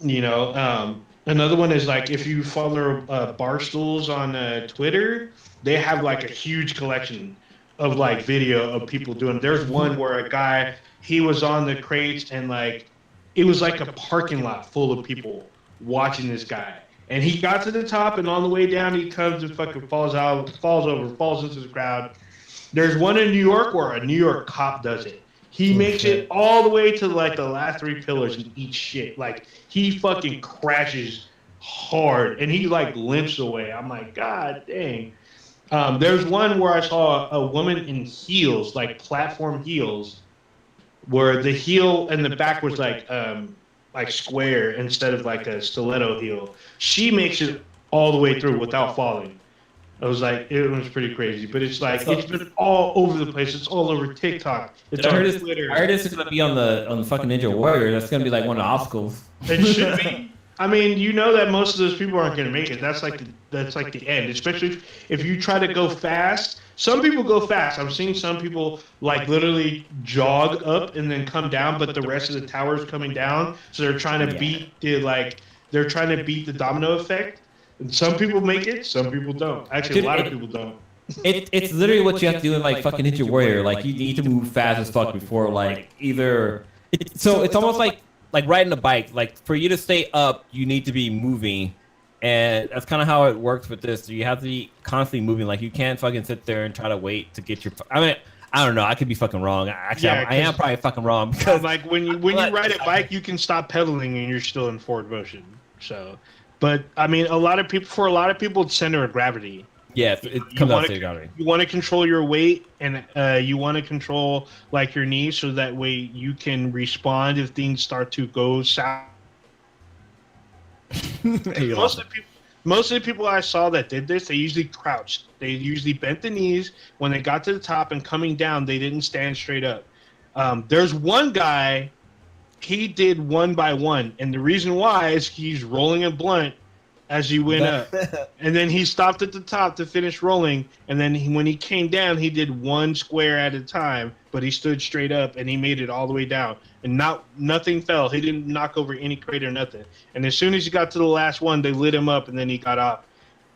Another one is like if you follow Barstools on Twitter, they have like a huge collection of like video of people doing. There's one where a guy, he was on the crates and like it was like a parking lot full of people watching this guy. And he got to the top, and on the way down, he comes and fucking falls into the crowd. There's one in New York where a New York cop does it. He makes it all the way to like the last 3 pillars and eats shit. Like he fucking crashes hard, and he like limps away. I'm like, God dang. There's one where I saw a woman in heels, like platform heels, where the heel and the back was like square instead of like a stiletto heel. She makes it all the way through without falling. It was pretty crazy, but it's like it's been all over the place. It's all over TikTok. It's on Twitter. I heard this is gonna be on the fucking Ninja Warrior. That's gonna be like one of the obstacles. It should be. I mean, you know that most of those people aren't going to make it. That's like the end. Especially if you try to go fast. Some people go fast. I'm seeing some people like literally jog up and then come down, but the rest of the tower is coming down. So they're trying to beat the domino effect. And some people make it, some people don't. Actually, a lot of people don't. It's literally what you have to do in like fucking Ninja Warrior. Like you need to move fast as fuck before like either. So it's almost like riding a bike. Like for you to stay up, you need to be moving, and that's kind of how it works with this. You have to be constantly moving. Like you can't fucking sit there and try to wait to get your. I mean, I don't know. I could be fucking wrong. Actually, I am probably fucking wrong because like when you ride a bike, you can stop pedaling and you're still in forward motion. So, but I mean, a lot of people, it's center of gravity. Yeah, it comes out to gravity. You want to control your weight, and you want to control like your knees, so that way you can respond if things start to go south. most of the people I saw that did this, they usually crouched. They usually bent the knees. When they got to the top and coming down, they didn't stand straight up. There's one guy, he did one by one, and the reason why is he's rolling a blunt as he went up. And then he stopped at the top to finish rolling, and then when he came down, he did one square at a time, but he stood straight up, and he made it all the way down. And nothing fell. He didn't knock over any crate or nothing. And as soon as he got to the last one, they lit him up, and then he got off.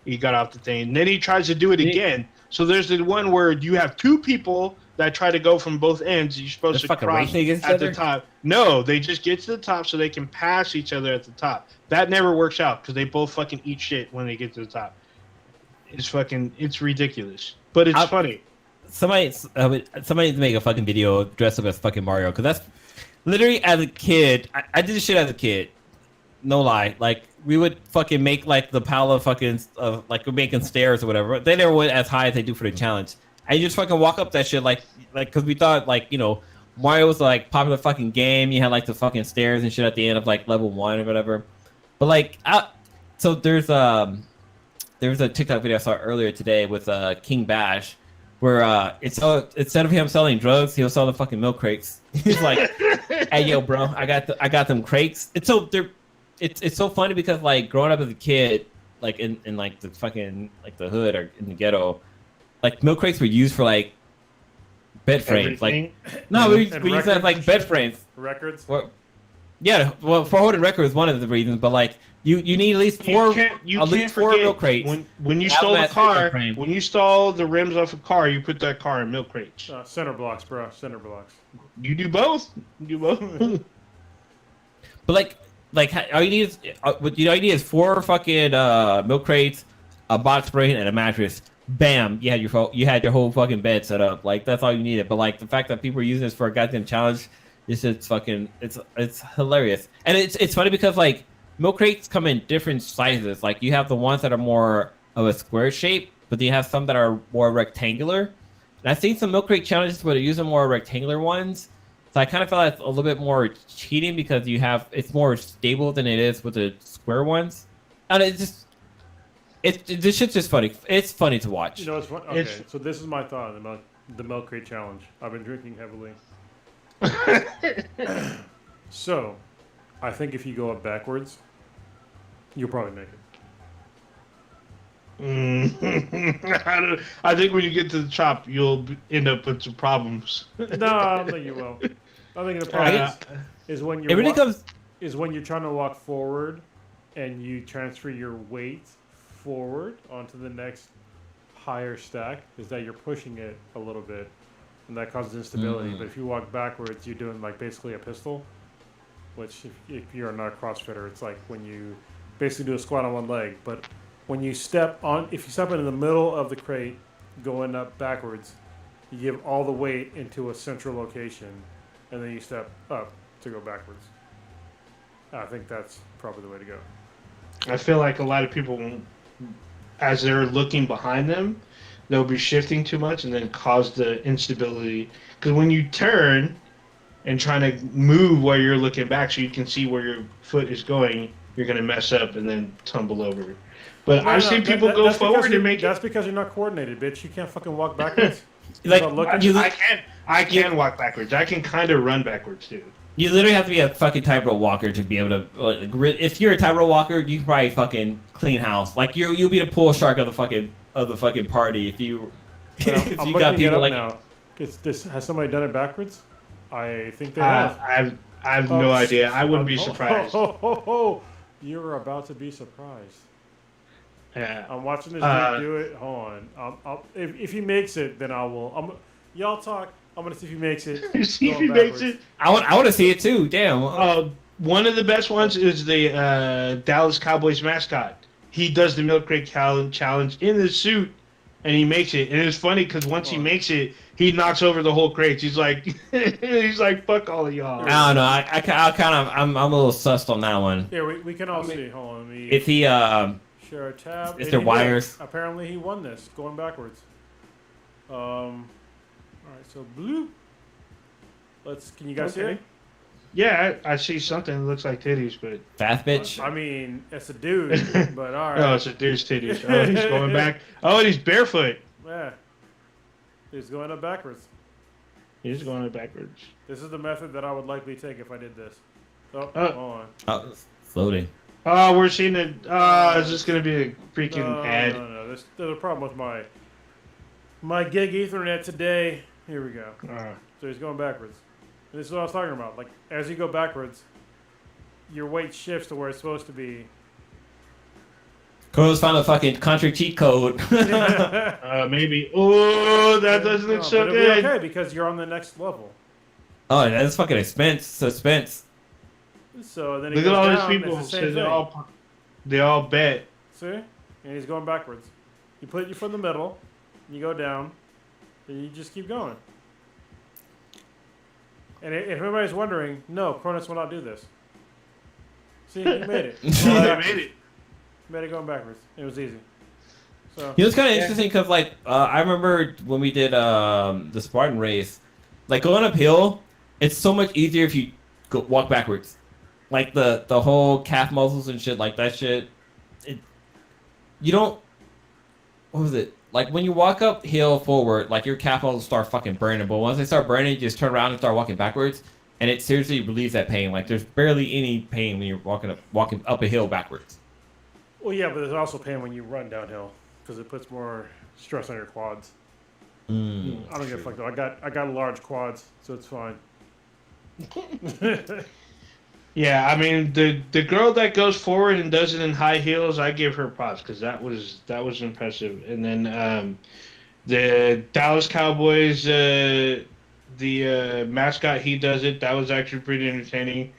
He got off the thing. And then he tries to do it again. So there's the one where you have two people that try to go from both ends. You're supposed to cross at the top. No, they just get to the top so they can pass each other at the top. That never works out because they both fucking eat shit when they get to the top. It's ridiculous, but it's funny. Somebody needs to make a fucking video dressed up as fucking Mario, because that's literally, as a kid, I did this shit as a kid. No lie, like we would fucking make like the pile of fucking like we're making stairs or whatever. They never went as high as they do for the challenge. And you just fucking walk up that shit like because we thought like, you know, Mario was like popular fucking game. You had like the fucking stairs and shit at the end of like level 1 or whatever. But like, so there's a TikTok video I saw earlier today with King Bash, where instead of him selling drugs, he'll sell the fucking milk crates. He's like, "Hey yo, bro, I got them crates." It's so funny because like growing up as a kid, like in like the fucking like the hood or in the ghetto, like milk crates were used for like bed frames. Everything? Like no, we used that as like bed frames. Records. Yeah, well, for holding records is one of the reasons, but like you need at least four milk crates. When you stole the car, when you stole the rims off a car, you put that car in milk crates. Center blocks, bro. Center blocks. You do both. You do both. But like all you need is 4 fucking milk crates, a box spring, and a mattress. Bam! You had your whole fucking bed set up. Like that's all you needed. But like the fact that people are using this for a goddamn challenge, it's hilarious. And it's funny because like milk crates come in different sizes. Like you have the ones that are more of a square shape, but then you have some that are more rectangular. And I've seen some milk crate challenges where they're using more rectangular ones. So I kind of feel like it's a little bit more cheating because it's more stable than it is with the square ones. And this shit's just funny. It's funny to watch. You know, it's fun. Okay, so this is my thought about the milk crate challenge. I've been drinking heavily. So, I think if you go up backwards, you'll probably make it. I think when you get to the top, you'll end up with some problems. No, I don't think you will. I think the problem is when you're when you're trying to walk forward and you transfer your weight forward onto the next higher stack, is that you're pushing it a little bit, and that causes instability. But if you walk backwards, you're doing like basically a pistol, which if you're not a CrossFitter, it's like when you basically do a squat on one leg. But when you step if you step in the middle of the crate going up backwards, you give all the weight into a central location, and then you step up to go backwards. I think that's probably the way to go. I feel like a lot of people, as they're looking behind them, they'll be shifting too much and then cause the instability. Because when you turn and trying to move while you're looking back so you can see where your foot is going, you're going to mess up and then tumble over. But I've seen people go forward and make it. That's because you're not coordinated, bitch. You can't fucking walk backwards. I can walk backwards. I can kind of run backwards, too. You literally have to be a fucking tightrope walker to be able to. If you're a tightrope walker, you can probably fucking clean house. Like you'll be the pool shark of the fucking party if you. If you got people like. Now. Has somebody done it backwards? I think they have. I have no idea. I wouldn't be surprised. You're about to be surprised. Yeah. I'm watching this dude do it. Hold on. If he makes it, then I will. Y'all talk. I'm gonna see if he makes it. See if he makes it. I want to see it too. Damn. One of the best ones is the Dallas Cowboys mascot. He does the milk crate challenge in the suit, and he makes it. And it's funny because once he makes it, he knocks over the whole crate. He's like, fuck all of y'all. I don't know. I'm a little sussed on that one. Yeah, we can all see. Hold on. If he share a tab. Is there wires? Apparently, he won this going backwards. All right, so blue. Can you guys see it? Yeah, I see something that looks like titties, but Fast bitch. I mean, it's a dude, but all oh, right. it's a dude's titties. Oh, he's going back. Oh, and he's barefoot. Yeah, he's going up backwards. He's going backwards. This is the method that I would likely take if I did this. Oh, Oh. hold on. Oh, floating. Oh, we're seeing it. Oh, is this gonna be a freaking ad? No. There's a problem with my gig Ethernet today. Here we go. So he's going backwards. And this is what I was talking about. Like, as you go backwards, your weight shifts to where it's supposed to be. Carlos found a fucking country cheat code. Maybe. Oh, that doesn't look so but good. it'll be okay because you're on the next level. Oh, that's fucking suspense. So then Look at all these people. So they all bet. See? And he's going backwards. You put your foot in the middle, you go down, and you just keep going. And if everybody's wondering, no, Cronus will not do this. See, you made it. They made it. Made it going backwards. It was easy. So You know, it's kind of interesting because, like, I remember when we did the Spartan race, like, going uphill, it's so much easier if you walk backwards. Like, the whole calf muscles and shit, like, that shit, you don't, what was it? Like, when you walk uphill forward, like, your calf muscles start fucking burning, but once they start burning, you just turn around and start walking backwards, and it seriously relieves that pain. Like, there's barely any pain when you're walking up a hill backwards. well, yeah, but there's also pain when you run downhill because it puts more stress on your quads. I don't give a fuck though. I got large quads, so it's fine. Yeah, I mean the girl that goes forward and does it in high heels, I give her props because that was impressive. And then the Dallas Cowboys, the mascot, he does it. That was actually pretty entertaining.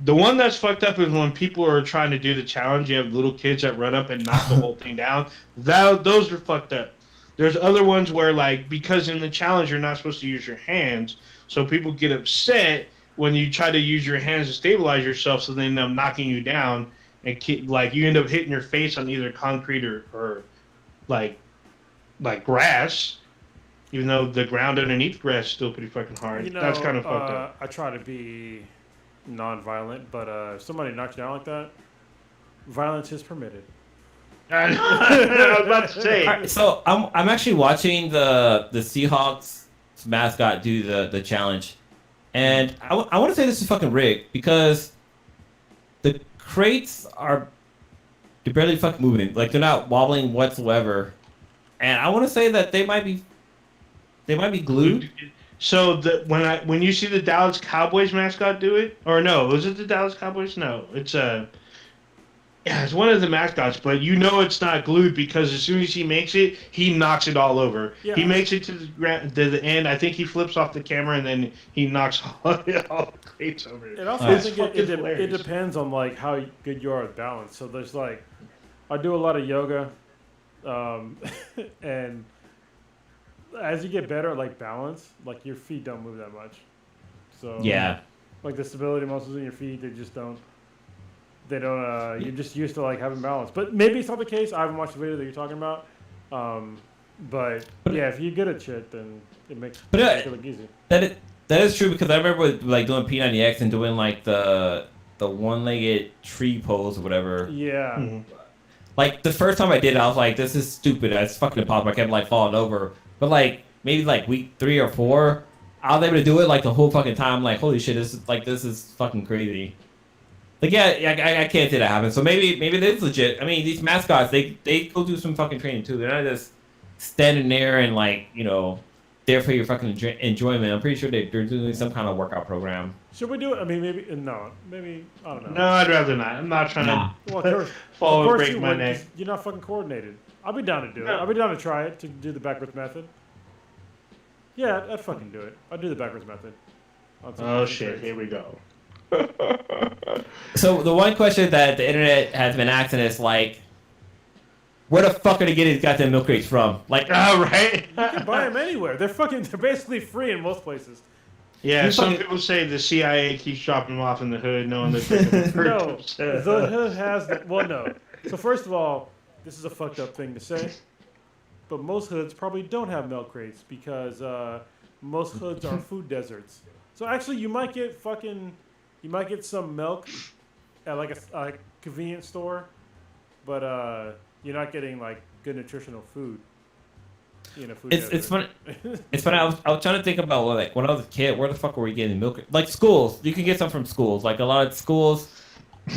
The one that's fucked up is when people are trying to do the challenge. You have little kids that run up and knock the whole thing down. Those are fucked up. There's other ones where, like, because in the challenge you're not supposed to use your hands, so people get upset when you try to use your hands to stabilize yourself, so they end up knocking you down, and like you end up hitting your face on either concrete or like grass, even though the ground underneath grass is still pretty fucking hard. You know, That's kind of fucked up. I try to be non-violent, but if somebody knocks you down like that, violence is permitted. I was about to say. All right, so I'm actually watching the Seahawks mascot do the challenge, and I want to say this is fucking rigged because the crates they're barely fucking moving, like they're not wobbling whatsoever, and I want to say that they might be glued. So when you see the Dallas Cowboys mascot do it, or no, was it the Dallas Cowboys? No, it's it's one of the mascots, but you know it's not glued because as soon as he makes it, he knocks it all over. Yeah. He makes it to the end. I think he flips off the camera and then he knocks all the crates over. And also, Oh. I think it depends on like how good you are at balance. So there's like, I do a lot of yoga, and as you get better at like balance, like your feet don't move that much. So Yeah. like the stability muscles in your feet, they don't. You're just used to like having balance. But maybe it's not the case. I haven't watched the video that you're talking about. But yeah, if you're good at shit, then it makes it look easy. That is true because I remember like doing P90X and doing like the one-legged tree pose or whatever. Yeah. Mm-hmm. Like the first time I did it, I was like, "This is stupid. It's fucking impossible." I kept like falling over. But like maybe like week 3 or 4, I was able to do it like the whole fucking time. Like, holy shit, this is fucking crazy. Like I can't say that happened. So maybe it is legit. I mean, these mascots they go do some fucking training too. They're not just standing there and like there for your fucking enjoyment. I'm pretty sure they're doing some kind of workout program. Should we do it? I mean, maybe no. Maybe I don't know. No, I'd rather not. I'm not trying Well, of course, to fall of and course break you my would, neck. 'cause you're not fucking coordinated. I'll be down to do it. No. I'll be down to try it to do the backwards method. Yeah, I'd fucking do it. I'd do the backwards method. Oh shit! Here we go. So the one question that the internet has been asking is like, where the fuck are they getting these goddamn milk crates from? Like, Oh right. You can buy them anywhere. They're basically free in most places. Yeah, You some fucking- people say the CIA keeps dropping them off in the hood, knowing that they're going to No, the hood has well, no. So first of all, this is a fucked up thing to say, but most hoods probably don't have milk crates because most hoods are food deserts. So actually, you might get fucking You might get some milk at like a convenience store, but you're not getting like good nutritional food. Food It's funny. desert. It's funny. I was trying to think about like when I was a kid, where the fuck were we getting milk? Like schools, you can get some from schools. Like a lot of schools,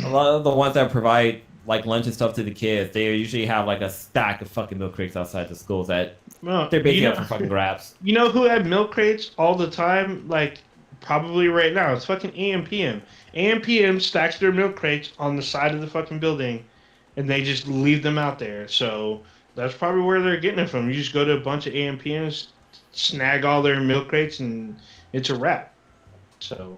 a lot of the ones that provide like lunch and stuff to the kids, they usually have like a stack of fucking milk crates outside the schools that Well, they're baking up for fucking grabs. You know who had milk crates all the time? Like, probably right now. It's fucking AMPM. AMPM stacks their milk crates on the side of the fucking building, and they just leave them out there. So that's probably where they're getting it from. You just go to a bunch of AMPMs, snag all their milk crates, and it's a wrap. So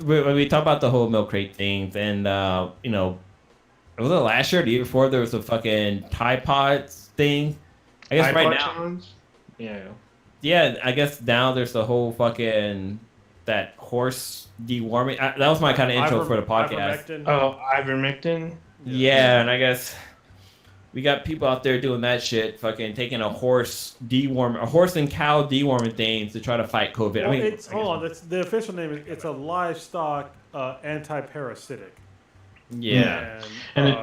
When we talk about the whole milk crate things, and was it last year or the year before there was a fucking Tide Pods thing? I guess right iPod now. challenge? Yeah. Yeah, I guess now there's the whole fucking that horse deworming. That was my kind of intro for the podcast. Ivermectin. Oh, ivermectin? Yeah, and I guess we got people out there doing that shit, fucking taking a horse and cow deworming things to try to fight COVID. Well, I mean, hold on. That's, the official name is it's a livestock anti-parasitic. yeah. And,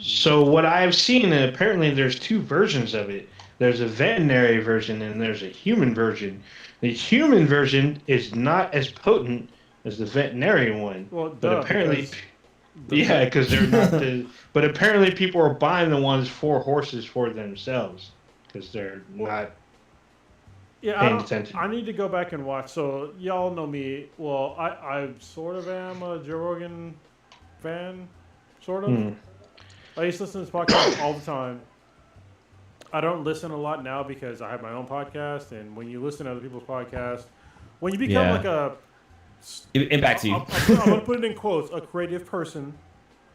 So what I've seen, and apparently there's two versions of it. There's a veterinary version and there's a human version. The human version is not as potent as the veterinary one. well, But apparently, because because they're not the. But apparently, people are buying the ones for horses for themselves because they're not paying attention. I need to go back and watch. So y'all know me. Well, I sort of am a Joe Rogan fan, sort of. Hmm. I used to listen to this podcast all the time. I don't listen a lot now because I have my own podcast, and when you listen to other people's podcasts, when you become Yeah. like a It impacts you. I'm gonna put it in quotes, a creative person,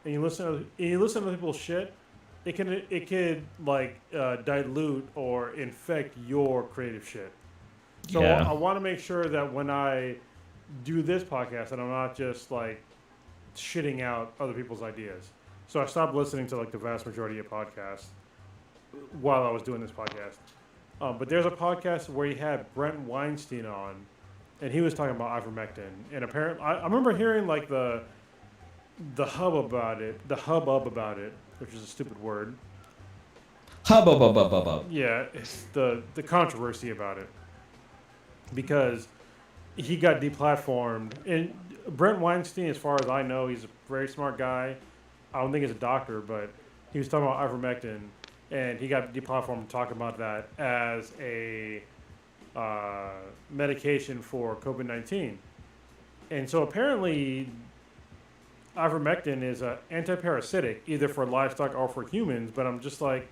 and you listen to other people's shit, it could like dilute or infect your creative shit. So Yeah. I want to make sure that when I do this podcast, that I'm not just like shitting out other people's ideas. So I stopped listening to like the vast majority of podcasts while I was doing this podcast. But there's a podcast where he had Brent Weinstein on, and he was talking about ivermectin. And apparently, I remember hearing like the hubbub about it, which is a stupid word. Hubbub. Yeah, it's the controversy about it because he got deplatformed. And Brent Weinstein, as far as I know, he's a very smart guy. I don't think he's a doctor, but he was talking about ivermectin, and he got deplatformed talking about that as a medication for COVID-19. And so apparently, ivermectin is an anti-parasitic, either for livestock or for humans. But I'm just like,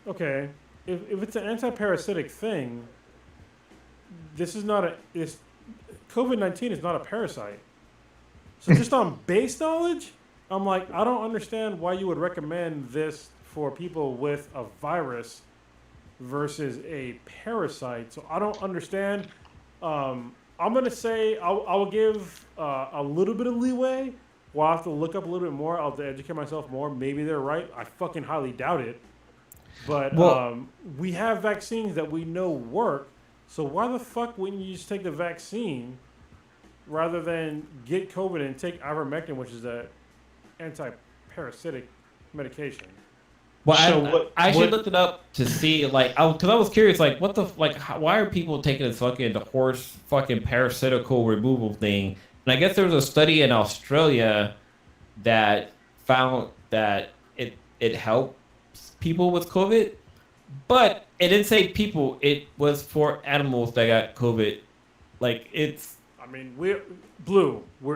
okay, if it's an anti-parasitic thing, COVID-19 is not a parasite. So just on base knowledge, I'm like, I don't understand why you would recommend this for people with a virus versus a parasite. So I don't understand. I'm gonna say I will give a little bit of leeway. Well, I'll have to look up a little bit more. I'll have to educate myself more. Maybe they're right. I fucking highly doubt it. But we have vaccines that we know work. So why the fuck wouldn't you just take the vaccine rather than get COVID and take ivermectin, which is a anti-parasitic medication? Well, So I actually looked it up to see, like, because I was curious, like, what the, like, why are people taking this fucking horse fucking parasitical removal thing? And I guess there was a study in Australia that found that it helps people with COVID, but it didn't say people. It was for animals that got COVID. Like, it's. I mean, we're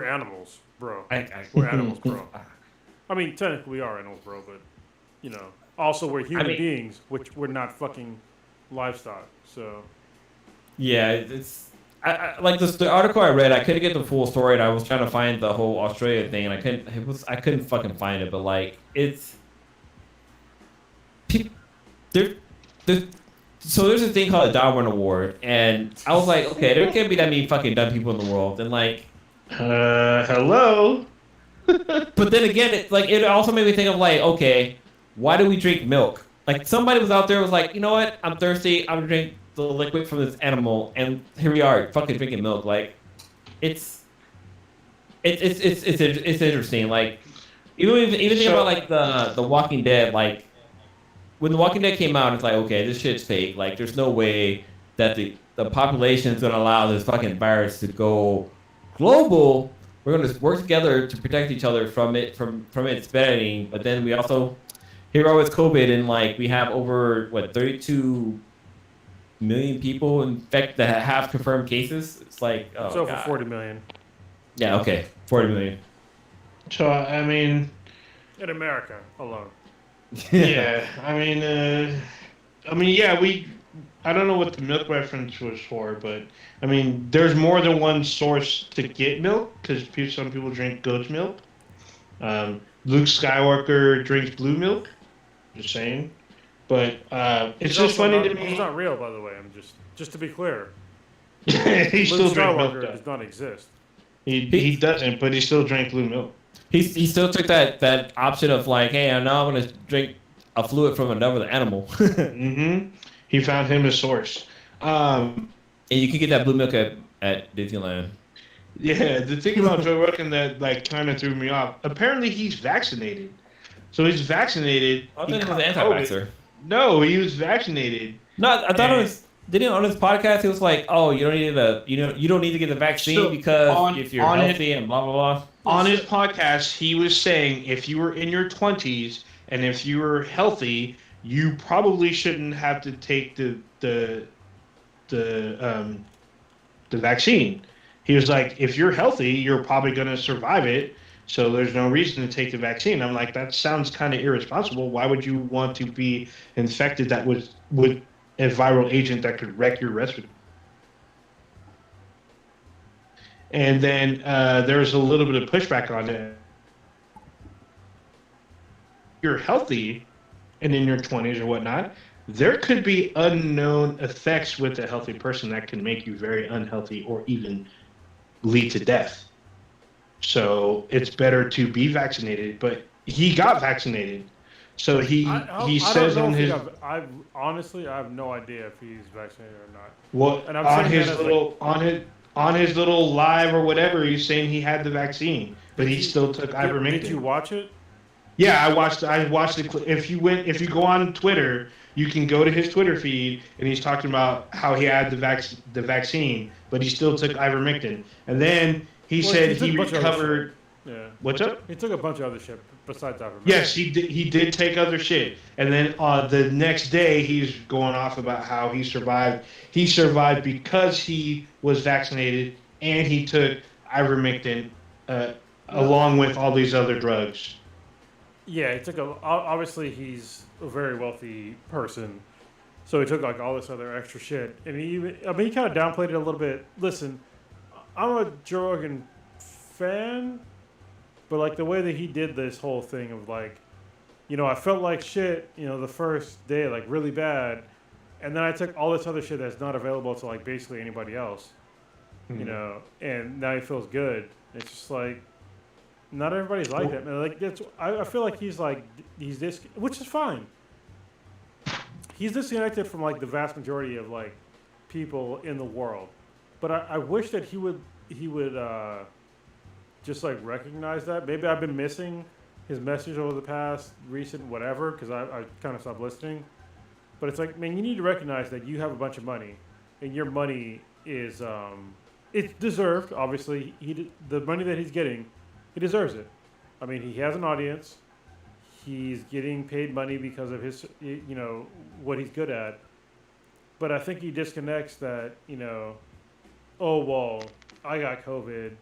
animals, bro. We're animals, bro. I mean, technically we are animals, bro, but, you know, also we're human beings, which we're not fucking livestock, so. Yeah, it's. I like this, the article I read, I couldn't get the full story, and I was trying to find the whole Australia thing, and I couldn't fucking find it, but, like, it's. So there's a thing called a Darwin Award, and I was like, okay, there can't be that many fucking dumb people in the world, and like, hello. but then again, it also made me think of like, okay, why do we drink milk? Like somebody was out there was like, you know what? I'm thirsty. I'm gonna drink the liquid from this animal, and here we are, fucking drinking milk. Like, it's interesting. Like even think about like the Walking Dead. Like when the Walking Dead came out, it's like okay, this shit's fake. Like there's no way that the population is gonna allow this fucking virus to go global. We're gonna work together to protect each other from it spreading. But then we also here with COVID and like we have over what 32 million people infected that have confirmed cases. It's like oh It's over God. 40 million Yeah, okay. 40 million. So I mean, in America alone. yeah, yeah, I don't know what the milk reference was for, but I mean, there's more than one source to get milk because some people drink goat's milk. Luke Skywalker drinks blue milk. Just saying, but it's just funny to me. He's not real, by the way. I'm just to be clear. He still Luke drank milk. Skywalker does not exist. He doesn't, but he still drank blue milk. He still took that option of like, hey, now I'm gonna drink a fluid from another animal. Mm-hmm. He found him a source. And you can get that blue milk at Disneyland. Yeah, the thing about Joe Rogan that like kind of threw me off. Apparently, he's vaccinated. So he's vaccinated. I thought he was an anti-vaxxer. No, he was vaccinated. No, I thought it was. Didn't he, on his podcast he was like, "Oh, you don't need to get the vaccine because if you're healthy and blah blah blah." On his podcast, he was saying if you were in your 20s and if you were healthy, you probably shouldn't have to take the vaccine. He was like, if you're healthy, you're probably going to survive it. So there's no reason to take the vaccine. I'm like, that sounds kind of irresponsible. Why would you want to be infected that was with a viral agent that could wreck your respiratory? And then there's a little bit of pushback on it. You're healthy and in your 20s or whatnot, there could be unknown effects with a healthy person that can make you very unhealthy or even lead to death. So it's better to be vaccinated, but he got vaccinated. So he says on his... I honestly have no idea if he's vaccinated or not. Well, and on his little live or whatever, he's saying he had the vaccine, but he still took ivermectin. Did you watch it? Yeah, I watched it. If you go on Twitter, you can go to his Twitter feed, and he's talking about how he had the vaccine, but he still took ivermectin. And then he said he recovered. Yeah. What's up? He took a bunch of other shit besides ivermectin. Yes, he did take other shit. And then the next day, he's going off about how he survived. He survived because he was vaccinated and he took ivermectin along with all these other drugs. Yeah, he took obviously he's a very wealthy person, so he took like all this other extra shit, and he kind of downplayed it a little bit. Listen, I'm a Joe Rogan fan, but like the way that he did this whole thing of like, I felt like shit, the first day, like really bad, and then I took all this other shit that's not available to like basically anybody else, and now he feels good. It's just like. Not everybody's like that, man. Like I feel like he's this, which is fine. He's disconnected from like the vast majority of like people in the world, but I wish that he would just like recognize that. Maybe I've been missing his message over the past recent whatever because I kind of stopped listening. But it's like, man, you need to recognize that you have a bunch of money, and your money is it's deserved. Obviously, the money that he's getting. He deserves it. I mean, he has an audience. He's getting paid money because of his, what he's good at. But I think he disconnects that, oh, well, I got COVID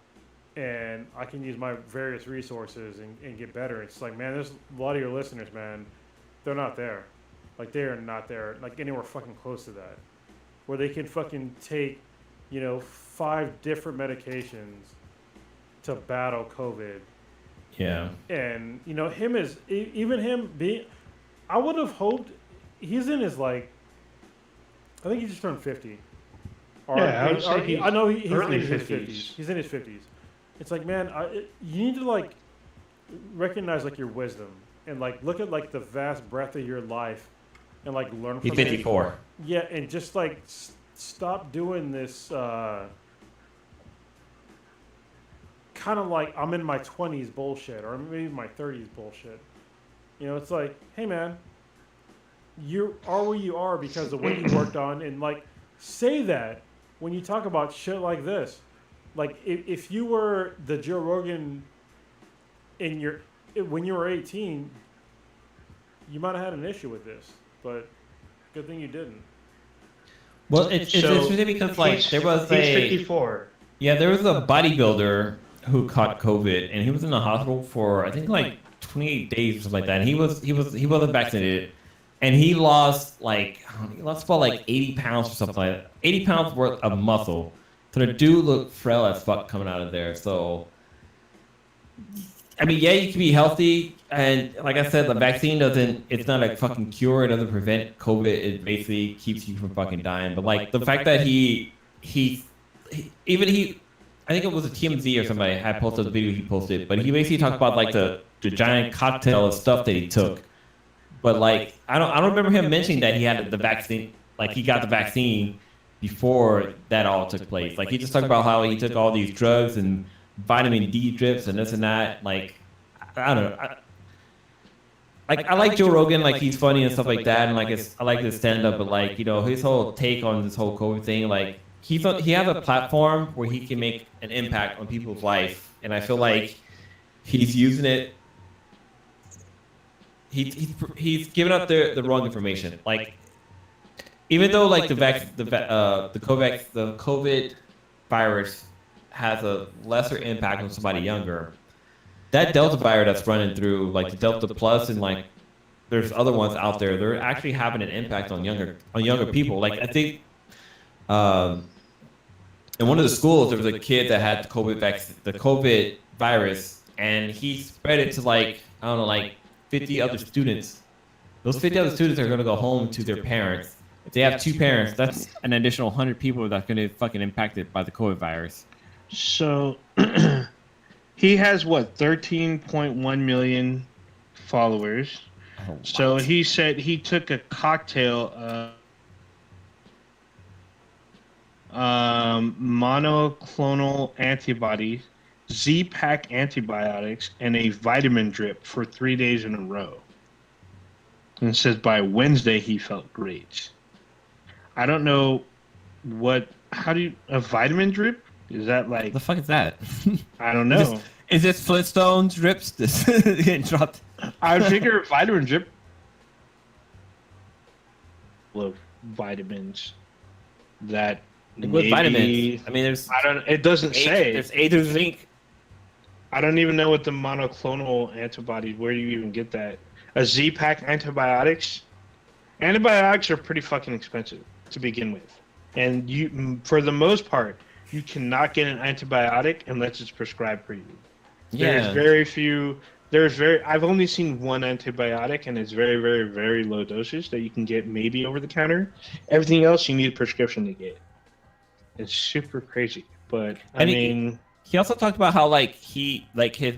and I can use my various resources and get better. It's like, man, there's a lot of your listeners, man, they're not there. Like, they are not there, like, anywhere fucking close to that. Where they can fucking take, 5 different medications to battle COVID. Yeah. And, I would have hoped, he's in his, like, I think he just turned 50. I know he's in his 50s. 50s. He's in his 50s. It's like, man, you need to, like, recognize, like, your wisdom and, like, look at, like, the vast breadth of your life and, like, learn from it. He's 54. Yeah, and just, like, stop doing this, kind of like I'm in my 20s bullshit or maybe my 30s bullshit. You know, it's like, hey man, you are where you are because of what you worked on, and like say that when you talk about shit like this. Like if you were the Joe Rogan in your when you were 18, you might have had an issue with this, but good thing you didn't. Well, it's interesting because like there was he's 54. Yeah, there was a bodybuilder who caught COVID, and he was in the hospital for I think like 28 days or something like that. And he wasn't vaccinated, and he lost about like 80 pounds or something like that. 80 pounds worth of muscle. So the dude looked frail as fuck coming out of there. So I mean, yeah, you can be healthy, and like I said, the vaccine doesn't. It's not a fucking cure. It doesn't prevent COVID. It basically keeps you from fucking dying. But like the fact that he I think it was a TMZ or somebody had posted the video he posted, but he basically talked about like the giant cocktail of stuff that he took. But like I don't remember him mentioning that he had the vaccine, like he got the vaccine before that all took place. Like he just talked about how he took all these drugs and vitamin D drips and this and that. Like I don't know. I like Joe Rogan, like he's funny and stuff like that, and like I like his stand up, but like, you know, his whole take on this whole COVID thing, like he has a platform where he can make an impact on people's life, and I feel like he's using it. He's giving out the wrong information. Like even though like the COVID virus has a lesser impact on somebody younger, that Delta virus that's running through, like the Delta Plus, and like there's other ones out there, they're actually having an impact on younger people. Like I think in one of the schools there was a kid that had the COVID virus, and he spread it to like I don't know, like 50 other students. Those 50 other students are going to go home to their parents. If they have two parents, that's an additional 100 people that's going to be fucking impacted by the COVID virus. So he has what, 13.1 million followers. Oh, so he said he took a cocktail of monoclonal antibodies, Z-Pack antibiotics, and a vitamin drip for 3 days in a row. And it says by Wednesday he felt great. I don't know a vitamin drip? Is that like... The fuck is that? I don't know. Is this Flintstones drips? This getting dropped? I figure vitamin drip of vitamins that like with vitamins. I mean, it doesn't say. There's A through zinc. I don't even know what the monoclonal antibodies. Where do you even get that? A Z-Pack antibiotics. Antibiotics are pretty fucking expensive to begin with, and you, for the most part, you cannot get an antibiotic unless it's prescribed for you. Yeah. There's very few. I've only seen one antibiotic, and it's very, very, very low dosage that you can get maybe over the counter. Everything else you need a prescription to get. It's super crazy, but I mean. He also talked about how like his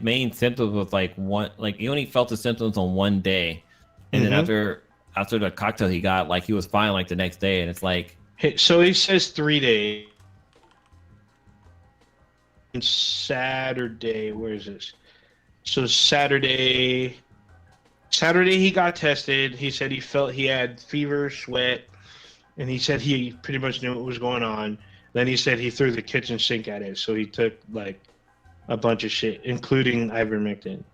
main symptoms was like he only felt the symptoms on one day, and then after the cocktail he got, like he was fine like the next day, and it's like. So he says 3 days. Saturday, where is this? So Saturday he got tested. He said he had fever, sweat, and he said he pretty much knew what was going on. Then he said he threw the kitchen sink at it, so he took like a bunch of shit, including ivermectin.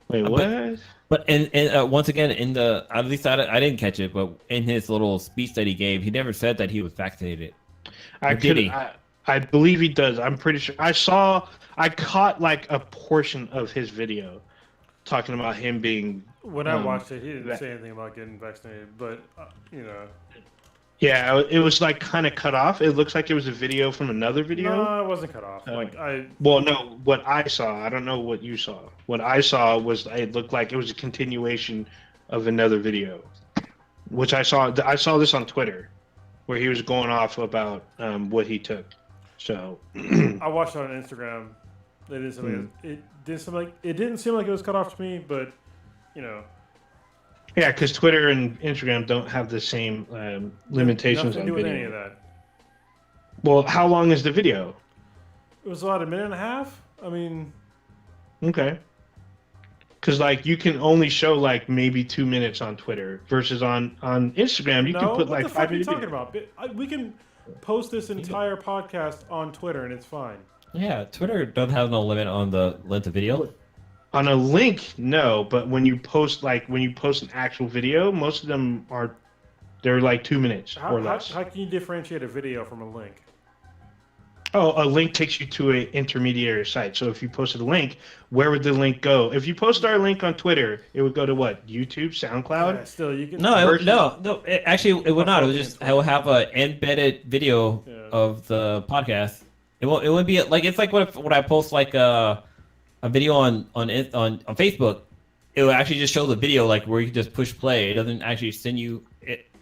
Wait, what? But once again, at least I didn't catch it, but in his little speech that he gave, he never said that he was vaccinated. I believe he does. I'm pretty sure. I caught like a portion of his video talking about him being. When I watched it, he didn't say anything about getting vaccinated, but you know. Yeah, it was like kind of cut off. It looks like it was a video from another video. No, it wasn't cut off. Well, no, what I saw, I don't know what you saw. What I saw was it looked like it was a continuation of another video, which I saw. I saw this on Twitter, where he was going off about what he took. So I watched it on Instagram. It didn't seem like it was cut off to me, but you know. Yeah, because Twitter and Instagram don't have the same limitations on video. video. Any of that. Well, how long is the video? It was about a minute and a half. I mean, Okay. Because like you can only show like maybe 2 minutes on Twitter versus on Instagram you can no. put What like the fuck are you 5 minute talking video. about? We can post this entire podcast on Twitter and it's fine. Yeah, Twitter doesn't have no limit on the length of video. On a link, no, but when you post an actual video, most of them are they're like 2 minutes or less. How can you differentiate a video from a link? Oh, a link takes you to an intermediary site. So if you posted a link, where would the link go? If you posted our link on Twitter, it would go to what? YouTube, SoundCloud? Yeah, still, you can. No, Versus- no. Actually, it would not. It would just. I will have an embedded video Yeah. of the podcast. It won't. It would be like it's like what I post like a video on Facebook. It will actually just show the video like where you can just push play. It doesn't actually send you.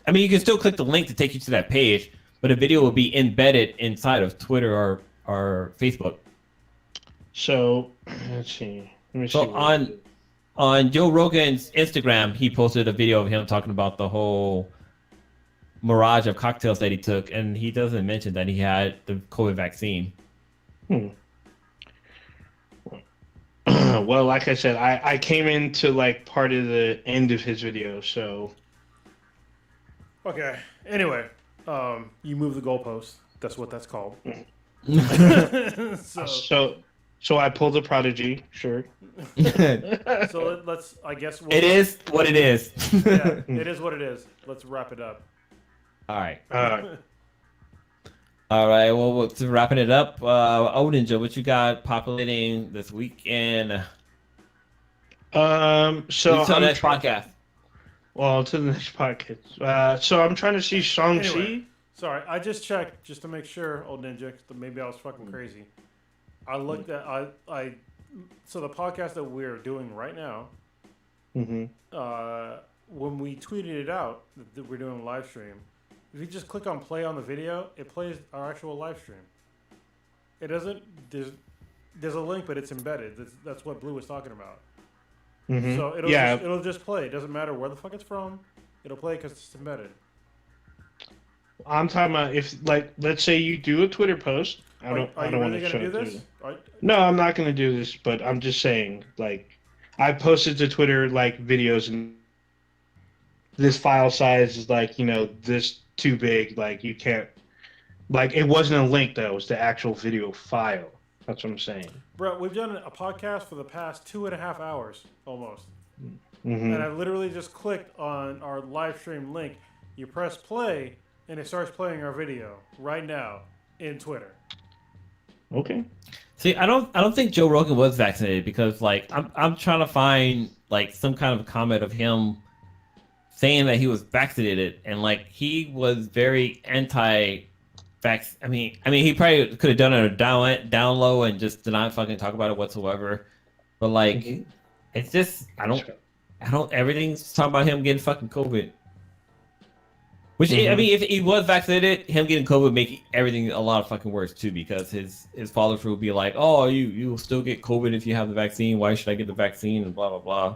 I mean, you can still click the link to take you to that page, but a video will be embedded inside of Twitter or Facebook. So let's see. Let me see. So on Joe Rogan's Instagram, he posted a video of him talking about the whole mirage of cocktails that he took, and he doesn't mention that he had the COVID vaccine. Well, like I said, I came into like part of the end of his video, so Okay. Anyway, you move the goalpost. That's what that's called. so I pulled a prodigy, sure. So let's. I guess It is what it is. Yeah, it is what it is. Let's wrap it up. All right. Uh, All right. Well, to wrapping it up, Ninja, what you got populating this weekend? so Until the next podcast. Well, to the next podcast. So I'm trying to see Shang-Chi. Anyway, sorry, I just checked just to make sure, old ninja. Maybe I was fucking crazy. I looked at so the podcast that we're doing right now. Mm-hmm. When we tweeted it out that we're doing a live stream, if you just click on play on the video, it plays our actual live stream. It doesn't. There's a link, but it's embedded. That's what Blue was talking about. Mm-hmm. So it'll just play. It doesn't matter where the fuck it's from. It'll play because it's embedded. I'm talking about if, like, let's say you do a Twitter post. I don't Are you want really to show gonna do it this? to you. No, I'm not going to do this, but I'm just saying, like, I posted to Twitter, like, videos, and this file size is, like, this too big. Like, you can't, like, it wasn't a link, though. It was the actual video file. That's what I'm saying. Bro, we've done a podcast for the past 2.5 hours, almost. Mm-hmm. And I literally just clicked on our live stream link. You press play, and it starts playing our video right now in Twitter. Okay. See, I don't think Joe Rogan was vaccinated because like I'm trying to find like some kind of comment of him saying that he was vaccinated and like he was very anti-vax. I mean he probably could have done it down low and just did not fucking talk about it whatsoever. But like it's just I don't everything's talking about him getting fucking COVID. Which I mean, if he was vaccinated, him getting COVID would make everything a lot of fucking worse too, because his follow through would be like, "Oh, you will still get COVID if you have the vaccine. Why should I get the vaccine?" and blah blah blah.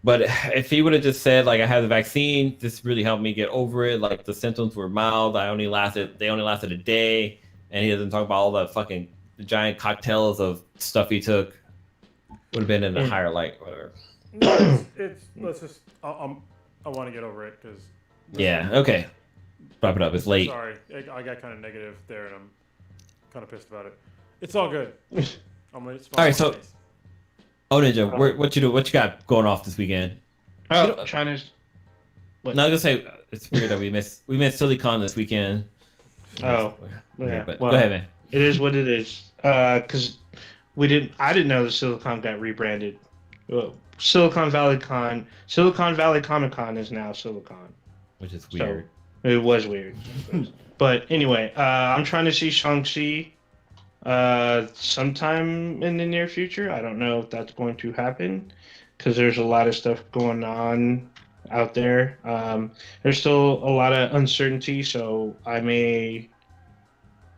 But if he would have just said like, "I have the vaccine. This really helped me get over it. Like the symptoms were mild. They only lasted a day," and he doesn't talk about all the fucking giant cocktails of stuff he took, would have been in a higher light, whatever. No, let's just. I want to get over it because. Yeah. Okay. Wrap it up. It's late. Sorry, I got kind of negative there, and I'm kind of pissed about it. It's all good. All right, so Ninja, what you got going off this weekend? Oh, China's. What? No, I was gonna say it's weird that we missed Silicon this weekend. Oh, yeah. But Well, go ahead, man. It is what it is. Because I didn't know the Silicon got rebranded. Well, Silicon Valley Comic Con is now Silicon. Which is weird. So, it was weird. But anyway, I'm trying to see Shang-Chi sometime in the near future. I don't know if that's going to happen because there's a lot of stuff going on out there. There's still a lot of uncertainty, so I may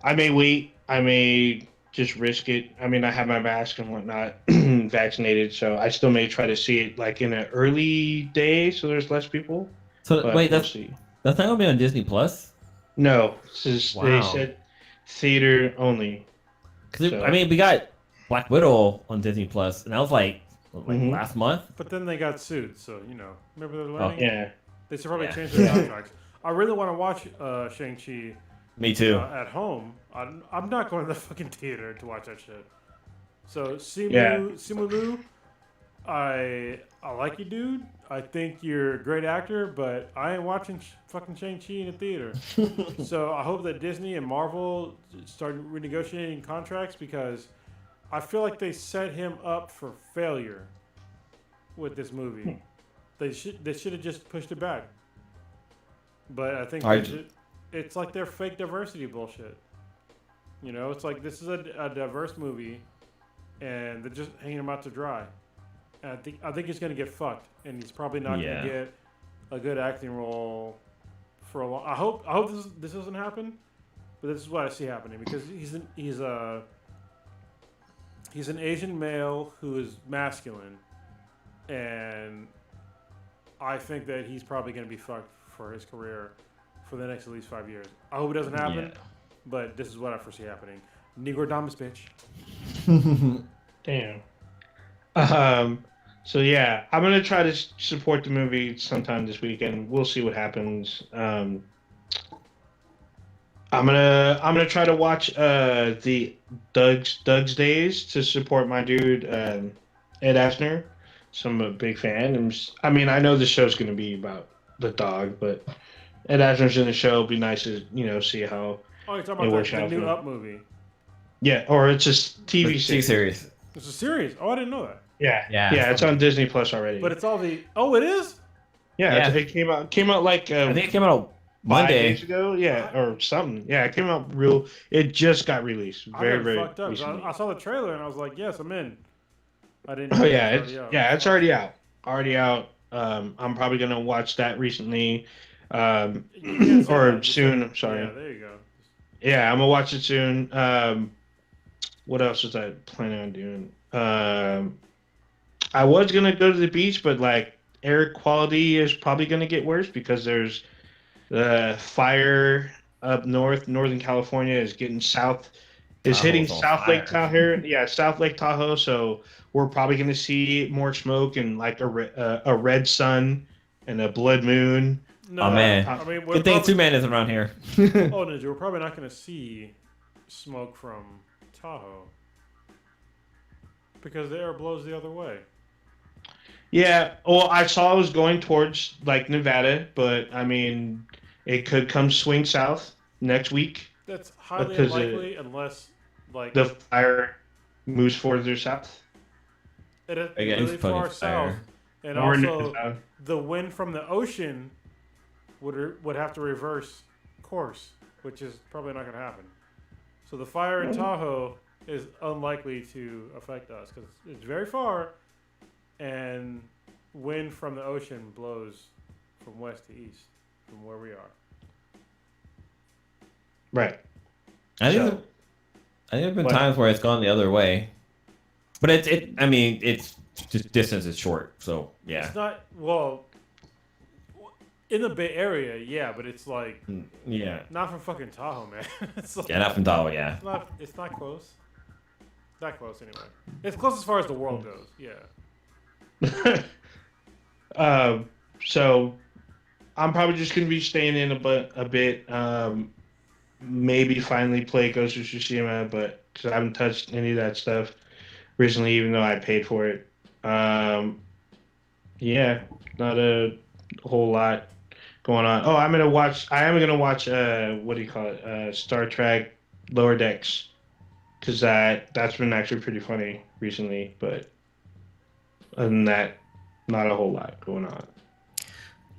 wait. I may just risk it. I mean, I have my mask and whatnot, vaccinated, so I still may try to see it like in an early day, so there's less people. So But wait, we'll that's see. not gonna be on Disney Plus. No, this is, they Wow. said theater only. Because So- I mean, we got Black Widow on Disney Plus, and that was like Mhm. last month. But then they got sued, so remember they're learning. Yeah. They should probably Yeah. change their contracts. I really want to watch Shang-Chi Me too. at home. I'm not going to the fucking theater to watch that shit. So Yeah. Simu Liu, I like you, dude. I think you're a great actor, but I ain't watching fucking Shang-Chi in a theater. So I hope that Disney and Marvel start renegotiating contracts because I feel like they set him up for failure with this movie. They should have just pushed it back. But I think it's like their fake diversity bullshit. It's like this is a diverse movie, and they're just hanging him out to dry. And I think he's gonna get fucked, and he's probably not gonna get a good acting role for a long. I hope this doesn't happen, but this is what I see happening because he's an Asian male who is masculine, and I think that he's probably gonna be fucked for his career for the next at least 5 years. I hope it doesn't happen, but this is what I foresee happening. Negro Damas, bitch. Damn. So yeah, I'm gonna try to support the movie sometime this weekend. We'll see what happens. I'm gonna try to watch the Doug's Days to support my dude Ed Asner. So I'm a big fan. I mean, I know the show's gonna be about the dog, but Ed Asner's in the show. It'd be nice to see how. Oh, you're talking about the new Up movie. Yeah, or it's just TV series. It's a series. Oh, I didn't know that. Yeah. It's on Disney Plus already. But it's all the. Oh, it is. Yeah. It came out like. I think it came out 5 Monday. days ago, or something. Yeah, it came out real. It just got released. Very fucked up. recently. I saw the trailer and I was like, yes, I'm in. I didn't. Oh yeah, it's already out. Already out. I'm probably gonna watch that recently, or soon. I'm sorry. Yeah, there you go. Yeah, I'm gonna watch it soon. What else was I planning on doing? I was gonna go to the beach, but like air quality is probably gonna get worse because there's the fire up Northern California is getting south, hitting South Lake Tahoe. Yeah, South Lake Tahoe. So we're probably gonna see more smoke and like a red sun and a blood moon. No, Oh man! I mean, good thing Two Man isn't around here. Oh, Ninja, we're probably not going to see smoke from Tahoe because the air blows the other way. Yeah, well, I saw it was going towards like Nevada, but I mean, it could come swing south next week. That's highly Because unlikely unless like The fire moves further south. it is Again, really fucking far fire. south, and Or also south. the wind from the ocean would have to reverse course, which is probably not going to happen. So the fire in Tahoe is unlikely to affect us because it's very far, and wind from the ocean blows from west to east from where we are. Right. I think So- there've been What? times where it's gone the other way, but I mean, it's just distance is short, so yeah. It's not in the Bay Area, yeah, but it's like Yeah. not from fucking Tahoe, man. It's like, Yeah, not from Tahoe, yeah. It's not close. That close anyway. It's close as far as the world goes. Yeah. So I'm probably just gonna be staying in a bit. Maybe finally play Ghost of Tsushima, but because I haven't touched any of that stuff recently, even though I paid for it. Yeah, not a whole lot going on. Oh, I am gonna watch. What do you call it? Star Trek Lower Decks, because that's been actually pretty funny recently. But other than that, not a whole lot going on.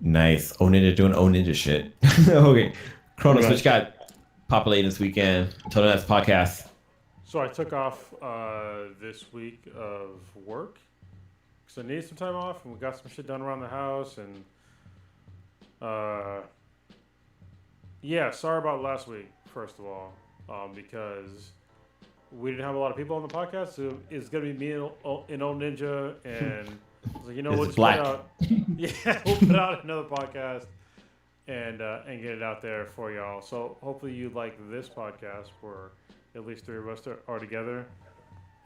Nice. O Ninja doing O Ninja shit. Okay. Kronos, what you got populating this weekend? Until the next podcast. So I took off this week of work because I needed some time off, and we got some shit done around the house. And yeah, sorry about last week. First of all, because we didn't have a lot of people on the podcast, so it's gonna be me and Old Ninja, and I was like, It's we'll just black. put out, yeah, we'll put out another podcast. and get it out there for y'all. So hopefully you like this podcast where at least 3 of us are together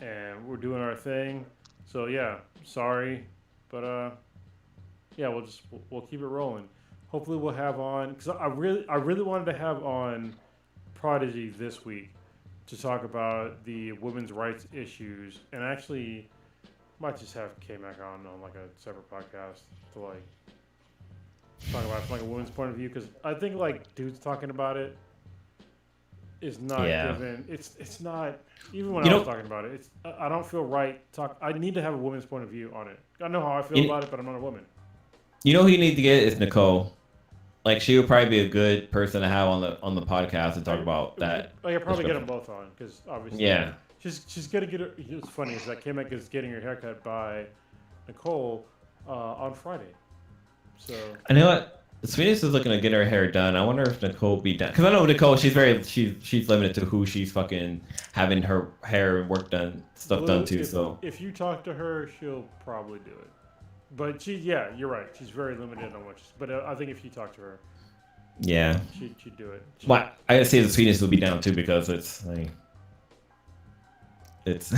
and we're doing our thing. So yeah, sorry, but yeah, we'll keep it rolling. Hopefully we'll have on because I really wanted to have on Prodigy this week to talk about the women's rights issues, and actually might just have K-Mac on like a separate podcast to like talk about it from like a woman's point of view, because I think like dudes talking about it is not given. It's not even when I was talking about it. It's I don't feel right. I need to have a woman's point of view on it. I know how I feel about it, but I'm not a woman. You know who you need to get is Nicole. Like she would probably be a good person to have on the podcast to talk about that. I could probably get them both on because obviously, yeah, she's gonna get her. It's funny is that K-Mac is getting her haircut by Nicole on Friday. So I know what Sweetness is looking to get her hair done. I wonder if Nicole will be done because I know Nicole. She's limited to who she's fucking having her hair and work done done too. So if you talk to her, she'll probably do it. But you're right. She's very limited on what but I think if you talk to her, yeah, she'd do it. Well, I gotta say the Sweetness will be down too because it's like, it's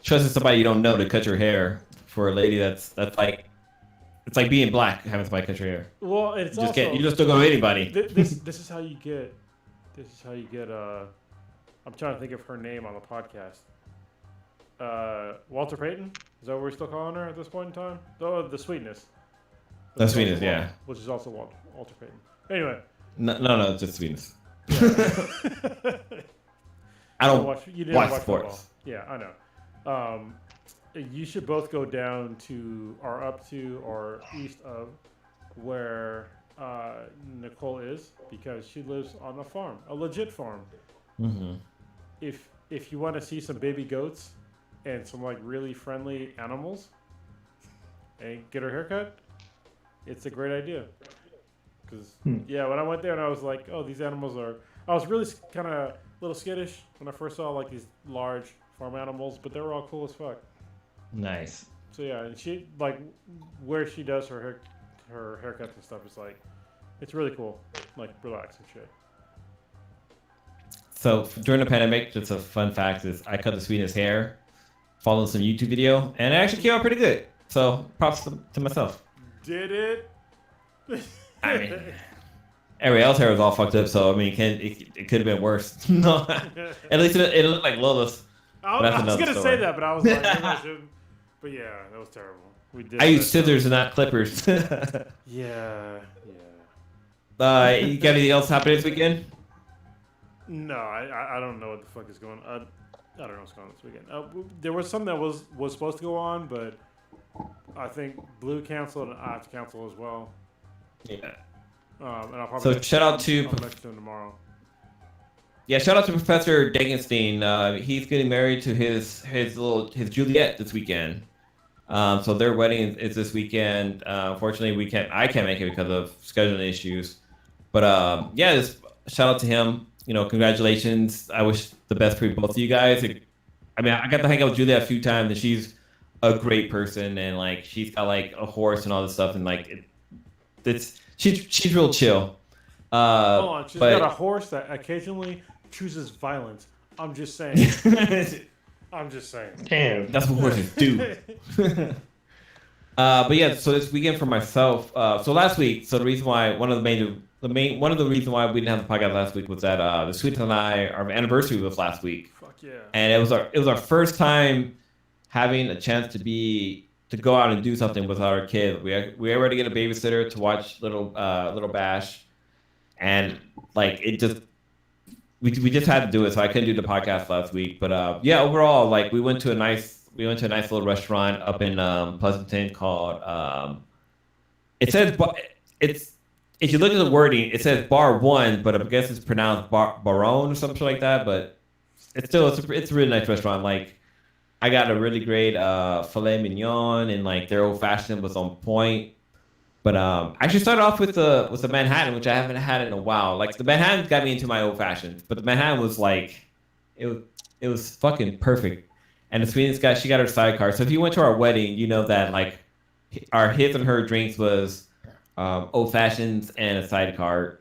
trusting somebody you don't know to cut your hair for a lady that's like, it's like being black having somebody cut your hair. Well, it's you just don't go to anybody. This is how you get. I'm trying to think of her name on the podcast. Walter Payton? Is that what we're still calling her at this point in time? The Sweetness. The Sweetness, yeah. Which is also Walter Payton. Anyway. No, it's just Sweetness. Yeah. I don't watch sports. Football. Yeah, I know. You should both go down to, or up to, or east of where Nicole is, because she lives on a farm, a legit farm. Mm-hmm. If you want to see some baby goats and some like really friendly animals and get her haircut, it's a great idea. Because yeah, when I went there and I was like, oh, these animals are, I was really kind of a little skittish when I first saw like these large farm animals, but they were all cool as fuck. Nice. So yeah, and she like where she does her haircuts and stuff is like, it's really cool, like relax and shit. So during the pandemic, just a fun fact is I cut the Sweetness hair, followed some YouTube video, and it actually came out pretty good. So props to myself. Did it? I mean, everybody else's hair was all fucked up, so I mean, it could have been worse. No, at least it looked like Lola's. I was gonna say that, but I was like, maybe I shouldn't. But yeah, that was terrible. I used scissors and not clippers. Yeah. You got anything else happening this weekend? No, I don't know what the fuck is going on. I don't know what's going on this weekend. There was something that was supposed to go on, but I think Blue canceled and I have to cancel as well. Yeah. And I'll probably shout out to him tomorrow. Yeah, shout out to Professor Dagenstein. He's getting married to his Juliet this weekend. So their wedding is this weekend. Unfortunately, I can't make it because of scheduling issues. But yeah, just shout out to him. You know, congratulations. I wish the best for both of you guys. I mean, I got to hang out with Juliet a few times, and she's a great person, and like she's got like a horse and all this stuff, and like she's real chill. Hold on, she's got a horse that occasionally chooses violence. I'm just saying. Damn. That's what horses do. But yeah, so this weekend for myself. So last week, so the reason why one of the reasons why we didn't have the podcast last week was that the Sweetness and I, our anniversary was last week. Fuck yeah. And it was our first time having a chance to go out and do something with our kids. We already get a babysitter to watch little Bash, and like it just. We just had to do it, so I couldn't do the podcast last week. But yeah, overall, like we went to a nice little restaurant up in Pleasanton called. It says if you look at the wording, it says Bar One, but I guess it's pronounced Baron or something like that. But it's a really nice restaurant. Like I got a really great filet mignon, and like their old fashioned was on point. But I actually started off with the Manhattan, which I haven't had in a while. Like the Manhattan got me into my old fashioned, but the Manhattan was like, it was fucking perfect. And the Sweetness she got her sidecar. So if you went to our wedding, you know that like his and her drinks was old fashions, and a sidecar.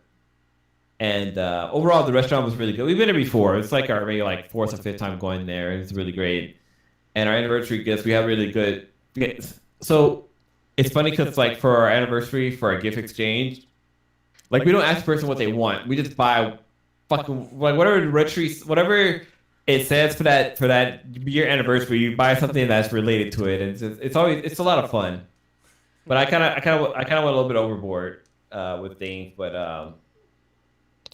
And overall, the restaurant was really good. We've been there before. It's like our maybe like fourth or fifth time going there. It's really great. And our anniversary gifts, we have really good. So it's funny because like for our anniversary, for our gift exchange, like we don't ask the person what they want. We just buy fucking like whatever the retreat, whatever it says for that year anniversary. You buy something that's related to it, and it's a lot of fun. But I kind of went a little bit overboard with things, but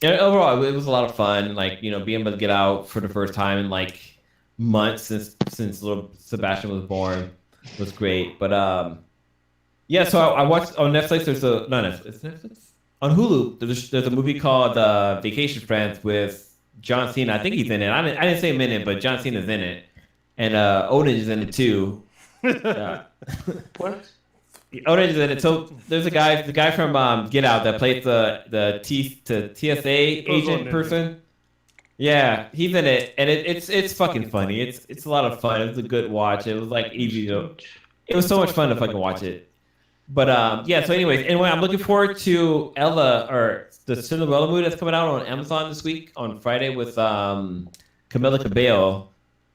yeah, overall it was a lot of fun. Like being able to get out for the first time in like months since little Sebastian was born was great. But yeah, so I watched on Netflix. There's a no Netflix, it's Netflix on Hulu. There's a movie called Vacation Friends with John Cena. I think he's in it. I didn't say him in it, but John Cena's in it, and Odin is in it too. What? Orange is in it. So there's the guy from Get Out that played the TSA agent person. Yeah, he's in it, and it's fucking funny. It's a lot of fun. It's a good watch. It was like easy to. It was so much fun to fucking watch it. But yeah. So anyways, anyway, I'm looking forward to Ella or the Cinderella movie that's coming out on Amazon this week on Friday with Camila Cabello.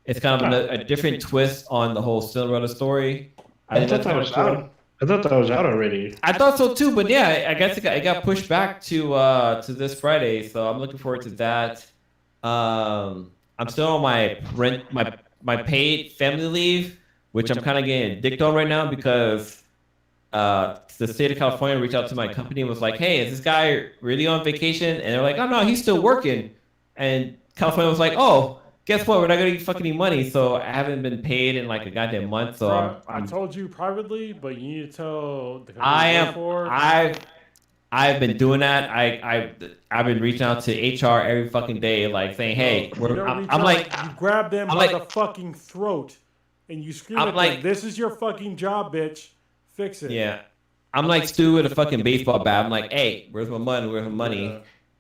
It's kind of a different twist on the whole Cinderella story. I thought that was out. I thought that was out already. I thought so too, but yeah, I guess it got pushed back to this Friday, so I'm looking forward to that. I'm still on my paid family leave, which I'm kind of getting dicked on right now because the state of California reached out to my company and was like, "Hey, is this guy really on vacation?" And they're like, "Oh no, he's still working." And California was like, "Oh, guess what? We're not gonna get fucking any money." So I haven't been paid in like a goddamn month. So I told you privately, but you need to tell the company. I've been doing that. I've been reaching out to HR every fucking day, like saying, "Hey, I'm like," you grab them by the fucking throat and you scream at them, "This is your fucking job, bitch. Fix it." Yeah, I'm like Stu with a fucking baseball bat. I'm like, "Hey, where's my money? Where's my money?" Yeah.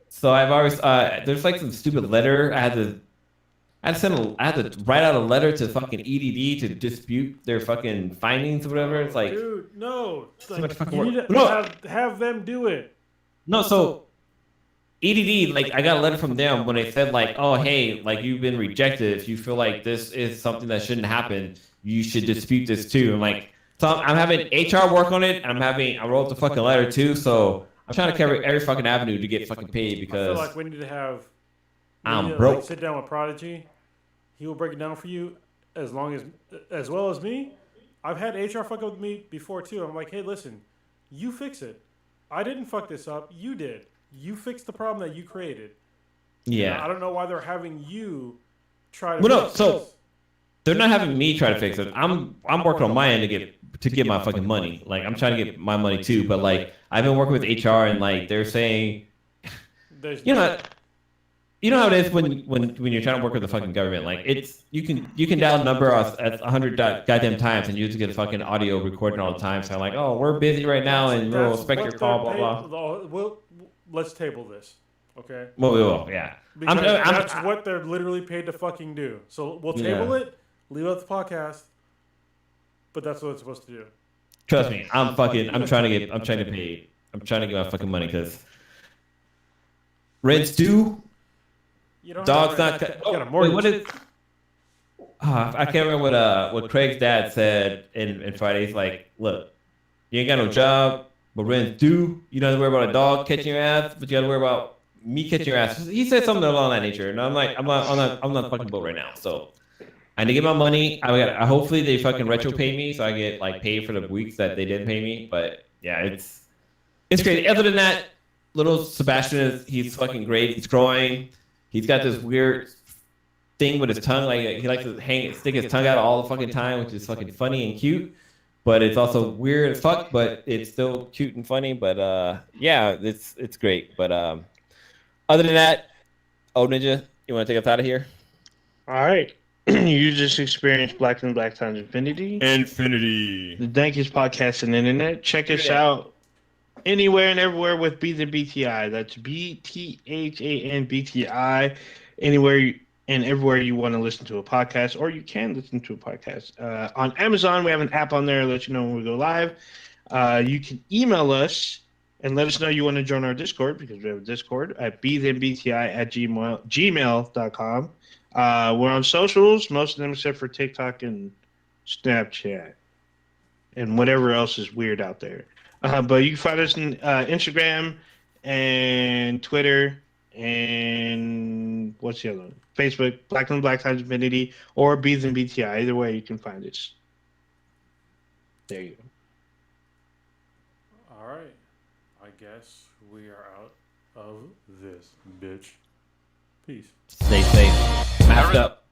So I've always there's like some stupid letter I had to write out a letter to fucking EDD to dispute their fucking findings or whatever. It's like, dude, no. Like, you need to have them do it. No, so EDD, like, I got a letter from them when they said, like, "Oh, hey, like, you've been rejected. If you feel like this is something that shouldn't happen, you should dispute this too." I'm like, so I'm having HR work on it. I wrote the fucking letter too. So I'm trying to cover every fucking avenue to get fucking paid because I feel like we need to have. I'm broke. Sit down with Prodigy. He will break it down for you as well as me. I've had HR fuck up with me before too. I'm like, "Hey, listen, you fix it. I didn't fuck this up. You did. You fixed the problem that you created." Yeah. And I don't know why they're having you try to. Well, no, so they're not having me try to fix it. I'm working on my end to get my fucking money. Like, I'm trying to get my money too. But like, I've been working with HR and like they're saying, you know how it is when you're trying to work with the fucking government. Like, it's you can dial a number at 100 goddamn times and you just get a fucking audio recording all the time. So I'm like, "Oh, we're busy right now and we'll respect your call." Blah blah. Let's table this, okay? Well, we will, yeah. Because that's what they're literally paid to fucking do. So we'll table it, leave out the podcast, but that's what it's supposed to do. Trust me, I'm trying to get paid. I'm trying to get my fucking money because rent's due. Dog's not. Wait, what is? I can't remember what Craig's dad said in Friday. He's like, "Look, you ain't got no job, but rent's due. You don't have to worry about a dog catching your ass, but you got to worry about me catching your ass." He said something along that nature, and I'm like, I'm on the fucking boat right now. So I need to get my money. Hopefully they fucking retro pay me, so I get like paid for the weeks that they didn't pay me. But yeah, it's great. Other than that, little Sebastian he's fucking great. He's growing. He's got this weird thing with his tongue. Like, he likes to stick his tongue out all the fucking time, which is fucking funny and cute. But it's also weird as fuck, but it's still cute and funny. But yeah, it's great. But other than that, old Ninja, you want to take us out of here? All right. You just experienced Black and Black times Infinity. The dankest podcast on the internet. Check us out anywhere and everywhere with Be the BTI. That's BTHANBTI. Anywhere and everywhere you want to listen to a podcast, or you can listen to a podcast. On Amazon, we have an app on there to let you know when we go live. You can email us And let us know you want to join our Discord, because we have a Discord at bthenbti@gmail.com. We're on socials, most of them except for TikTok and Snapchat and whatever else is weird out there. But you can find us on Instagram and Twitter and what's the other one? Facebook, Black and Black Times Infinity, or bthenbti. Either way, you can find us. There you go. All right. I guess we are out of this bitch. Peace. Stay safe. Mask up.